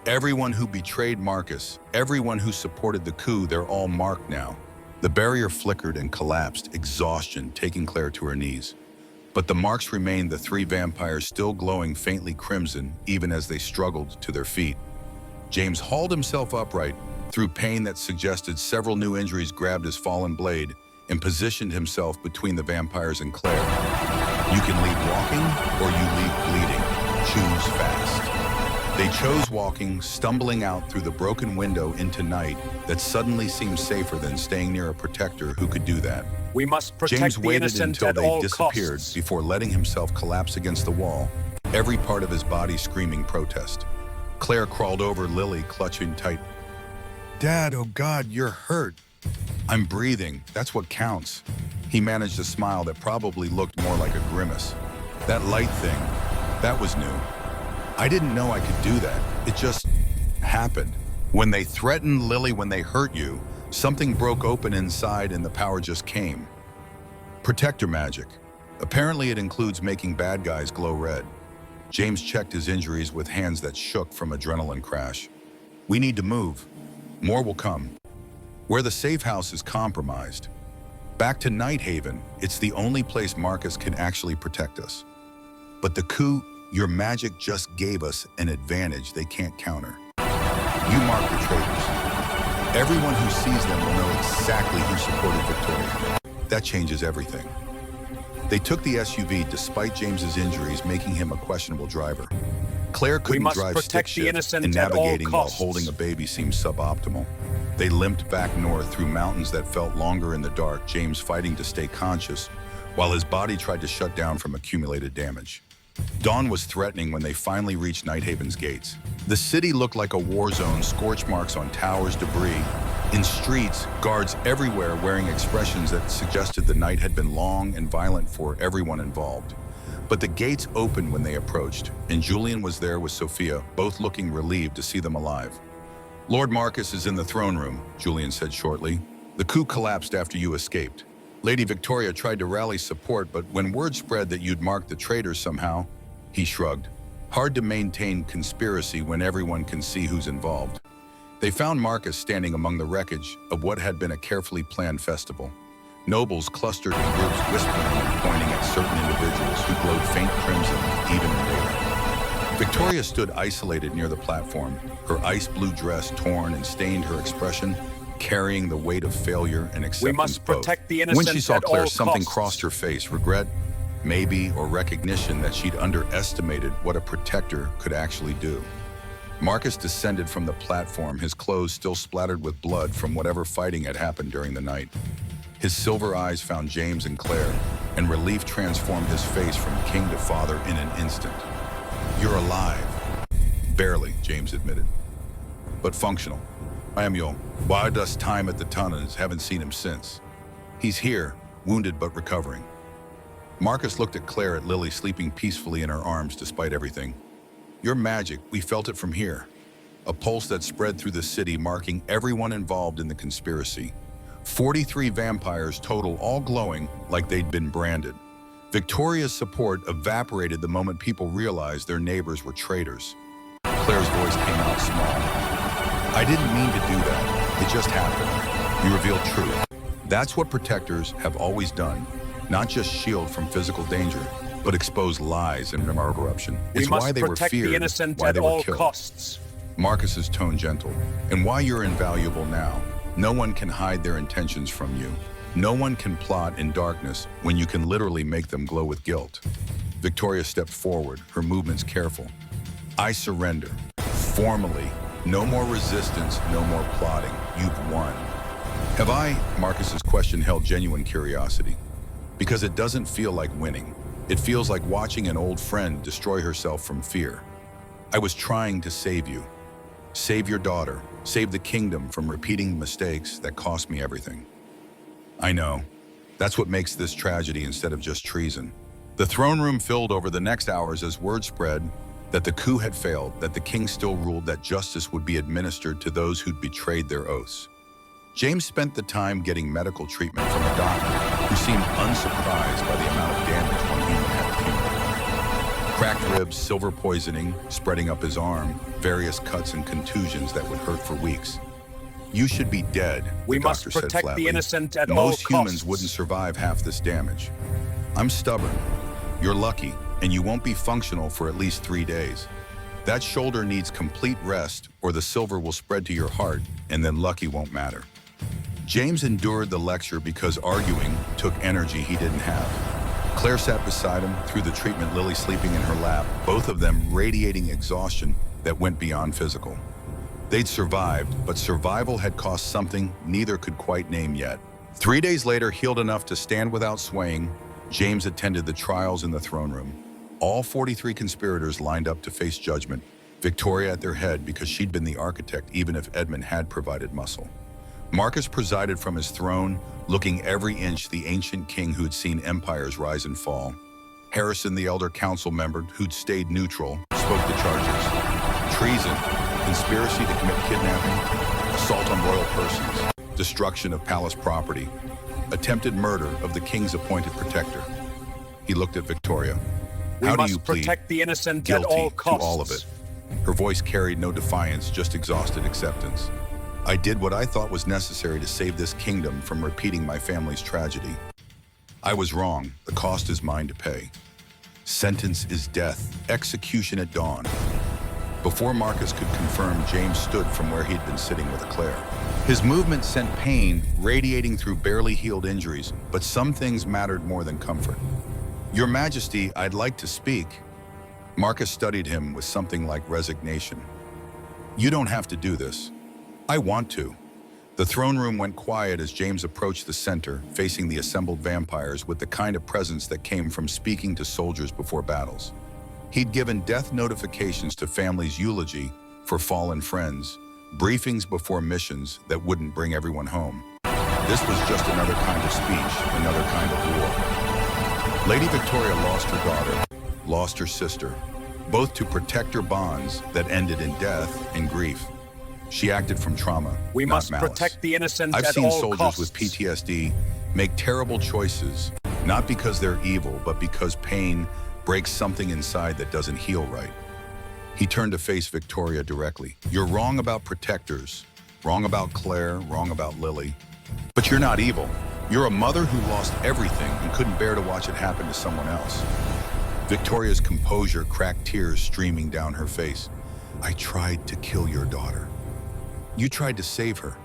Everyone who betrayed Marcus, everyone who supported the coup, they're all marked now. The barrier flickered and collapsed, exhaustion taking Claire to her knees. But the marks remained, the 3 vampires still glowing faintly crimson, even as they struggled to their feet. James hauled himself upright, through pain that suggested several new injuries, grabbed his fallen blade, and positioned himself between the vampires and Claire. You can leave walking, or you leave bleeding. Choose fast. They chose walking, stumbling out through the broken window into night that suddenly seemed safer than staying near a protector who could do that. We must protect James the waited innocent until at they all disappeared costs. before letting himself collapse against the wall, every part of his body screaming protest. Claire crawled over Lily, clutching tight. Dad, oh God, you're hurt. I'm breathing, that's what counts. He managed a smile that probably looked more like a grimace. That light thing, that was new. I didn't know I could do that. It just happened. When they threatened Lily, when they hurt you, something broke open inside and the power just came. Protector magic. Apparently it includes making bad guys glow red. James checked his injuries with hands that shook from adrenaline crash. We need to move. More will come. Where the safe house is compromised. Back to Night Haven, it's the only place Marcus can actually protect us. But the coup, your magic just gave us an advantage they can't counter. You mark the traitors. Everyone who sees them will know exactly who supported Victoria. That changes everything. They took the SUV despite James's injuries, making him a questionable driver. Claire couldn't drive stick shift, and navigating while holding a baby seemed suboptimal. They limped back north through mountains that felt longer in the dark, James fighting to stay conscious, while his body tried to shut down from accumulated damage. Dawn was threatening when they finally reached Night Haven's gates. The city looked like a war zone, scorch marks on towers, debris. In streets, guards everywhere wearing expressions that suggested the night had been long and violent for everyone involved. But the gates opened when they approached, and Julian was there with Sophia, both looking relieved to see them alive. Lord Marcus is in the throne room, Julian said shortly. The coup collapsed after you escaped. Lady Victoria tried to rally support, but when word spread that you'd marked the traitors somehow, he shrugged. Hard to maintain conspiracy when everyone can see who's involved. They found Marcus standing among the wreckage of what had been a carefully planned festival. Nobles clustered in groups, whispering and pointing at certain individuals who glowed faint crimson even in daylight. Victoria stood isolated near the platform, her ice blue dress torn and stained her expression, carrying the weight of failure and acceptance. We must protect the innocent When she saw at Claire, all something costs. crossed her face, regret, maybe, or recognition that she'd underestimated what a protector could actually do. Marcus descended from the platform, his clothes still splattered with blood from whatever fighting had happened during the night. His silver eyes found James and Claire, and relief transformed his face from king to father in an instant. "You're alive." "Barely," James admitted, "but functional. I am your wildest time at the tunnels, haven't seen him since. He's here, wounded but recovering." Marcus looked at Claire, at Lily sleeping peacefully in her arms despite everything. "Your magic, we felt it from here." A pulse that spread through the city, marking everyone involved in the conspiracy. 43 vampires total, all glowing like they'd been branded. Victoria's support evaporated the moment people realized their neighbors were traitors. Claire's voice came out small. "I didn't mean to do that. It just happened." You revealed truth. That's what protectors have always done. Not just shield from physical danger, but expose lies and moral corruption. We It's must why they were protect feared, the innocent why at they were all killed. costs. Marcus's tone gentle. "And why you're invaluable now. No one can hide their intentions from you. No one can plot in darkness when you can literally make them glow with guilt." Victoria stepped forward, her movements careful. "I surrender. Formally. No more resistance, no more plotting. You've won." "Have I?" Marcus's question held genuine curiosity. "Because it doesn't feel like winning. It feels like watching an old friend destroy herself from fear. I was trying to save you. Save your daughter. Save the kingdom from repeating mistakes that cost me everything." "I know. That's what makes this tragedy instead of just treason." The throne room filled over the next hours as word spread that the coup had failed, that the king still ruled, that justice would be administered to those who'd betrayed their oaths. James spent the time getting medical treatment from a doctor who seemed unsurprised by the amount of damage one human had accumulated. Cracked ribs, silver poisoning, spreading up his arm, various cuts and contusions that would hurt for weeks. "You should be dead," We the must doctor said protect flatly. the innocent at all "Most humans costs. wouldn't survive half this damage. I'm stubborn. You're lucky, and you won't be functional for at least 3 days. That shoulder needs complete rest, or the silver will spread to your heart, and then lucky won't matter." James endured the lecture because arguing took energy he didn't have. Claire sat beside him through the treatment, Lily sleeping in her lap, both of them radiating exhaustion that went beyond physical. They'd survived, but survival had cost something neither could quite name yet. 3 days later, healed enough to stand without swaying, James attended the trials in the throne room. All 43 conspirators lined up to face judgment, Victoria at their head because she'd been the architect even if Edmund had provided muscle. Marcus presided from his throne, looking every inch the ancient king who'd seen empires rise and fall. Harrison, the elder council member who'd stayed neutral, spoke the charges. Treason, conspiracy to commit kidnapping, assault on royal persons, destruction of palace property, attempted murder of the king's appointed protector. He looked at Victoria. We "How do must you plead?" protect the innocent "Guilty at all to costs. all of it." Her voice carried no defiance, just exhausted acceptance. "I did what I thought was necessary to save this kingdom from repeating my family's tragedy. I was wrong. The cost is mine to pay. Sentence is death, execution at dawn." Before Marcus could confirm, James stood from where he'd been sitting with Claire. His movement sent pain radiating through barely healed injuries, but some things mattered more than comfort. "Your Majesty, I'd like to speak." Marcus studied him with something like resignation. "You don't have to do this. I want to." The throne room went quiet as James approached the center, facing the assembled vampires with the kind of presence that came from speaking to soldiers before battles. He'd given death notifications to families' eulogy for fallen friends, briefings before missions that wouldn't bring everyone home. This was just another kind of speech, another kind of war. Lady Victoria lost her daughter, lost her sister, both to protector bonds that ended in death and grief. She acted from trauma, We not must malice. protect the innocent I've at seen all soldiers costs. with PTSD make terrible choices, not because they're evil, but because pain breaks something inside that doesn't heal right. He turned to face Victoria directly. You're wrong about protectors, wrong about Claire, wrong about Lily. But you're not evil. You're a mother who lost everything and couldn't bear to watch it happen to someone else. Victoria's composure cracked, tears streaming down her face. I tried to kill your daughter. You tried to save her.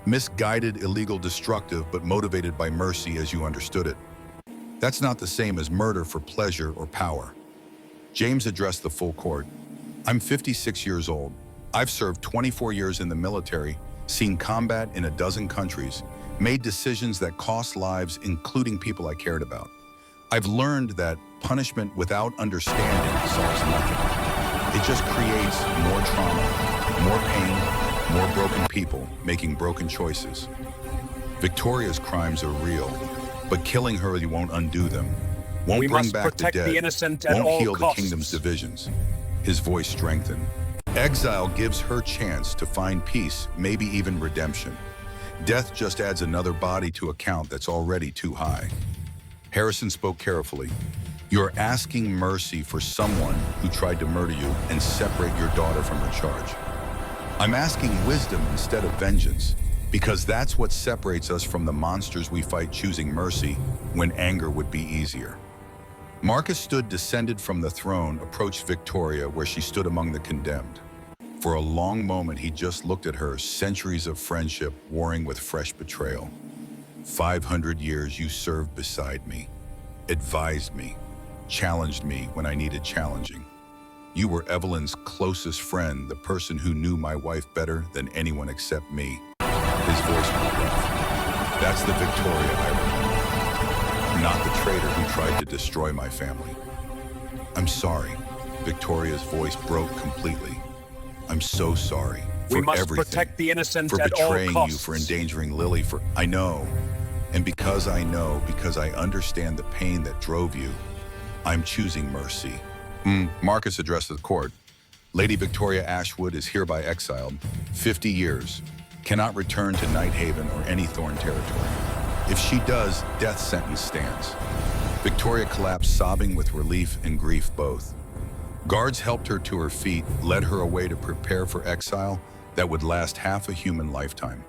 Misguided, illegal, destructive, but motivated by mercy as you understood it. That's not the same as murder for pleasure or power. James addressed the full court. I'm 56 years old. I've served 24 years in the military, seen combat in a dozen countries, made decisions that cost lives, including people I cared about. I've learned that punishment without understanding solves nothing. It just creates more trauma, more pain, more broken people making broken choices. Victoria's crimes are real, but killing her won't undo them. Won't We bring must back the protect dead, the innocent at won't all heal the costs. kingdom's divisions. His voice strengthened. Exile gives her chance to find peace, maybe even redemption. Death just adds another body to a count that's already too high. Harrison spoke carefully. You're asking mercy for someone who tried to murder you and separate your daughter from her charge. I'm asking wisdom instead of vengeance, because that's what separates us from the monsters we fight, choosing mercy when anger would be easier. Marcus stood descended from the throne, approached Victoria where she stood among the condemned. For a long moment, he just looked at her, centuries of friendship warring with fresh betrayal. 500 years you served beside me, advised me, challenged me when I needed challenging. You were Evelyn's closest friend, the person who knew my wife better than anyone except me. His voice was rough. That's the Victoria I remember, not the traitor who tried to destroy my family. I'm sorry. Victoria's voice broke completely. I'm so sorry for We must everything, protect the innocent for at all betraying you, costs. for endangering Lily, for I know. And because I know, because I understand the pain that drove you, I'm choosing mercy. Marcus addressed the court. Lady Victoria Ashwood is hereby exiled. 50 years. Cannot return to Nighthaven or any Thorn territory. If she does, death sentence stands. Victoria collapsed, sobbing with relief and grief both. Guards helped her to her feet, led her away to prepare for exile that would last half a human lifetime.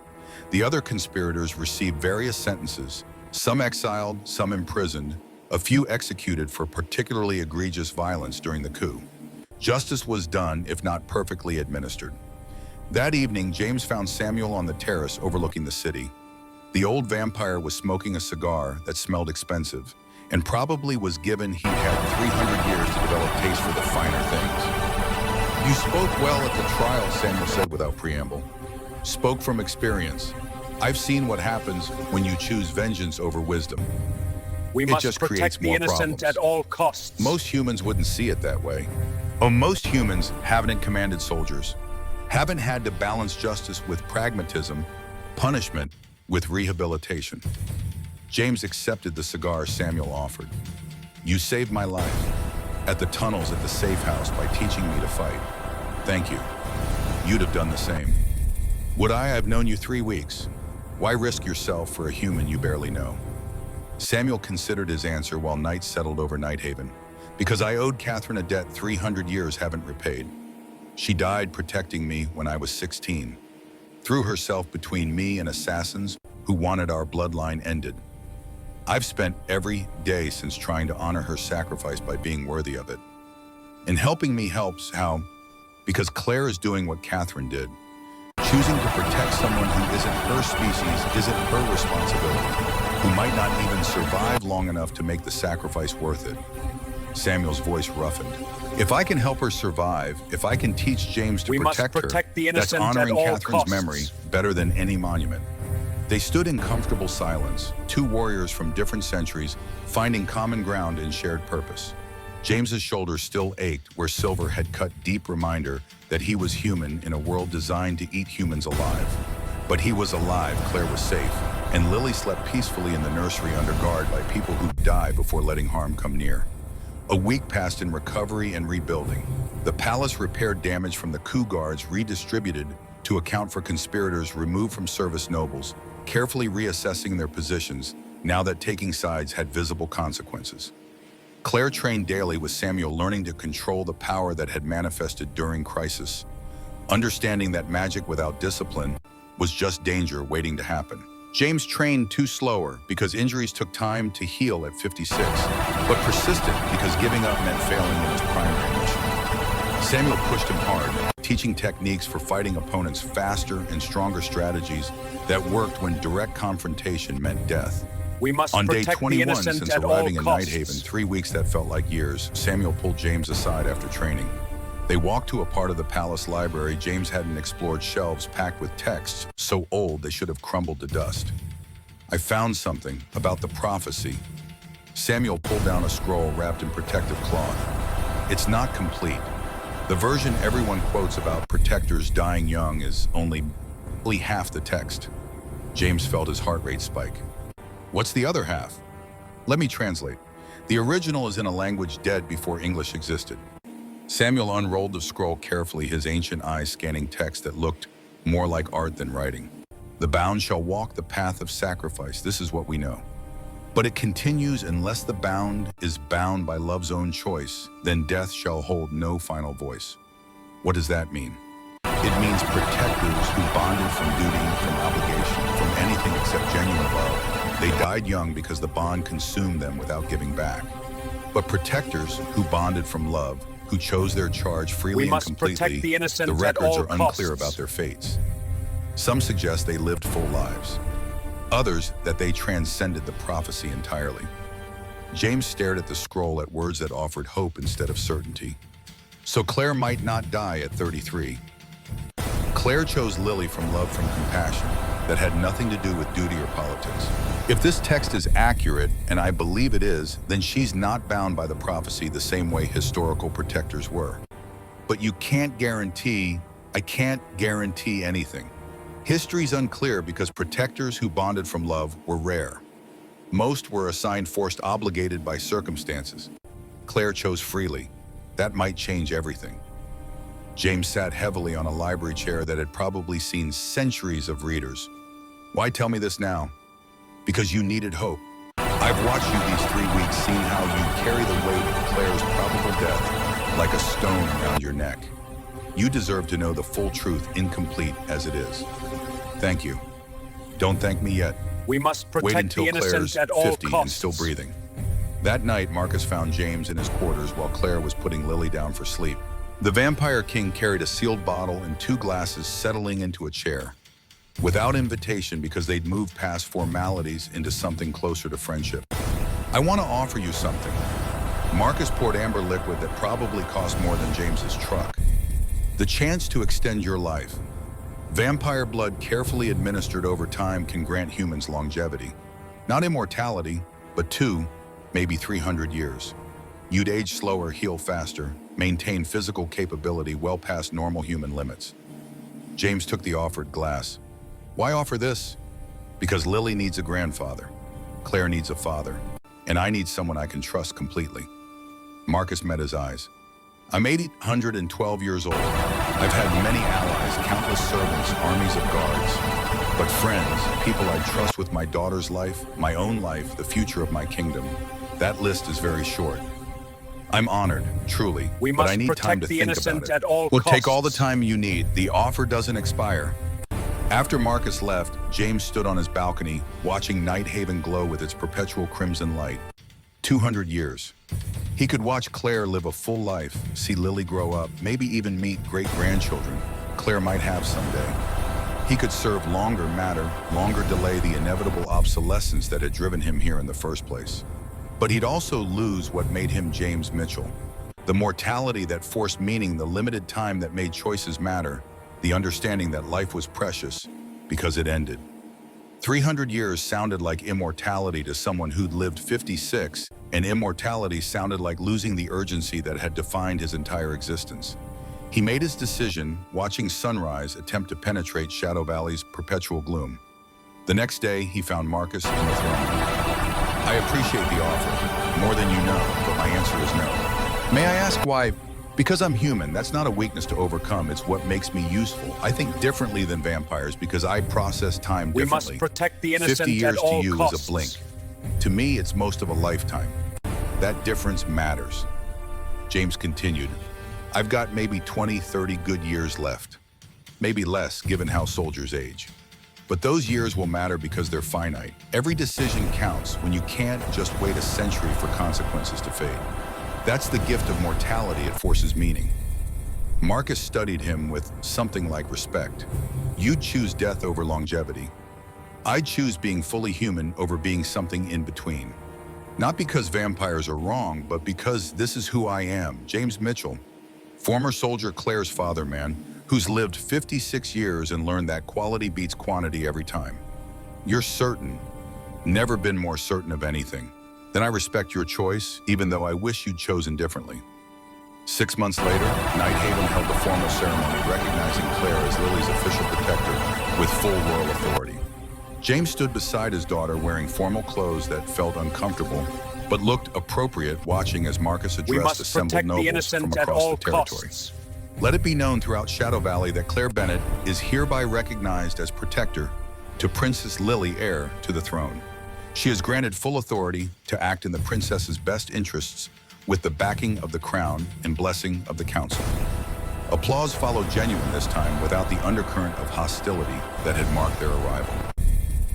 The other conspirators received various sentences, some exiled, some imprisoned, a few executed for particularly egregious violence during the coup. Justice was done, if not perfectly administered. That evening, James found Samuel on the terrace overlooking the city. The old vampire was smoking a cigar that smelled expensive, and probably was given he'd had 300 years to develop taste for the finer things. You spoke well at the trial, Samuel said without preamble. Spoke from experience. I've seen what happens when you choose vengeance over wisdom. We It must just creates protect the more innocent problems. at all costs. Most humans wouldn't see it that way. Most humans haven't commanded soldiers, haven't had to balance justice with pragmatism, punishment with rehabilitation. James accepted the cigar Samuel offered. You saved my life at the tunnels at the safe house by teaching me to fight. Thank you. You'd have done the same. Would I have known you 3 weeks? Why risk yourself for a human you barely know? Samuel considered his answer while night settled over Nighthaven. Because I owed Catherine a debt 300 years haven't repaid. She died protecting me when I was 16. Threw herself between me and assassins who wanted our bloodline ended. I've spent every day since trying to honor her sacrifice by being worthy of it. And helping me helps how? Because Claire is doing what Catherine did. Choosing to protect someone who isn't her species isn't her responsibility, who might not even survive long enough to make the sacrifice worth it. Samuel's voice roughened. If I can help her survive, if I can teach James to We must protect her, protect the that's innocent at honoring all Catherine's costs. memory better than any monument. They stood in comfortable silence, two warriors from different centuries, finding common ground and shared purpose. James's shoulders still ached where Silver had cut deep reminder that he was human in a world designed to eat humans alive. But he was alive, Claire was safe, and Lily slept peacefully in the nursery under guard by people who die before letting harm come near. A week passed in recovery and rebuilding. The palace repaired damage from the coup guards, redistributed to account for conspirators removed from service nobles, carefully reassessing their positions now that taking sides had visible consequences. Claire trained daily with Samuel, learning to control the power that had manifested during crisis, understanding that magic without discipline was just danger waiting to happen. James trained too slower because injuries took time to heal at 56, but persistent because giving up meant failing in his primary mission. Samuel pushed him hard, teaching techniques for fighting opponents faster and stronger strategies that worked when direct confrontation meant death. We must On day protect the 21, innocent since at all arriving in costs. Nighthaven, 3 weeks that felt like years, Samuel pulled James aside after training. They walked to a part of the palace library James hadn't explored, shelves packed with texts so old they should have crumbled to dust. I found something about the prophecy. Samuel pulled down a scroll wrapped in protective cloth. It's not complete. The version everyone quotes about protectors dying young is only half the text. James felt his heart rate spike. What's the other half? Let me translate. The original is in a language dead before English existed. Samuel unrolled the scroll carefully, his ancient eyes scanning text that looked more like art than writing. The bound shall walk the path of sacrifice. This is what we know. But it continues, unless the bound is bound by love's own choice, then death shall hold no final voice. What does that mean? It means protectors who bonded from duty, from obligation, from anything except genuine love. They died young because the bond consumed them without giving back. But protectors who bonded from love, who chose their charge freely and completely, the records are unclear about their fates. Some suggest they lived full lives. Others that they transcended the prophecy entirely. James stared at the scroll, at words that offered hope instead of certainty. So Claire might not die at 33. Claire chose Lily from love, from compassion, that had nothing to do with duty or politics. If this text is accurate, and I believe it is, then she's not bound by the prophecy the same way historical protectors were. But I can't guarantee anything. History's unclear because protectors who bonded from love were rare. Most were assigned, forced, obligated by circumstances. Claire chose freely. That might change everything. James sat heavily on a library chair that had probably seen centuries of readers. Why tell me this now? Because you needed hope. I've watched you these 3 weeks, seen how you carry the weight of Claire's probable death like a stone around your neck. You deserve to know the full truth, incomplete as it is. Thank you. Don't thank me yet. We must Wait protect until the innocent Claire's at all 50 costs. and still breathing. That night, Marcus found James in his quarters while Claire was putting Lily down for sleep. The Vampire King carried a sealed bottle and 2 glasses, settling into a chair. Without invitation, because they'd moved past formalities into something closer to friendship. I want to offer you something. Marcus poured amber liquid that probably cost more than James's truck. The chance to extend your life. Vampire blood carefully administered over time can grant humans longevity. Not immortality, but 2, maybe 300 years. You'd age slower, heal faster, maintain physical capability well past normal human limits. James took the offered glass. Why offer this? Because Lily needs a grandfather, Claire needs a father, and I need someone I can trust completely. Marcus met his eyes. I'm 812 years old. I've had many allies, countless servants, armies of guards. But friends, people I trust with my daughter's life, my own life, the future of my kingdom. That list is very short. I'm honored, truly, but I need time to think about it. We'll take all the time you need. The offer doesn't expire. After Marcus left, James stood on his balcony, watching Nighthaven glow with its perpetual crimson light. 200 years. He could watch Claire live a full life, see Lily grow up, maybe even meet great-grandchildren Claire might have someday. He could serve longer delay the inevitable obsolescence that had driven him here in the first place. But he'd also lose what made him James Mitchell. The mortality that forced meaning, the limited time that made choices matter, the understanding that life was precious because it ended. 300 years sounded like immortality to someone who'd lived 56, and immortality sounded like losing the urgency that had defined his entire existence. He made his decision, watching sunrise attempt to penetrate Shadow Valley's perpetual gloom. The next day, he found Marcus in the throne room. I appreciate the offer, more than you know, but my answer is no. May I ask why? Because I'm human, that's not a weakness to overcome, it's what makes me useful. I think differently than vampires because I process time differently. We must protect the innocent 50 years at all to you costs. is a blink. To me, it's most of a lifetime. That difference matters. James continued, I've got maybe 20, 30 good years left. Maybe less, given how soldiers age. But those years will matter because they're finite. Every decision counts when you can't just wait a century for consequences to fade. That's the gift of mortality, it forces meaning. Marcus studied him with something like respect. You'd choose death over longevity. I'd choose being fully human over being something in between. Not because vampires are wrong, but because this is who I am, James Mitchell. Former soldier Claire's father, man, who's lived 56 years and learned that quality beats quantity every time. You're certain, never been more certain of anything. Then I respect your choice, even though I wish you'd chosen differently. 6 months later, Nighthaven held the formal ceremony recognizing Claire as Lily's official protector with full royal authority. James stood beside his daughter wearing formal clothes that felt uncomfortable, but looked appropriate, watching as Marcus addressed assembled nobles from across the territory. Let it be known throughout Shadow Valley that Claire Bennett is hereby recognized as protector to Princess Lily, heir to the throne. She is granted full authority to act in the princess's best interests with the backing of the crown and blessing of the council. Applause followed genuine this time without the undercurrent of hostility that had marked their arrival.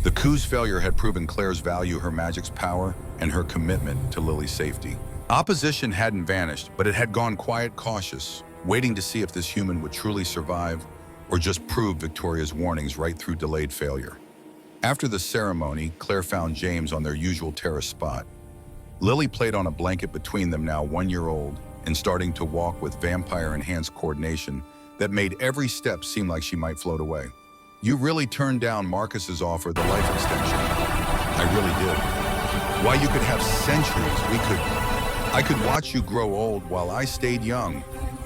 The coup's failure had proven Claire's value, her magic's power, and her commitment to Lily's safety. Opposition hadn't vanished, but it had gone quiet, cautious, waiting to see if this human would truly survive or just prove Victoria's warnings right through delayed failure. After the ceremony, Claire found James on their usual terrace spot. Lily played on a blanket between them, now 1 year old, and starting to walk with vampire-enhanced coordination that made every step seem like she might float away. You really turned down Marcus's offer, the life extension. I really did. Why, you could have centuries. I could watch you grow old while I stayed young.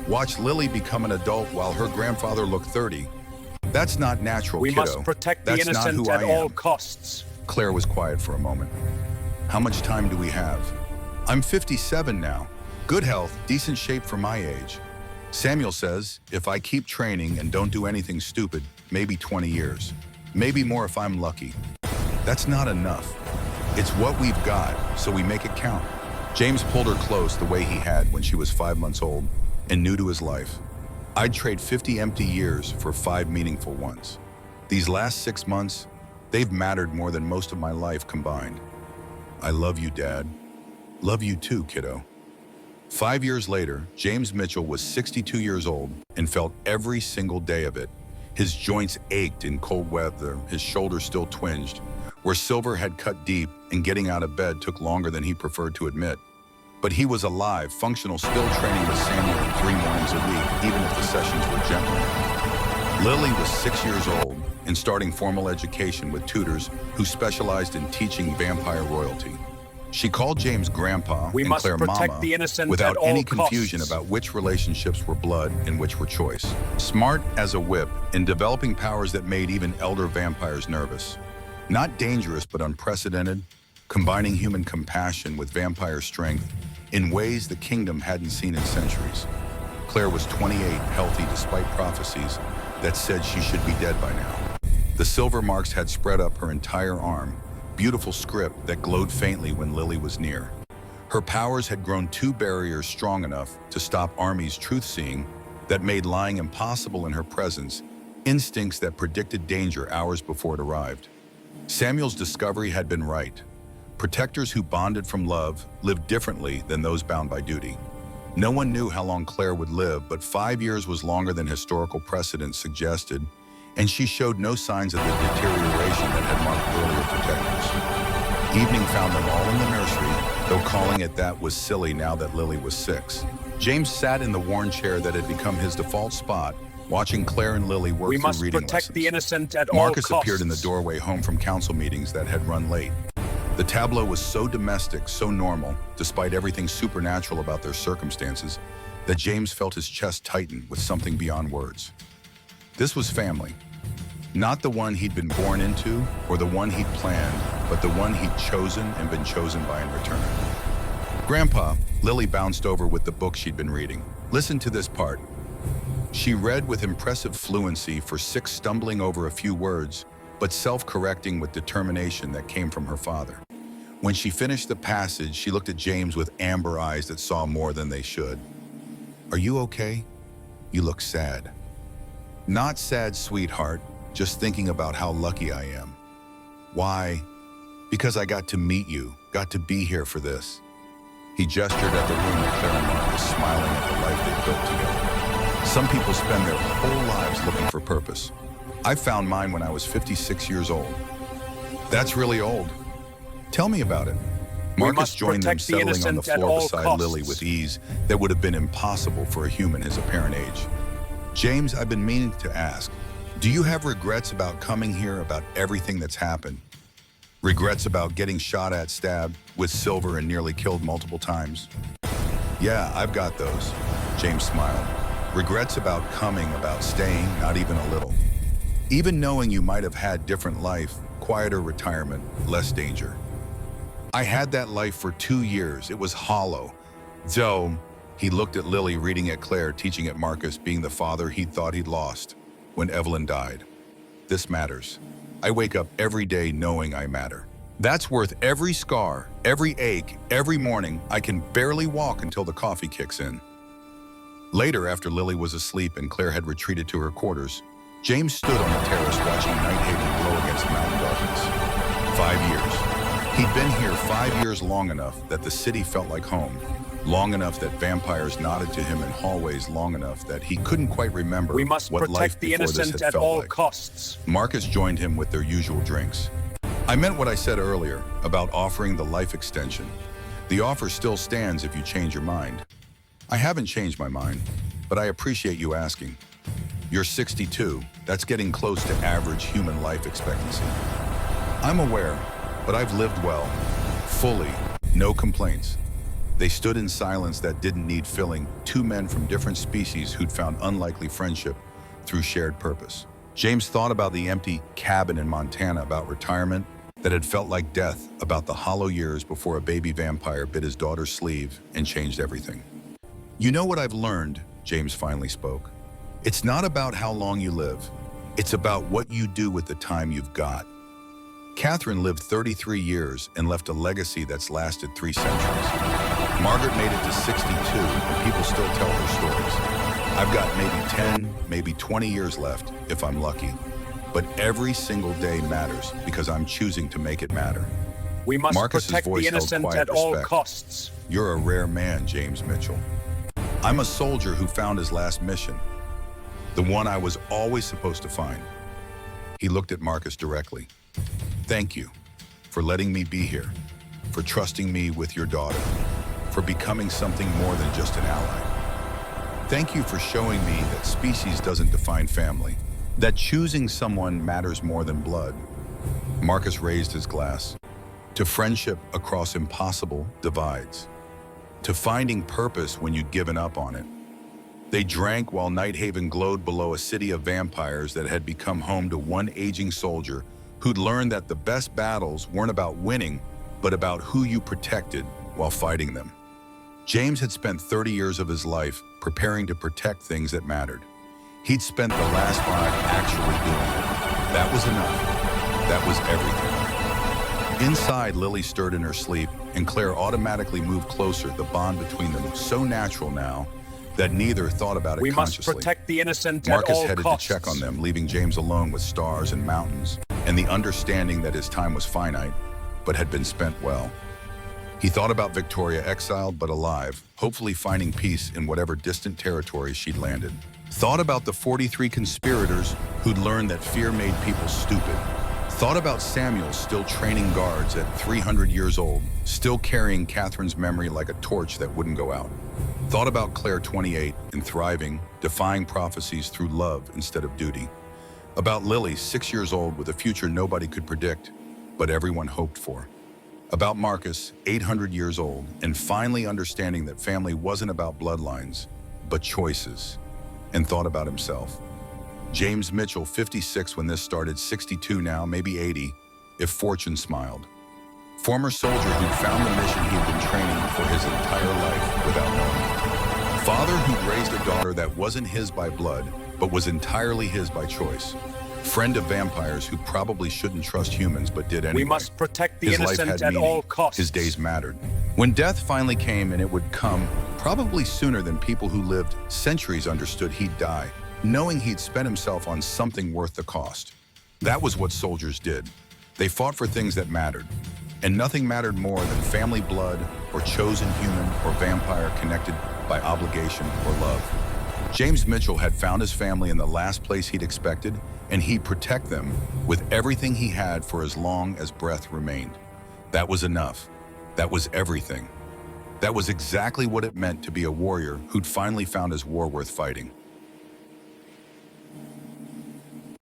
Watch Lily become an adult while her grandfather looked 30. That's not natural, We kiddo. must protect the That's not innocent who at I all am. costs. Claire was quiet for a moment. How much time do we have? I'm 57 now. Good health, decent shape for my age. Samuel says, if I keep training and don't do anything stupid, maybe 20 years. Maybe more if I'm lucky. That's not enough. It's what we've got, so we make it count. James pulled her close the way he had when she was 5 months old and new to his life. I'd trade 50 empty years for 5 meaningful ones. These last 6 months, they've mattered more than most of my life combined. I love you, Dad. Love you too, kiddo. 5 years later, James Mitchell was 62 years old and felt every single day of it. His joints ached in cold weather, his shoulders still twinged, where silver had cut deep and getting out of bed took longer than he preferred to admit. But he was alive, functional, still training with Samuel 3 mornings a week, even if the sessions were gentler. Lily was 6 years old and starting formal education with tutors who specialized in teaching vampire royalty. She called James Grandpa We and must Claire protect Mama the innocent without at all any confusion costs. about which relationships were blood and which were choice. Smart as a whip in developing powers that made even elder vampires nervous. Not dangerous, but unprecedented, combining human compassion with vampire strength in ways the kingdom hadn't seen in centuries. Claire was 28, healthy despite prophecies that said she should be dead by now. The silver marks had spread up her entire arm, beautiful script that glowed faintly when Lily was near. Her powers had grown 2 barriers strong enough to stop armies truth-seeing that made lying impossible in her presence, instincts that predicted danger hours before it arrived. Samuel's discovery had been right. Protectors who bonded from love lived differently than those bound by duty. No one knew how long Claire would live, but 5 years was longer than historical precedent suggested, and she showed no signs of the deterioration that had marked earlier protectors. Evening found them all in the nursery, though calling it that was silly now that Lily was 6. James sat in the worn chair that had become his default spot, watching Claire and Lily work We through must reading protect lessons. the innocent at all Marcus costs. appeared in the doorway home from council meetings that had run late. The tableau was so domestic, so normal, despite everything supernatural about their circumstances, that James felt his chest tighten with something beyond words. This was family. Not the one he'd been born into or the one he'd planned, but the one he'd chosen and been chosen by in return. Grandpa, Lily bounced over with the book she'd been reading. Listen to this part. She read with impressive fluency, for 6 stumbling over a few words, but self-correcting with determination that came from her father. When she finished the passage, she looked at James with amber eyes that saw more than they should. "Are you okay? You look sad." "Not sad, sweetheart, just thinking about how lucky I am." "Why?" "Because I got to meet you, got to be here for this." He gestured at the room that Claire and Mark was smiling at the life they built together. Some people spend their whole lives looking for purpose. I found mine when I was 56 years old. "That's really old. Tell me about it." Marcus joined them, settling on the floor beside Lily with ease that would have been impossible for a human his apparent age. "James, I've been meaning to ask, do you have regrets about coming here, about everything that's happened? Regrets about getting shot at, stabbed with silver and nearly killed multiple times?" "Yeah, I've got those," James smiled. "Regrets about coming, about staying, not even a little. Even knowing you might have had different life, quieter retirement, less danger. I had that life for 2 years. It was hollow. Though," he looked at Lily, reading at Claire, teaching at Marcus, being the father he'd thought he'd lost when Evelyn died. "This matters. I wake up every day knowing I matter. That's worth every scar, every ache, every morning. I can barely walk until the coffee kicks in." Later, after Lily was asleep and Claire had retreated to her quarters, James stood on the terrace watching Nighthaven glow against mountain darkness. 5 years. He'd been here 5 years, long enough that the city felt like home, long enough that vampires nodded to him in hallways, long enough that he couldn't quite remember We must what life protect the before this innocent had at felt all like. costs. Marcus joined him with their usual drinks. "I meant what I said earlier about offering the life extension. The offer still stands if you change your mind." "I haven't changed my mind, but I appreciate you asking. You're 62. That's getting close to average human life expectancy." "I'm aware, but I've lived well, fully, no complaints." They stood in silence that didn't need filling, two men from different species who'd found unlikely friendship through shared purpose. James thought about the empty cabin in Montana, about retirement that had felt like death, about the hollow years before a baby vampire bit his daughter's sleeve and changed everything. "You know what I've learned," James finally spoke. "It's not about how long you live. It's about what you do with the time you've got." Catherine lived 33 years and left a legacy that's lasted 3 centuries. Margaret made it to 62, and people still tell her stories. I've got maybe 10, maybe 20 years left, if I'm lucky. But every single day matters because I'm choosing to make it matter. We must Marcus's protect voice the held innocent quiet at all respect. costs. "You're a rare man, James Mitchell. I'm a soldier who found his last mission, the one I was always supposed to find." He looked at Marcus directly. "Thank you for letting me be here, for trusting me with your daughter, for becoming something more than just an ally. Thank you for showing me that species doesn't define family, that choosing someone matters more than blood." Marcus raised his glass. "To friendship across impossible divides. To finding purpose when you'd given up on it." They drank while Nighthaven glowed below a city of vampires that had become home to one aging soldier who'd learned that the best battles weren't about winning, but about who you protected while fighting them. James had spent 30 years of his life preparing to protect things that mattered. He'd spent the last 5 actually doing it. That was enough. That was everything. Inside, Lily stirred in her sleep, and Claire automatically moved closer, the bond between them so natural now that neither thought about it We must consciously. protect the innocent at Marcus all headed costs. to check on them, leaving James alone with stars and mountains, and the understanding that his time was finite, but had been spent well. He thought about Victoria, exiled but alive, hopefully finding peace in whatever distant territory she'd landed. Thought about the 43 conspirators who'd learned that fear made people stupid. Thought about Samuel still training guards at 300 years old, still carrying Catherine's memory like a torch that wouldn't go out. Thought about Claire, 28, and thriving, defying prophecies through love instead of duty. About Lily, 6 years old with a future nobody could predict, but everyone hoped for. About Marcus, 800 years old, and finally understanding that family wasn't about bloodlines, but choices, and thought about himself. James Mitchell, 56 when this started, 62 now, maybe 80, if fortune smiled. Former soldier who'd found the mission he'd been training for his entire life without knowing it. Father who'd raised a daughter that wasn't his by blood, but was entirely his by choice. Friend of vampires who probably shouldn't trust humans but did anyway. We must protect the His life innocent had at meaning. all costs. His days mattered. When death finally came, and it would come probably sooner than people who lived centuries understood, he'd die, knowing he'd spent himself on something worth the cost. That was what soldiers did. They fought for things that mattered. And nothing mattered more than family blood, or chosen human, or vampire connected by obligation or love. James Mitchell had found his family in the last place he'd expected, and he'd protect them with everything he had for as long as breath remained. That was enough. That was everything. That was exactly what it meant to be a warrior who'd finally found his war worth fighting.